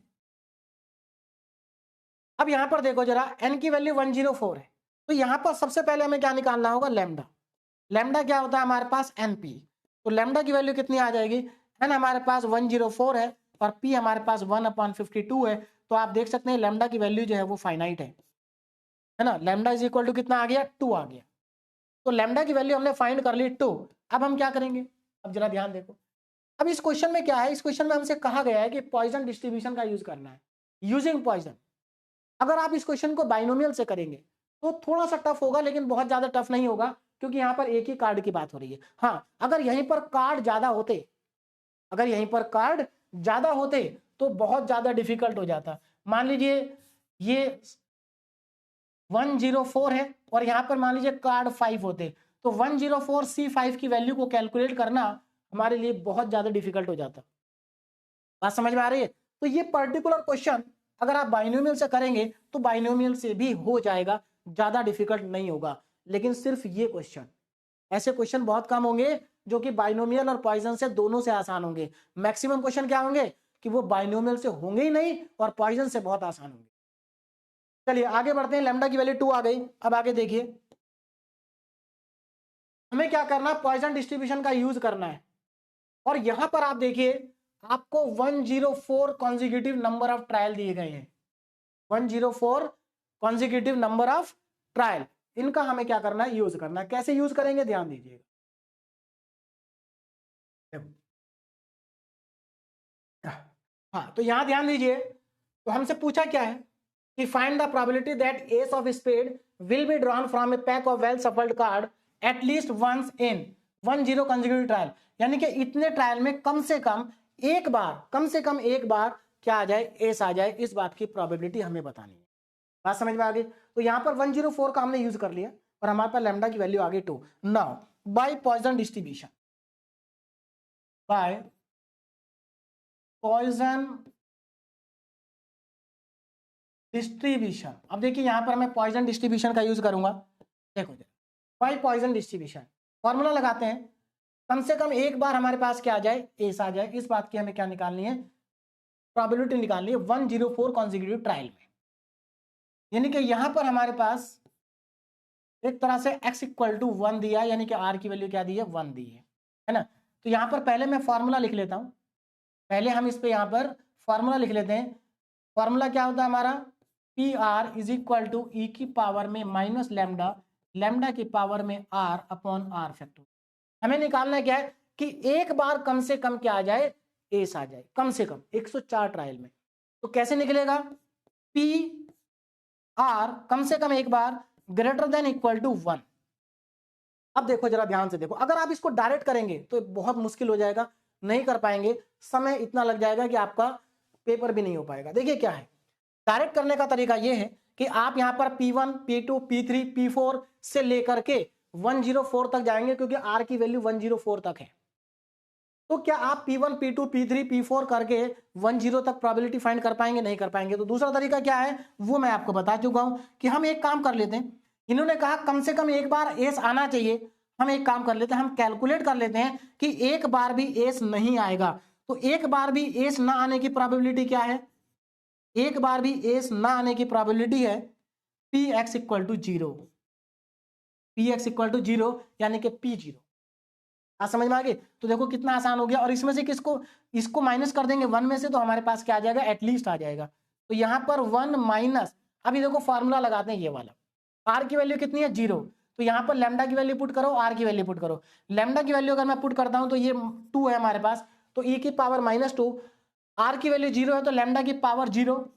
अब यहां पर देखो जरा, n की वैल्यू 104 है, तो यहां पर सबसे पहले हमें क्या निकालना होगा? लैम्डा। लैम्डा क्या होता है हमारे पास? NP। तो लैम्डा की वैल्यू कितनी आ जाएगी? n हमारे पास 104 है और p हमारे पास 1/52 है। तो आप देख सकते हैं लैम्डा की वैल्यू जो है वो फाइनाइट है ना। लैम्डा इज इक्वल टू कितना आ गया? 2 आ गया। तो लैम्डा की वैल्यू हमने फाइंड कर ली 2। अब हम क्या करेंगे? अब जरा ध्यान देखो, अब इस क्वेश्चन में क्या है? इस क्वेश्चन में हमसे कहा गया है कि पॉइजन डिस्ट्रीब्यूशन का यूज करना है, यूजिंग पॉइजन। अगर आप इस क्वेश्चन को बाइनोमियल से करेंगे तो थोड़ा सा टफ होगा, लेकिन बहुत ज्यादा टफ नहीं होगा क्योंकि यहाँ पर एक ही कार्ड की बात हो रही है। हाँ, अगर यहीं पर कार्ड ज्यादा होते, अगर यहीं पर कार्ड ज्यादा होते तो बहुत ज्यादा डिफिकल्ट हो जाता। मान लीजिए ये 104 है और यहाँ पर मान लीजिए कार्ड 5 होते, तो 104 C5 की वैल्यू को कैलकुलेट करना हमारे लिए बहुत ज्यादा डिफिकल्ट हो जाता। बात समझ में आ रही है? तो ये पर्टिकुलर क्वेश्चन अगर आप बाइनोमियल से करेंगे तो बाइनोमियल से भी हो जाएगा, ज्यादा डिफिकल्ट नहीं होगा। लेकिन सिर्फ ये क्वेश्चन, ऐसे क्वेश्चन बहुत कम होंगे जो कि बाइनोमियल और पॉइजन से दोनों से आसान होंगे। मैक्सिमम क्वेश्चन क्या होंगे कि वो बाइनोमियल से होंगे ही नहीं और पॉइजन से बहुत आसान होंगे। चलिए आगे बढ़ते हैं, लैम्डा की वैल्यू 2 आ गई। अब आगे देखिए, हमें क्या करना है, पॉइजन डिस्ट्रीब्यूशन का यूज करना है। और यहां पर आप देखिए आपको 104 कॉन्जिक्यूटिव नंबर ऑफ ट्रायल दिए गए हैं, 104 कॉन्जिक्यूटिव नंबर ऑफ ट्रायल। इनका हमें क्या करना है, यूज करना है। कैसे यूज करेंगे ध्यान दीजिएगा। हाँ, तो यहां ध्यान दीजिए, तो हमसे पूछा क्या है कि find the probability that ace of spade will be drawn from a pack of well shuffled card at least once in 10 consecutive trial. यानी कि इतने ट्रायल में कम से कम एक बार क्या आ जाए, एस आ जाए। इस बात की प्रोबेबिलिटी हमें बतानी है। बात समझ में आ गई। तो यहां पर 104 का हमने यूज कर लिया और हमारे पास लैम्डा की वैल्यू आ गई 2। Now by Poisson distribution, by Poisson distribution, अब देखिए यहां पर मैं पॉइजन डिस्ट्रीब्यूशन का यूज करूंगा। देखो बाय पॉइजन डिस्ट्रीब्यूशन फॉर्मूला लगाते हैं, कम से कम एक बार हमारे पास क्या आ जाए, एस आ जाए। इस बात की हमें क्या निकालनी है, प्रोबेबिलिटी निकालनी है 104 कॉन्जिक्यूटिव ट्रायल में। यानी कि यहां पर हमारे पास एक तरह से x इक्वल टू 1 दिया, यानी कि r की वैल्यू क्या दी है, 1 दी है ना। तो यहां पर पहले मैं फॉर्मूला लिख लेता हूं, पहले हम इस पे यहां पर फॉर्मूला लिख लेते हैं। फॉर्मूला क्या होता है हमारा, P R is equal to E की पावर में माइनस लैम्डा, लैम्डा की पावर में r अपॉन r फैक्टर। हमें निकालना क्या है कि एक बार कम से कम क्या आ जाए, एस आ जाए, कम से कम 104 ट्रायल में। तो कैसे निकलेगा, पी आर कम से कम एक बार ग्रेटर देन इक्वल टू 1। अब देखो जरा ध्यान से देखो, अगर आप इसको डायरेक्ट करेंगे तो बहुत मुश्किल हो जाएगा, नहीं कर पाएंगे, समय इतना लग जाएगा कि आपका पेपर भी नहीं हो पाएगा। देखिए क्या है, डायरेक्ट करने का तरीका यह है कि आप यहां पर P1, P2, P3, P4 से लेकर के 104 तक जाएंगे, क्योंकि R की वैल्यू 104 तक है। तो क्या आप P1, P2, P3, P4 करके 10 तक प्रोबेबिलिटी फाइंड कर पाएंगे, नहीं कर पाएंगे। तो दूसरा तरीका क्या है वो मैं आपको बता चुका हूं कि हम एक काम कर लेते हैं, इन्होंने कहा कम से कम एक बार एस आना चाहिए। हम एक काम कर लेते हैं, हम कैलकुलेट कर लेते हैं कि एक बार भी एस नहीं आएगा। तो एक बार भी एस ना आने की प्रोबेबिलिटी क्या है, एक बार भी एस ना आने की प्रोबेबिलिटी है P X equal to 0, P X equal to 0 यानी कि P0। आज समझ में आ गई। तो देखो कितना आसान हो गया। और इसमें से किसको, इसको माइनस कर देंगे 1 में से, तो हमारे पास क्या आ जाएगा, एटलीस्ट आ जाएगा। तो यहां पर 1 माइनस, अभी देखो फॉर्मूला लगाते हैं ये वाला, आर की वैल्यू कितनी है, 0। तो यहां पर लैम्डा की वैल्यू पुट करो, आर की वैल्यू पुट करो। लैम्डा की वैल्यू अगर मैं पुट करता हूं तो ये 2 है हमारे पास, तो ई की पावर -2, आर की वैल्यू 0 है तो लैम्डा की पावर 0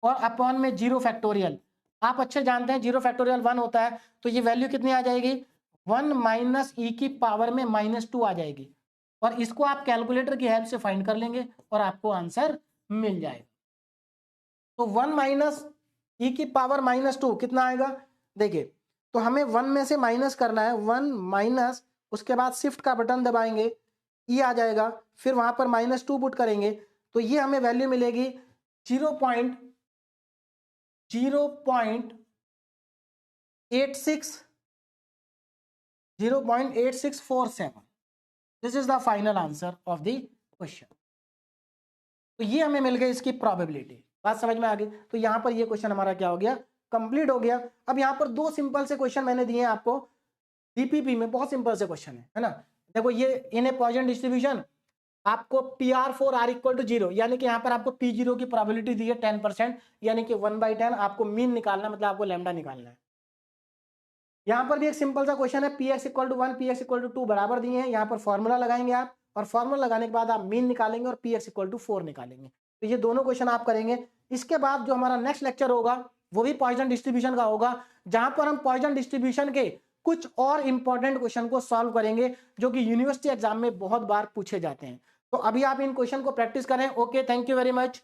और अपॉन में 0 फैक्टोरियल। आप अच्छे जानते हैं 0 फैक्टोरियल 1 होता है। तो ये वैल्यू कितनी आ जाएगी, 1 माइनस ई की पावर में -2 आ जाएगी। और इसको आप कैलकुलेटर की हेल्प से फाइंड कर लेंगे और आपको आंसर मिल जाएगा। तो 1 माइनस ई की पावर -2 कितना आएगा, देखिए तो हमें 1 में से माइनस करना है, 1 माइनस, उसके बाद शिफ्ट का बटन दबाएंगे, ई आ जाएगा, फिर वहां पर -2 पुट करेंगे, तो ये हमें वैल्यू मिलेगी 0.8647। This is the final answer of the question. तो ये हमें मिल गई इसकी प्रोबेबिलिटी। बात समझ में आ गई। तो यहां पर ये क्वेश्चन हमारा क्या हो गया, कंप्लीट हो गया। अब यहाँ पर 2 सिंपल से क्वेश्चन मैंने दिए हैं आपको डीपीपी में, बहुत सिंपल से क्वेश्चन है ना। देखो ये इन ए पॉइजन डिस्ट्रीब्यूशन आपको PR4 R इक्वल टू 0, यानी कि यहाँ पर आपको P0 की प्रोबेबिलिटी दी है 10%, यानी कि 1/10 आपको मीन निकालना, मतलब आपको लैम्डा निकालना है। यहाँ पर भी एक सिंपल सा क्वेश्चन है, Px equal to 1, Px equal to 2 बराबर दिए हैं। यहाँ पर फॉर्मूला लगाएंगे आप, और फॉर्मूला लगाने के बाद आप मीन निकालेंगे और Px इक्वल टू 4 निकालेंगे। तो ये दोनों क्वेश्चन आप करेंगे। इसके बाद जो हमारा नेक्स्ट लेक्चर होगा वो भी पॉइजन डिस्ट्रीब्यूशन का होगा, जहां पर हम पॉइजन डिस्ट्रीब्यूशन के कुछ और इंपॉर्टेंट क्वेश्चन को सॉल्व करेंगे, जो कि यूनिवर्सिटी एग्जाम में बहुत बार पूछे जाते हैं। तो अभी आप इन क्वेश्चन को प्रैक्टिस करें। Okay, thank you very much.